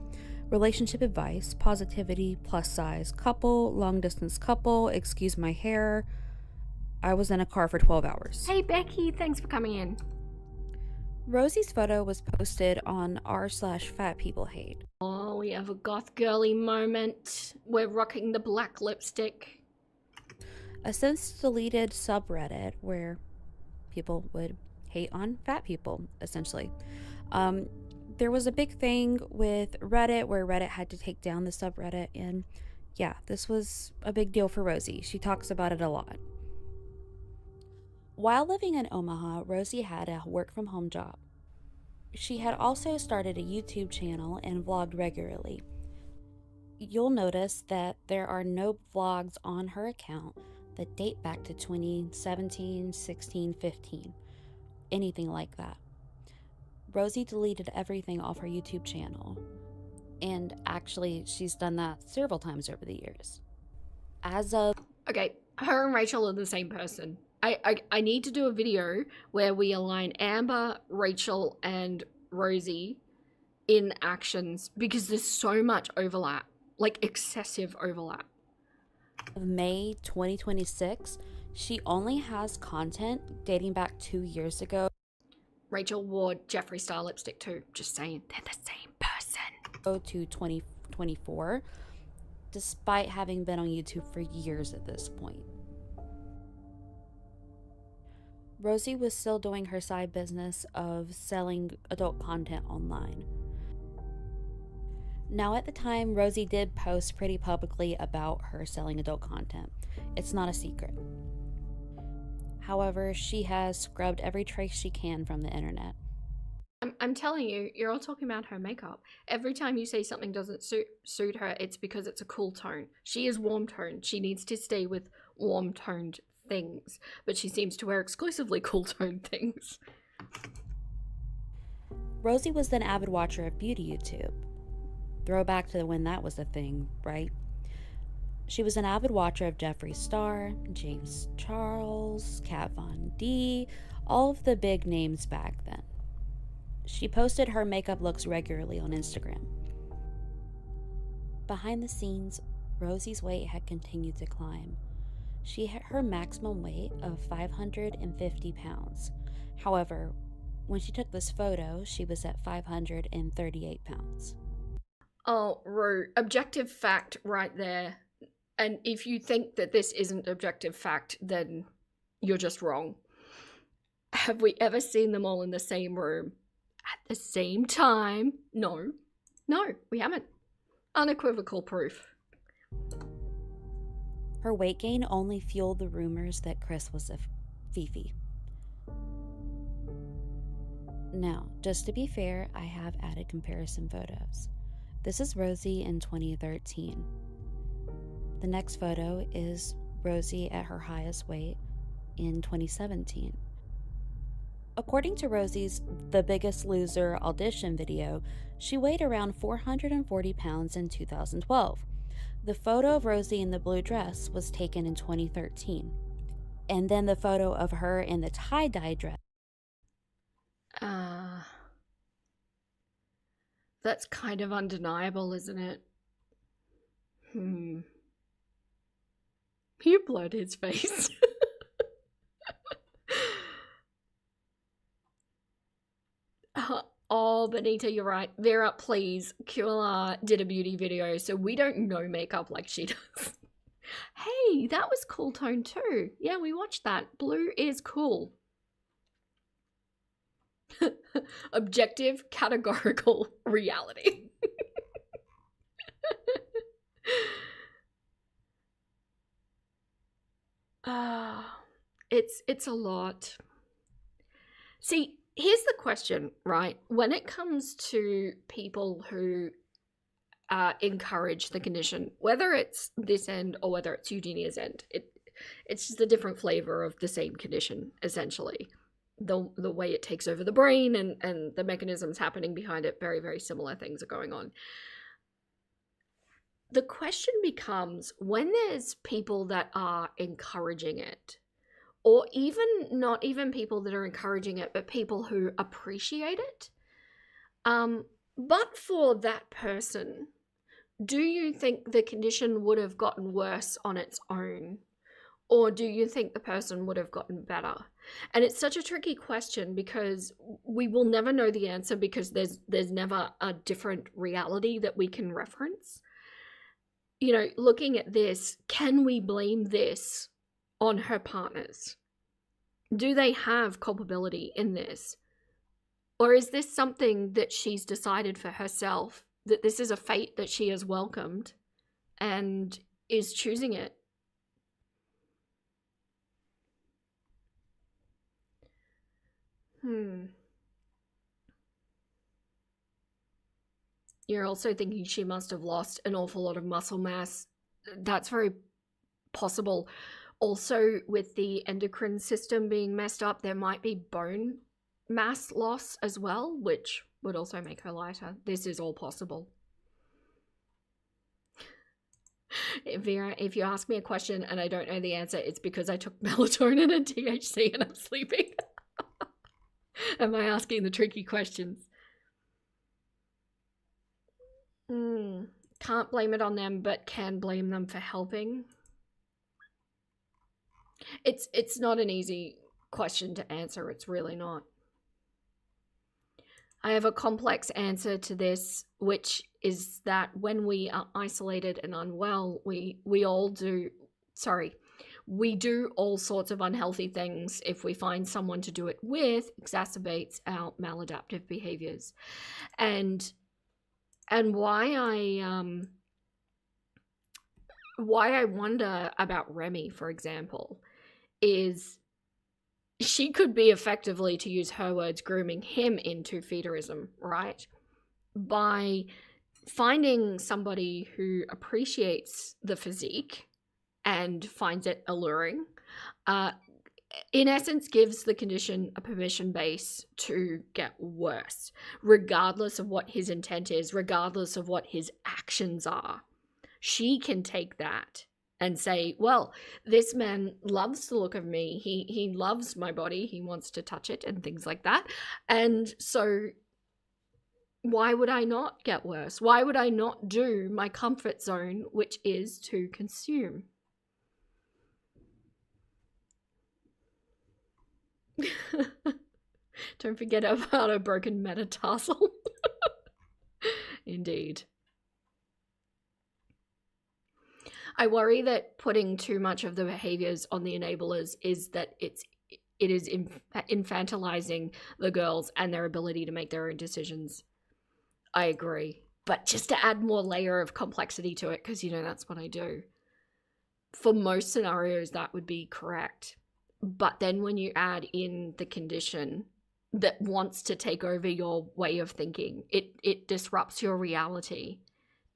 relationship advice, positivity, plus size, couple, long distance couple, excuse my hair. I was in a car for 12 hours. Hey, Becky, thanks for coming in. Rosie's photo was posted on r/fatpeoplehate. Oh, we have a goth girly moment. We're rocking the black lipstick. A since deleted subreddit where people would hate on fat people, essentially. There was a big thing with Reddit where Reddit had to take down the subreddit, and yeah, this was a big deal for Rosie. She talks about it a lot. While living in Omaha, Rosie had a work-from-home job. She had also started a YouTube channel and vlogged regularly. You'll notice that there are no vlogs on her account that date back to 2017, 16, 15, anything like that. Rosie deleted everything off her YouTube channel, and actually she's done that several times over the years. As of... Okay, her and Rachel are the same person. I need to do a video where we align Amber, Rachel, and Rosie in actions because there's so much overlap, like excessive overlap. May 2026, she only has content dating back 2 years ago. Rachel wore Jeffree Star lipstick too, just saying, they're the same person. To 2024, despite having been on YouTube for years at this point. Rosie was still doing her side business of selling adult content online. Now, at the time, Rosie did post pretty publicly about her selling adult content. It's not a secret. However, she has scrubbed every trace she can from the internet. I'm telling you, you're all talking about her makeup. Every time you say something doesn't suit her, it's because it's a cool tone. She is warm toned. She needs to stay with warm toned things, but she seems to wear exclusively cool toned things. Rosie was an avid watcher of beauty YouTube. Throwback to when that was a thing, right? She was an avid watcher of Jeffree Star, James Charles, Kat Von D, all of the big names back then. She posted her makeup looks regularly on Instagram. Behind the scenes, Rosie's weight had continued to climb. She hit her maximum weight of 550 pounds. However, when she took this photo, she was at 538 pounds. Oh, Rue, objective fact right there. And if you think that this isn't objective fact, then you're just wrong. Have we ever seen them all in the same room at the same time? No. No, we haven't. Unequivocal proof. Her weight gain only fueled the rumors that Chris was a Fifi. Now, just to be fair, I have added comparison photos. This is Rosie in 2013. The next photo is Rosie at her highest weight in 2017. According to Rosie's The Biggest Loser audition video, she weighed around 440 pounds in 2012. The photo of Rosie in the blue dress was taken in 2013. And then the photo of her in the tie-dye dress. That's kind of undeniable, isn't it? You blurred his face. Oh, Benita, you're right. Vera, please. QLR did a beauty video, so we don't know makeup like she does. Hey, that was cool tone too. Yeah, we watched that. Blue is cool. Objective, categorical reality. It's a lot. See, here's the question, right? When it comes to people who encourage the condition, whether it's this end or whether it's Eugenia's end, it's just a different flavor of the same condition, essentially. The way it takes over the brain and the mechanisms happening behind it, very, very similar things are going on. The question becomes, when there's people that are encouraging it, or even not even people that are encouraging it, but people who appreciate it, but for that person, do you think the condition would have gotten worse on its own? Or do you think the person would have gotten better? And it's such a tricky question because we will never know the answer, because there's never a different reality that we can reference. You know, looking at this, can we blame this on her partners? Do they have culpability in this? Or is this something that she's decided for herself, that this is a fate that she has welcomed and is choosing it? You're also thinking she must have lost an awful lot of muscle mass. That's very possible. Also, with the endocrine system being messed up, there might be bone mass loss as well, which would also make her lighter. This is all possible. Vera, if you ask me a question and I don't know the answer, it's because I took melatonin and THC and I'm sleeping. Am I asking the tricky questions? Can't blame it on them, but can blame them for helping. It's not an easy question to answer. It's really not. I have a complex answer to this, which is that when we are isolated and unwell, we do all sorts of unhealthy things. If we find someone to do it with, exacerbates our maladaptive behaviors. And why I wonder about Remy, for example, is she could be effectively, to use her words, grooming him into feederism, right? By finding somebody who appreciates the physique and finds it alluring, in essence gives the condition a permission base to get worse, regardless of what his intent is, regardless of what his actions are. She can take that and say, well, this man loves the look of me. He loves my body. He wants to touch it and things like that. And so why would I not get worse? Why would I not do my comfort zone, which is to consume? Don't forget about a broken metatarsal. Indeed. I worry that putting too much of the behaviors on the enablers is that it is infantilizing the girls and their ability to make their own decisions. I agree. But just to add more layer of complexity to it, because, you know, that's what I do. For most scenarios, that would be correct. But then when you add in the condition that wants to take over your way of thinking, it disrupts your reality.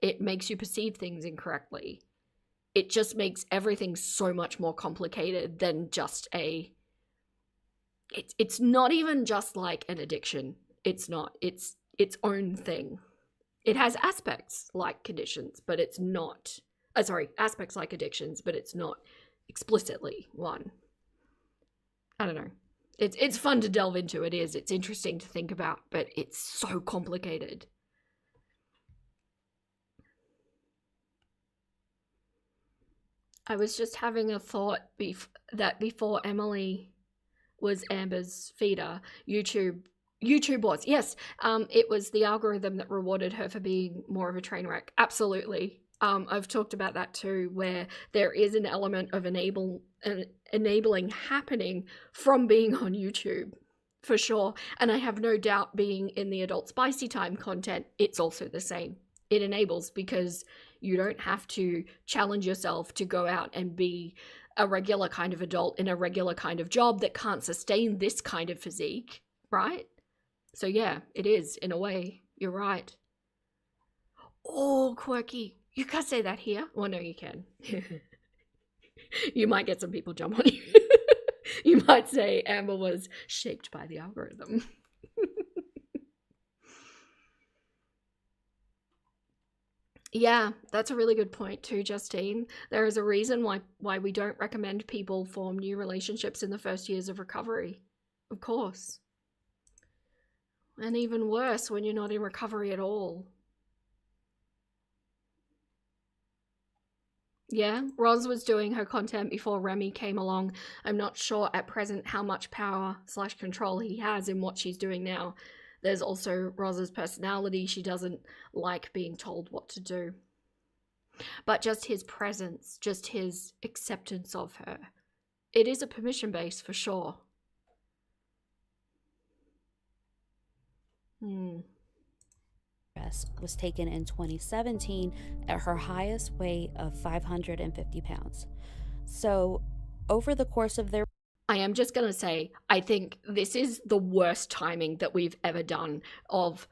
It makes you perceive things incorrectly. It just makes everything so much more complicated than just a It's not even just like an addiction. It's not. It's its own thing. It has aspects like conditions, but it's not. Aspects like addictions, but it's not explicitly one. I don't know. It's fun to delve into. It is. It's interesting to think about, but it's so complicated. I was just having a thought that before Emily was Amber's feeder, YouTube was. Yes, it was the algorithm that rewarded her for being more of a train wreck. Absolutely. I've talked about that too, where there is an element of enabling happening from being on YouTube, for sure. And I have no doubt being in the adult spicy time content, it's also the same. It enables because you don't have to challenge yourself to go out and be a regular kind of adult in a regular kind of job that can't sustain this kind of physique, right? So yeah, it is, in a way. You're right. Oh, quirky. You can't say that here. Well, no, you can. You might get some people jump on you. You might say Amber was shaped by the algorithm. Yeah, that's a really good point too, Justine. There is a reason why we don't recommend people form new relationships in the first years of recovery. Of course. And even worse when you're not in recovery at all. Yeah, Roz was doing her content before Remy came along. I'm not sure at present how much power/control he has in what she's doing now. There's also Roz's personality. She doesn't like being told what to do. But just his presence, just his acceptance of her. It is a permission base for sure. Was taken in 2017 at her highest weight of 550 pounds. So, over the course of their... I am just going to say, I think this is the worst timing that we've ever done of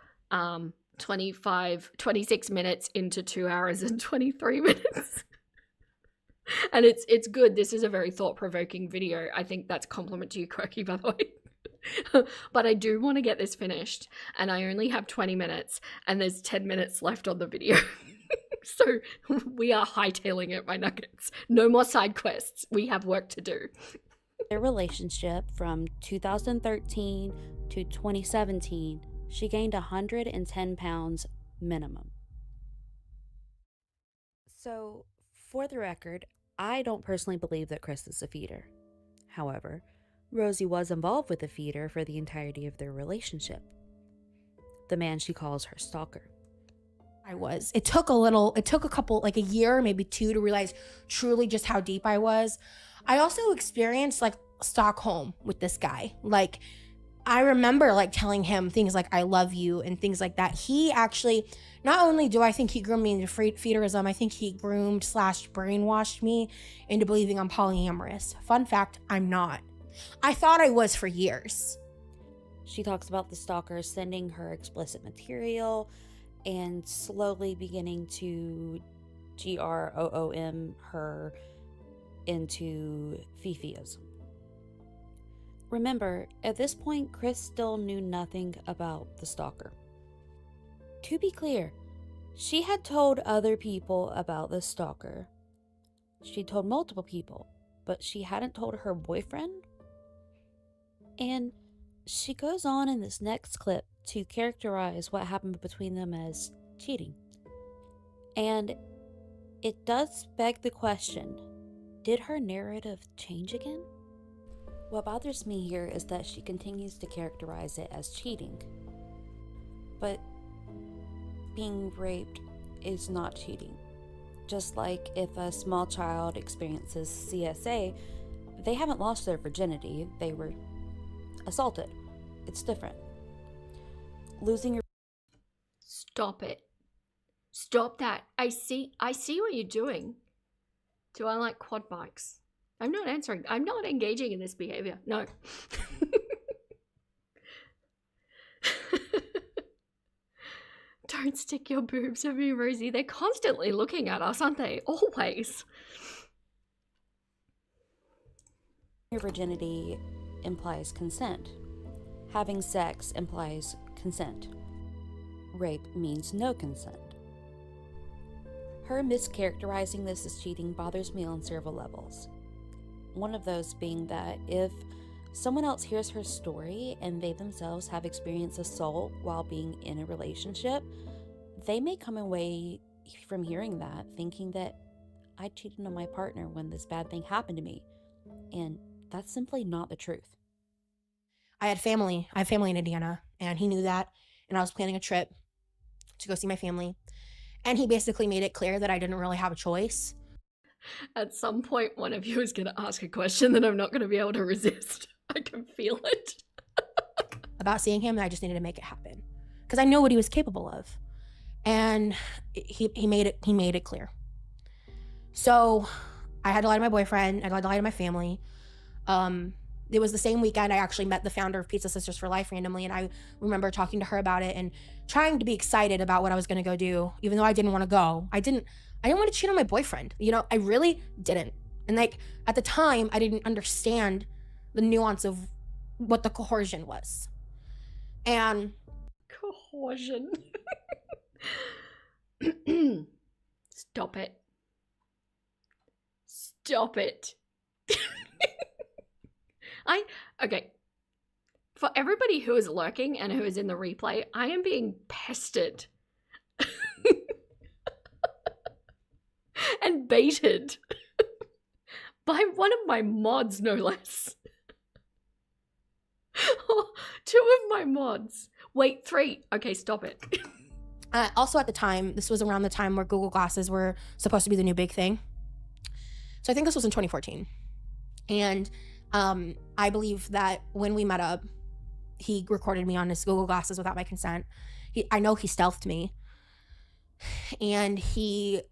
26 minutes into 2 hours and 23 minutes. And it's good. This is a very thought-provoking video. I think that's a compliment to you, Quirky, by the way. But I do want to get this finished, and I only have 20 minutes, and there's 10 minutes left on the video. So we are hightailing it, my nuggets. No more side quests. We have work to do. Their relationship from 2013 to 2017, she gained 110 pounds minimum. So, for the record, I don't personally believe that Chris is a feeder. However, Rosie was involved with the feeder for the entirety of their relationship. The man she calls her stalker. It took a couple, like a year, maybe two, to realize truly just how deep I was. I also experienced like Stockholm with this guy. Like, I remember like telling him things like, I love you and things like that. He actually, not only do I think he groomed me into feederism, I think he groomed/brainwashed me into believing I'm polyamorous. Fun fact, I'm not. I thought I was for years. She talks about the stalker sending her explicit material and slowly beginning to GROOM her into Fifiism. Remember, at this point, Chris still knew nothing about the stalker. To be clear, she had told other people about the stalker. She told multiple people, but she hadn't told her boyfriend. And she goes on in this next clip to characterize what happened between them as cheating. And it does beg the question, did her narrative change again? What bothers me here is that she continues to characterize it as cheating. But being raped is not cheating. Just like if a small child experiences CSA, they haven't lost their virginity, they were assaulted. It's different. Losing your... Stop it. Stop that. I see what you're doing. Do I like quad bikes? I'm not answering. I'm not engaging in this behavior. No. Don't stick your boobs at me, Rosie. They're constantly looking at us, aren't they? Always. Your virginity implies consent. Having sex implies consent. Rape means no consent. Her mischaracterizing this as cheating bothers me on several levels. One of those being that if someone else hears her story and they themselves have experienced assault while being in a relationship, they may come away from hearing that thinking that I cheated on my partner when this bad thing happened to me. And that's simply not the truth. I have family in Indiana, and he knew that, and I was planning a trip to go see my family, and he basically made it clear that I didn't really have a choice. At some point, one of you is going to ask a question that I'm not going to be able to resist. I can feel it. About seeing him, and I just needed to make it happen because I know what he was capable of, and he made it clear. So I had to lie to my boyfriend. I had to lie to my family. It was the same weekend I actually met the founder of Pizza Sisters for Life randomly, and I remember talking to her about it and trying to be excited about what I was going to go do, even though I didn't want to go. I didn't want to cheat on my boyfriend. I really didn't. And like at the time, I didn't understand the nuance of what the coercion was. And Coercion. Stop it. Stop it. Okay. For everybody who is lurking and who is in the replay, I am being pestered and baited by one of my mods, no less. Two of my mods. Wait, 3. Okay, stop it. Also at the time, this was around the time where Google Glasses were supposed to be the new big thing. So I think this was in 2014. And I believe that when we met up, he recorded me on his Google Glasses without my consent. I know he stealthed me. And he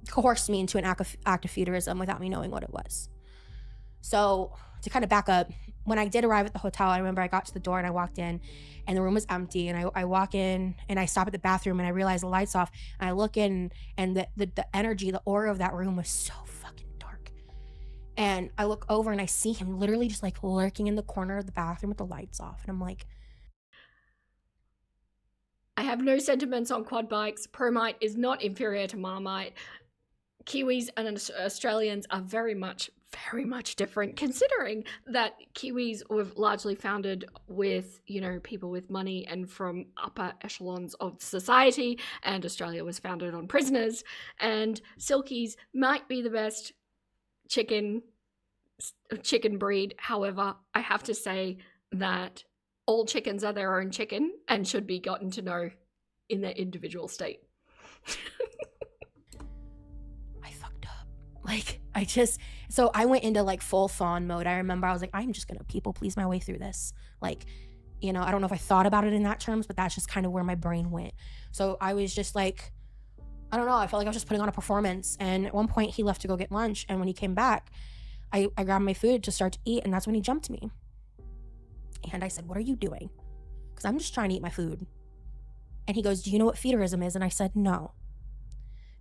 coerced me into an act of feudalism without me knowing what it was. So to kind of back up, when I did arrive at the hotel, I remember I got to the door and I walked in and the room was empty. And I walk in and I stop at the bathroom and I realize the light's off. And I look in and the energy, the aura of that room was so fucking dark. And I look over and I see him literally just like lurking in the corner of the bathroom with the lights off. And I'm like, I have no sentiments on quad bikes. Promite is not inferior to Marmite. Kiwis and Australians are very much different, considering that Kiwis were largely founded with, people with money and from upper echelons of society, and Australia was founded on prisoners, and Silkies might be the best chicken breed. However, I have to say that all chickens are their own chicken and should be gotten to know in their individual state. I fucked up. So I went into like full fawn mode. I remember I was like, I'm just gonna people please my way through this. Like, I don't know if I thought about it in that terms, but that's just kind of where my brain went. So I was just like, I don't know, I felt like I was just putting on a performance. And at one point he left to go get lunch. And when he came back, I grabbed my food to start to eat. And that's when he jumped me. And I said, what are you doing? Because I'm just trying to eat my food. And he goes, do you know what feudalism is? And I said, no.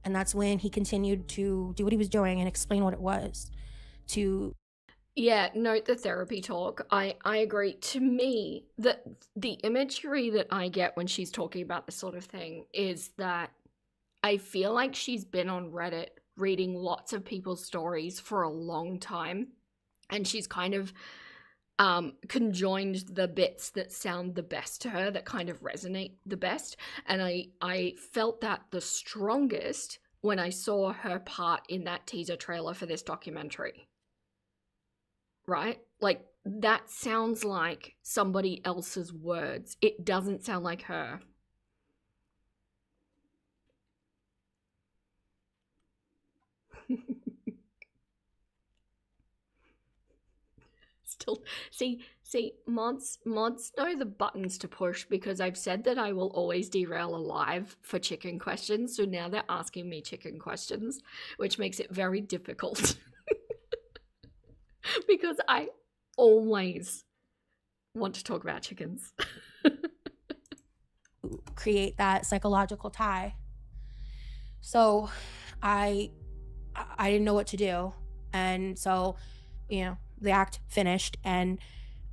And that's when he continued to do what he was doing and explain what it was. Yeah, note the therapy talk. I agree. To me, the imagery that I get when she's talking about this sort of thing is that I feel like she's been on Reddit reading lots of people's stories for a long time. And she's kind of conjoined the bits that sound the best to her, that kind of resonate the best. And I felt that the strongest when I saw her part in that teaser trailer for this documentary. Right? Like, that sounds like somebody else's words. It doesn't sound like her. Still, see, mods know the buttons to push, because I've said that I will always derail a live for chicken questions, so now they're asking me chicken questions, which makes it very difficult. Because I always want to talk about chickens. Create that psychological tie. So I didn't know what to do. And so, the act finished, and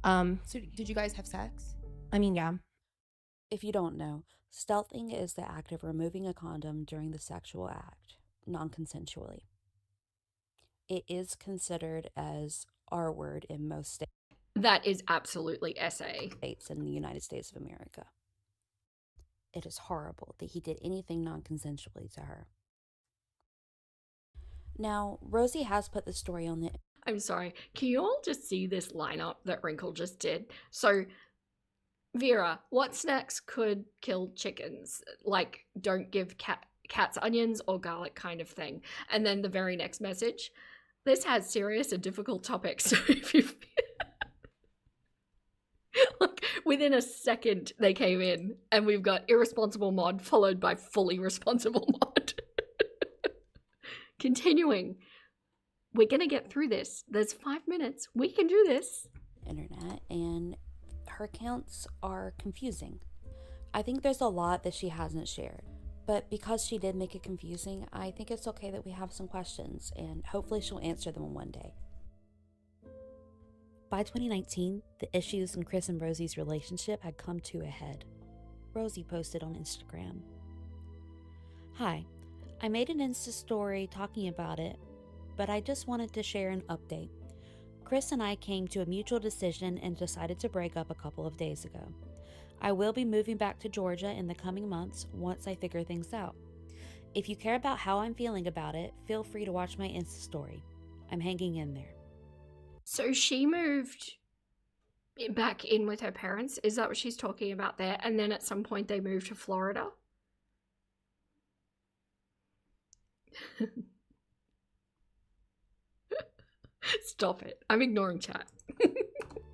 So did you guys have sex? I mean, yeah. If you don't know, stealthing is the act of removing a condom during the sexual act, non-consensually. It is considered as R-word in most That is absolutely SA. states in the United States of America. It is horrible that he did anything non-consensually to her. Now, Rosie has put the story on the... I'm sorry. Can you all just see this lineup that Wrinkle just did? So, Vera, what snacks could kill chickens? Like, don't give cats onions or garlic kind of thing. And then the very next message, this has serious and difficult topics. So if you... Like, within a second they came in, and we've got irresponsible mod followed by fully responsible mod. Continuing. We're gonna get through this. There's 5 minutes. We can do this. internet, and her accounts are confusing. I think there's a lot that she hasn't shared, but because she did make it confusing, I think it's okay that we have some questions, and hopefully she'll answer them one day. By 2019, the issues in Chris and Rosie's relationship had come to a head. Rosie posted on Instagram, "Hi, I made an Insta story talking about it, but I just wanted to share an update. Chris and I came to a mutual decision and decided to break up a couple of days ago. I will be moving back to Georgia in the coming months once I figure things out. If you care about how I'm feeling about it, feel free to watch my Insta story. I'm hanging in there." So she moved back in with her parents. Is that what she's talking about there? And then at some point they moved to Florida? Stop it. I'm ignoring chat.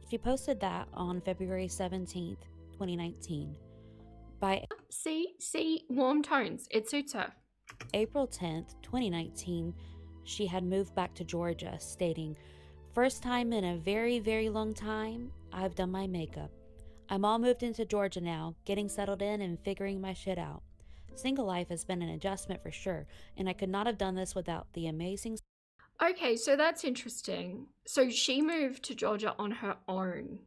She posted that on February 17th, 2019. By See, warm tones. It suits her. April 10th, 2019, she had moved back to Georgia, stating, "First time in a very, very long time, I've done my makeup. I'm all moved into Georgia now, getting settled in and figuring my shit out. Single life has been an adjustment for sure, and I could not have done this without the amazing..." Okay, so that's interesting. So she moved to Georgia on her own.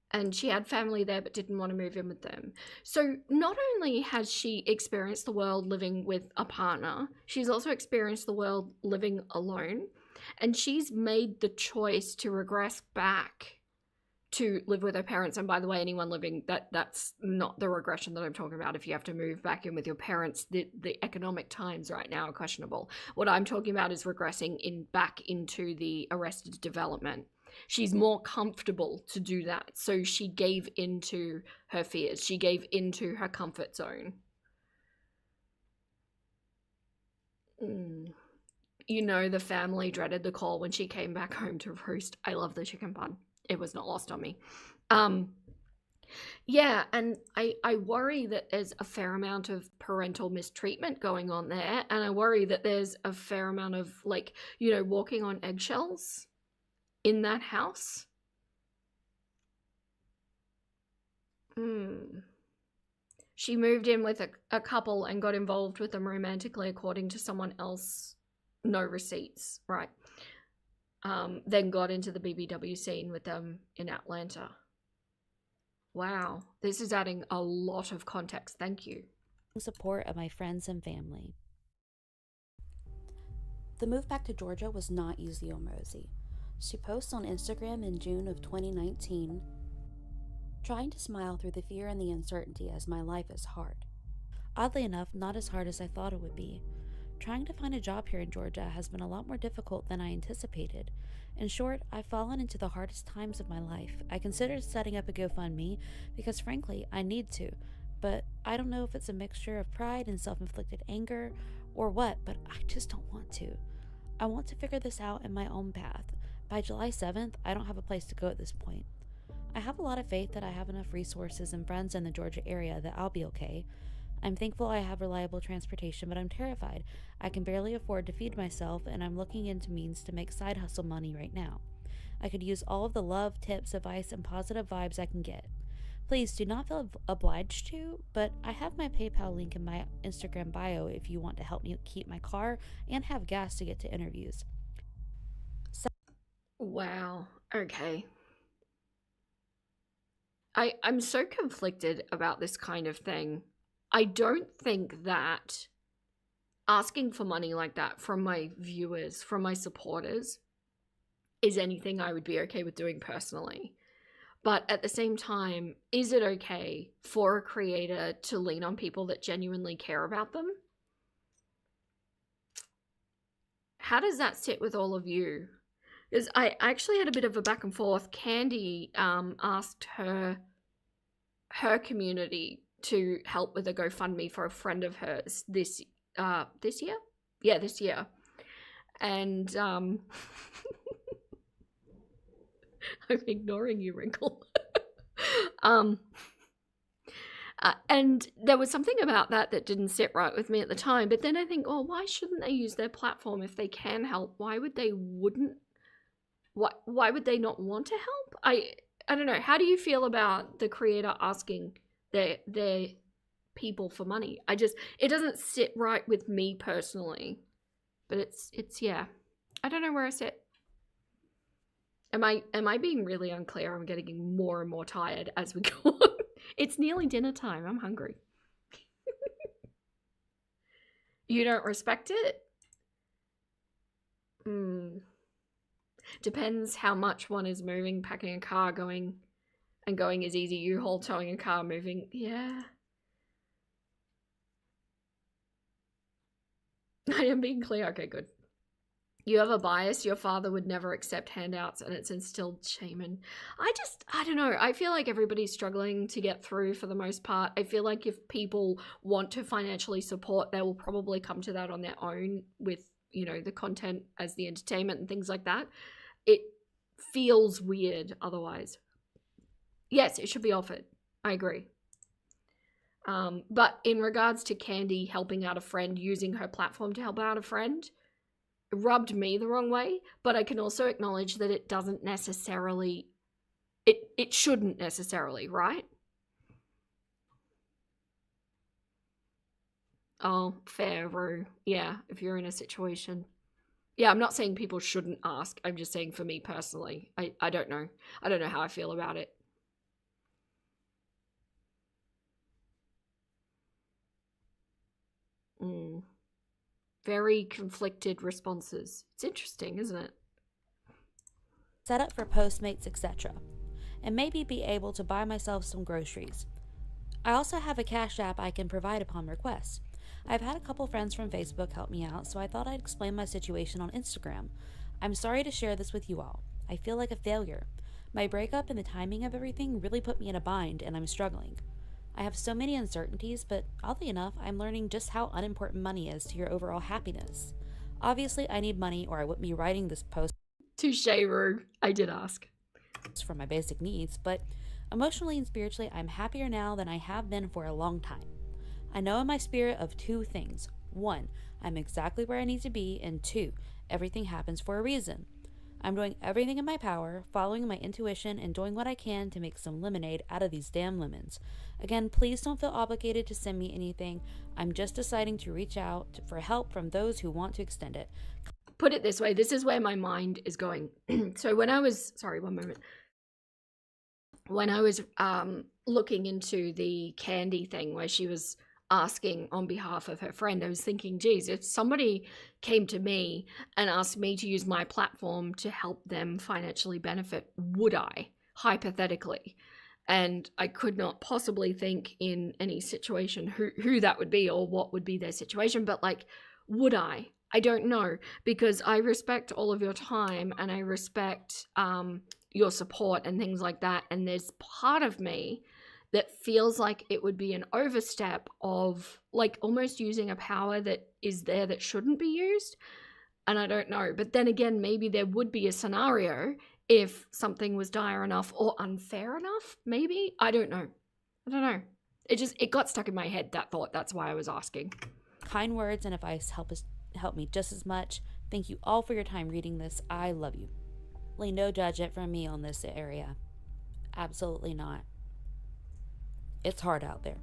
And she had family there but didn't want to move in with them. So not only has she experienced the world living with a partner, she's also experienced the world living alone. And she's made the choice to regress back to live with her parents. And by the way, anyone living, that's not the regression that I'm talking about. If you have to move back in with your parents, the economic times right now are questionable. What I'm talking about is regressing back into the Arrested Development. She's more comfortable to do that. So she gave into her fears. She gave into her comfort zone. You know, the family dreaded the call when she came back home to roost. I love the chicken bun. It was not lost on me. Yeah, and I worry that there's a fair amount of parental mistreatment going on there. And I worry that there's a fair amount of, like, you know, walking on eggshells in that house. She moved in with a couple and got involved with them romantically, according to someone else. No receipts, right? Then got into the BBW scene with them in Atlanta. Wow, this is adding a lot of context. Thank you. Support of my friends and family. The move back to Georgia was not easy on Rosie. She posts on Instagram in June of 2019, "Trying to smile through the fear and the uncertainty as my life is hard. Oddly enough, not as hard as I thought it would be. Trying to find a job here in Georgia has been a lot more difficult than I anticipated. In short, I've fallen into the hardest times of my life. I considered setting up a GoFundMe because frankly, I need to, but I don't know if it's a mixture of pride and self-inflicted anger or what, but I just don't want to. I want to figure this out in my own path. By July 7th, I don't have a place to go at this point. I have a lot of faith that I have enough resources and friends in the Georgia area that I'll be okay. I'm thankful I have reliable transportation, but I'm terrified. I can barely afford to feed myself, and I'm looking into means to make side hustle money right now. I could use all of the love, tips, advice, and positive vibes I can get. Please do not feel obliged to, but I have my PayPal link in my Instagram bio if you want to help me keep my car and have gas to get to interviews." Wow. Okay. I'm so conflicted about this kind of thing. I don't think that asking for money like that from my viewers, from my supporters, is anything I would be okay with doing personally. But at the same time, is it okay for a creator to lean on people that genuinely care about them? How does that sit with all of you? Because I actually had a bit of a back and forth. Candy asked her community to help with a GoFundMe for a friend of hers this year? Yeah, this year. And I'm ignoring you, Wrinkle. And there was something about that didn't sit right with me at the time. But then I think, oh, why shouldn't they use their platform if they can help? Why would they not want to help? I don't know. How do you feel about the creator asking their people for money? It doesn't sit right with me personally. But it's yeah. I don't know where I sit. Am I being really unclear? I'm getting more and more tired as we go on. It's nearly dinner time. I'm hungry. You don't respect it? Depends how much one is moving. Packing a car, going is easy. U-Haul, towing a car, moving. Yeah. I am being clear. Okay, good. You have a bias. Your father would never accept handouts, and it's instilled shame. And I don't know. I feel like everybody's struggling to get through for the most part. I feel like if people want to financially support, they will probably come to that on their own with, the content as the entertainment and things like that. It feels weird otherwise. Yes, it should be offered. I agree. But in regards to Candy helping out a friend, using her platform to help out a friend, rubbed me the wrong way, but I can also acknowledge that it doesn't necessarily, it shouldn't necessarily, right? Oh, fair, Rue. Yeah, if you're in a situation. Yeah, I'm not saying people shouldn't ask. I'm just saying for me personally, I don't know. I don't know how I feel about it. Very conflicted responses. It's interesting, isn't it? Set up for Postmates, etc. And maybe be able to buy myself some groceries. I also have a Cash App I can provide upon request. I've had a couple friends from Facebook help me out, so I thought I'd explain my situation on Instagram. I'm sorry to share this with you all. I feel like a failure. My breakup and the timing of everything really put me in a bind, and I'm struggling. I have so many uncertainties, but oddly enough, I'm learning just how unimportant money is to your overall happiness. Obviously, I need money or I wouldn't be writing this post. Touche, Rue. I did ask. For my basic needs, but emotionally and spiritually, I'm happier now than I have been for a long time. I know in my spirit of two things. 1, I'm exactly where I need to be, and 2, everything happens for a reason. I'm doing everything in my power, following my intuition, and doing what I can to make some lemonade out of these damn lemons. Again, please don't feel obligated to send me anything. I'm just deciding to reach out for help from those who want to extend it. Put it this way, this is where my mind is going. So when I was, sorry, one moment. When I was looking into the Candy thing where she was asking on behalf of her friend, I was thinking, geez, if somebody came to me and asked me to use my platform to help them financially benefit, would I, hypothetically? And I could not possibly think in any situation who that would be or what would be their situation, but like, would I? I don't know, because I respect all of your time and I respect your support and things like that. And there's part of me that feels like it would be an overstep of like almost using a power that is there that shouldn't be used. And I don't know. But then again, maybe there would be a scenario if something was dire enough or unfair enough. Maybe. I don't know. It got stuck in my head, that thought. That's why I was asking. Kind words and advice help me just as much. Thank you all for your time reading this. I love you. No judgment from me on this area. Absolutely not. It's hard out there.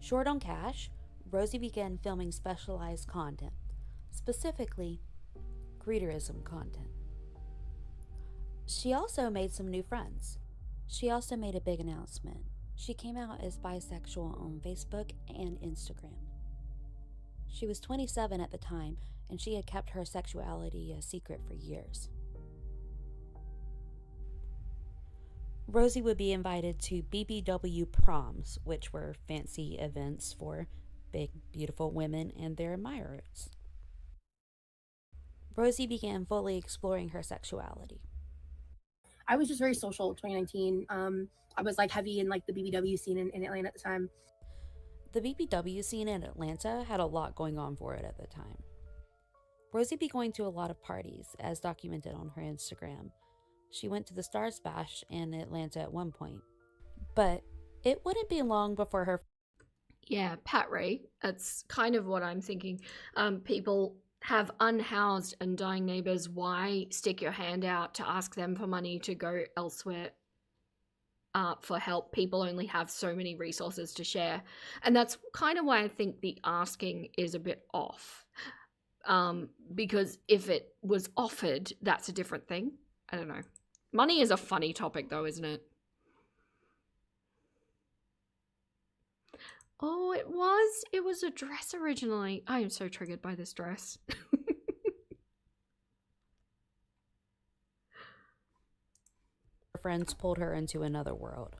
Short on cash, Rosie began filming specialized content, specifically greeterism content. She also made some new friends. She also made a big announcement. She came out as bisexual on Facebook and Instagram. She was 27 at the time, and she had kept her sexuality a secret for years. Rosie would be invited to BBW proms, which were fancy events for big, beautiful women and their admirers. Rosie began fully exploring her sexuality. I was just very social 2019. I was like heavy in like the BBW scene in Atlanta at the time. The BBW scene in Atlanta had a lot going on for it at the time. Rosie be going to a lot of parties, as documented on her Instagram. She went to the Stars Bash in Atlanta at one point. But it wouldn't be long before her... Yeah, Pat Ray. That's kind of what I'm thinking. People have unhoused and dying neighbors. Why stick your hand out to ask them for money to go elsewhere for help? People only have so many resources to share. And that's kind of why I think the asking is a bit off. Because if it was offered, that's a different thing. I don't know. Money is a funny topic though, isn't it? Oh, it was a dress originally. I am so triggered by this dress. Her friends pulled her into another world.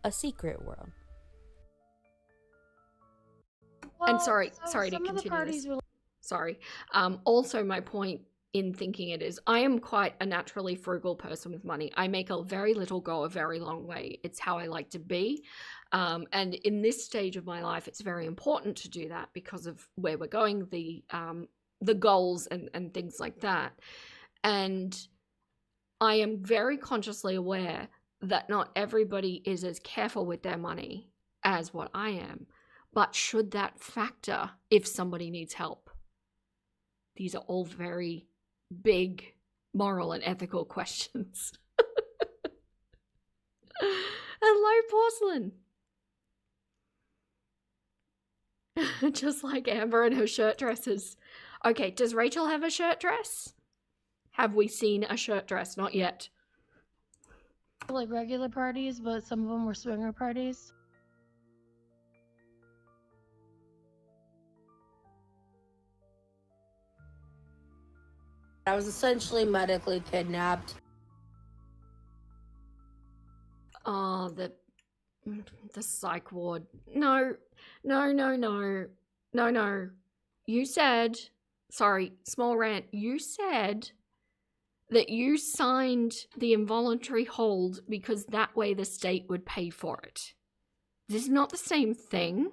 A secret world. And sorry to continue this. Sorry. Also my point in thinking it is, I am quite a naturally frugal person with money. I make a very little go a very long way. It's how I like to be. And in this stage of my life, it's very important to do that because of where we're going, the goals and things like that. And I am very consciously aware that not everybody is as careful with their money as what I am. But should that factor if somebody needs help? These are all very big moral and ethical questions. Hello, porcelain. Just like Amber and her shirt dresses. Okay, does Rachel have a shirt dress? Have we seen a shirt dress? Not yet. Like regular parties, but some of them were swinger parties. I was essentially medically kidnapped. Oh, the psych ward. No. You said, sorry, small rant. You said that you signed the involuntary hold because that way the state would pay for it. This is not the same thing.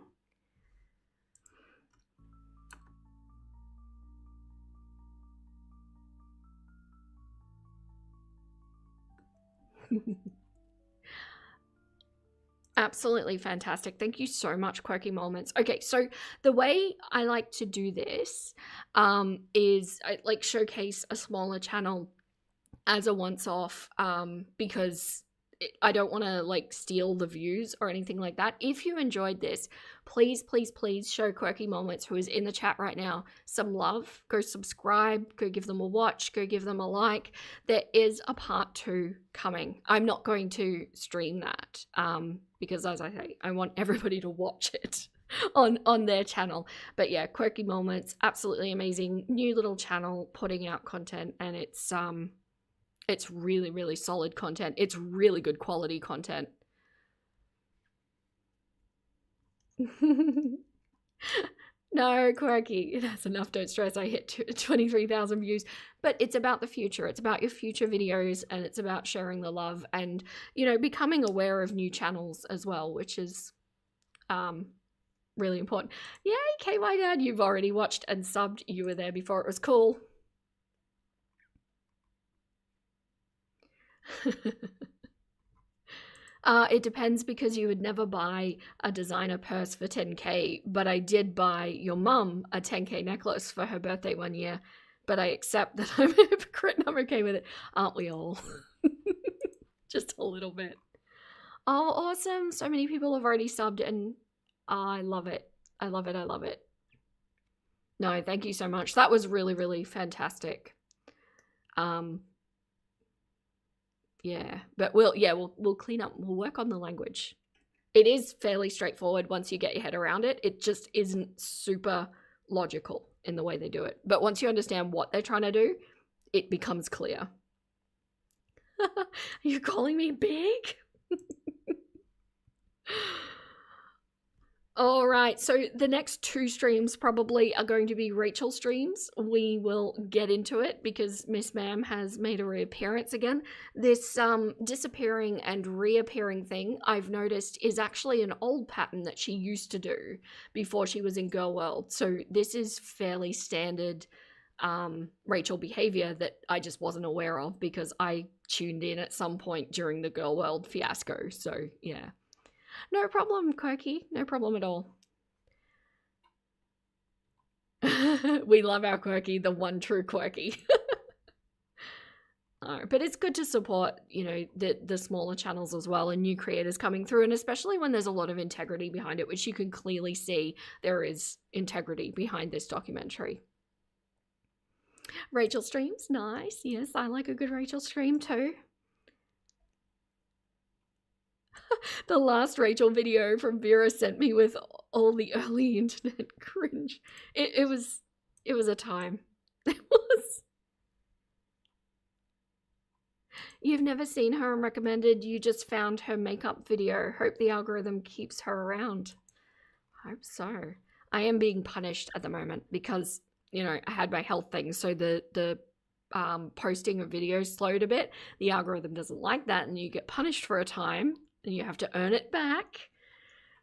Absolutely fantastic. Thank you so much, Quirky Moments. Okay, so the way I like to do this is I like showcase a smaller channel as a once-off because I don't want to like steal the views or anything like that. If you enjoyed this, please show Quirky Moments, who is in the chat right now, some love. Go subscribe, go give them a watch, go give them a like. There is a part 2 coming. I'm not going to stream that because, as I say, I want everybody to watch it on their channel. But yeah, Quirky Moments, absolutely amazing new little channel putting out content, and it's really solid content. It's really good quality content. No, Quirky, that's enough. Don't stress. I hit 23,000 views. But it's about the future. It's about your future videos, and it's about sharing the love and, you know, becoming aware of new channels as well, which is really important. Yay, KY Dad, you've already watched and subbed. You were there before. It was cool. It depends, because you would never buy a designer purse for 10k, but I did buy your mum a 10k necklace for her birthday one year, but I accept that I'm a hypocrite and I'm okay with it. Aren't we all? Just a little bit. Oh, awesome. So many people have already subbed, and I love it. I love it. I love it. No, thank you so much. That was really fantastic. Yeah, but we'll clean up. We'll work on the language. It is fairly straightforward once you get your head around it. It just isn't super logical in the way they do it. But once you understand what they're trying to do, it becomes clear. Are you calling me big? All right, so the next 2 streams probably are going to be Rachel streams. We will get into it because Miss Ma'am has made a reappearance again. This disappearing and reappearing thing I've noticed is actually an old pattern that she used to do before she was in Girl World. So this is fairly standard Rachel behavior that I just wasn't aware of because I tuned in at some point during the Girl World fiasco. So yeah. No problem, Quirky. No problem at all. We love our Quirky, the one true Quirky. But it's good to support, you know, the smaller channels as well and new creators coming through, and especially when there's a lot of integrity behind it, which you can clearly see there is integrity behind this documentary. Rachel streams, nice. Yes, I like a good Rachel stream too. The last Rachel video from Vera sent me with all the early internet cringe. It was a time. It was. You've never seen her and recommended, you just found her makeup video. Hope the algorithm keeps her around. Hope so. I am being punished at the moment because, you know, I had my health thing, so the posting of videos slowed a bit. The algorithm doesn't like that, and you get punished for a time. And you have to earn it back,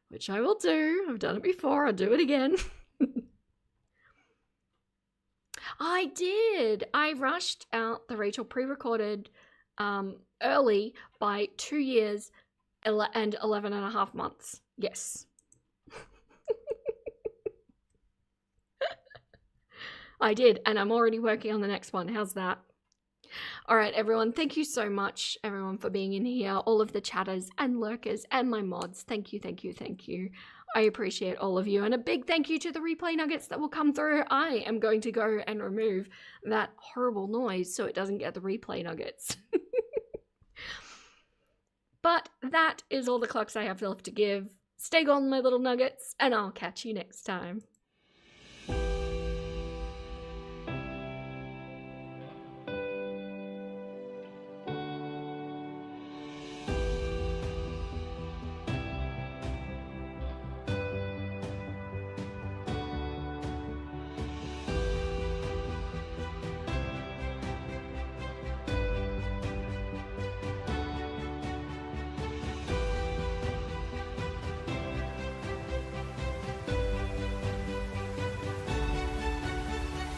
which I will do. I've done it before. I'll do it again. I did. I rushed out the Rachel pre-recorded early by 2 years and 11 and a half months. Yes. I did, and I'm already working on the next one. How's that? All right, everyone, thank you so much, everyone, for being in here. All of the chatters and lurkers and my mods. Thank you, thank you, thank you. I appreciate all of you. And a big thank you to the replay nuggets that will come through. I am going to go and remove that horrible noise so it doesn't get the replay nuggets. But that is all the clucks I have left to give. Stay golden, my little nuggets, and I'll catch you next time.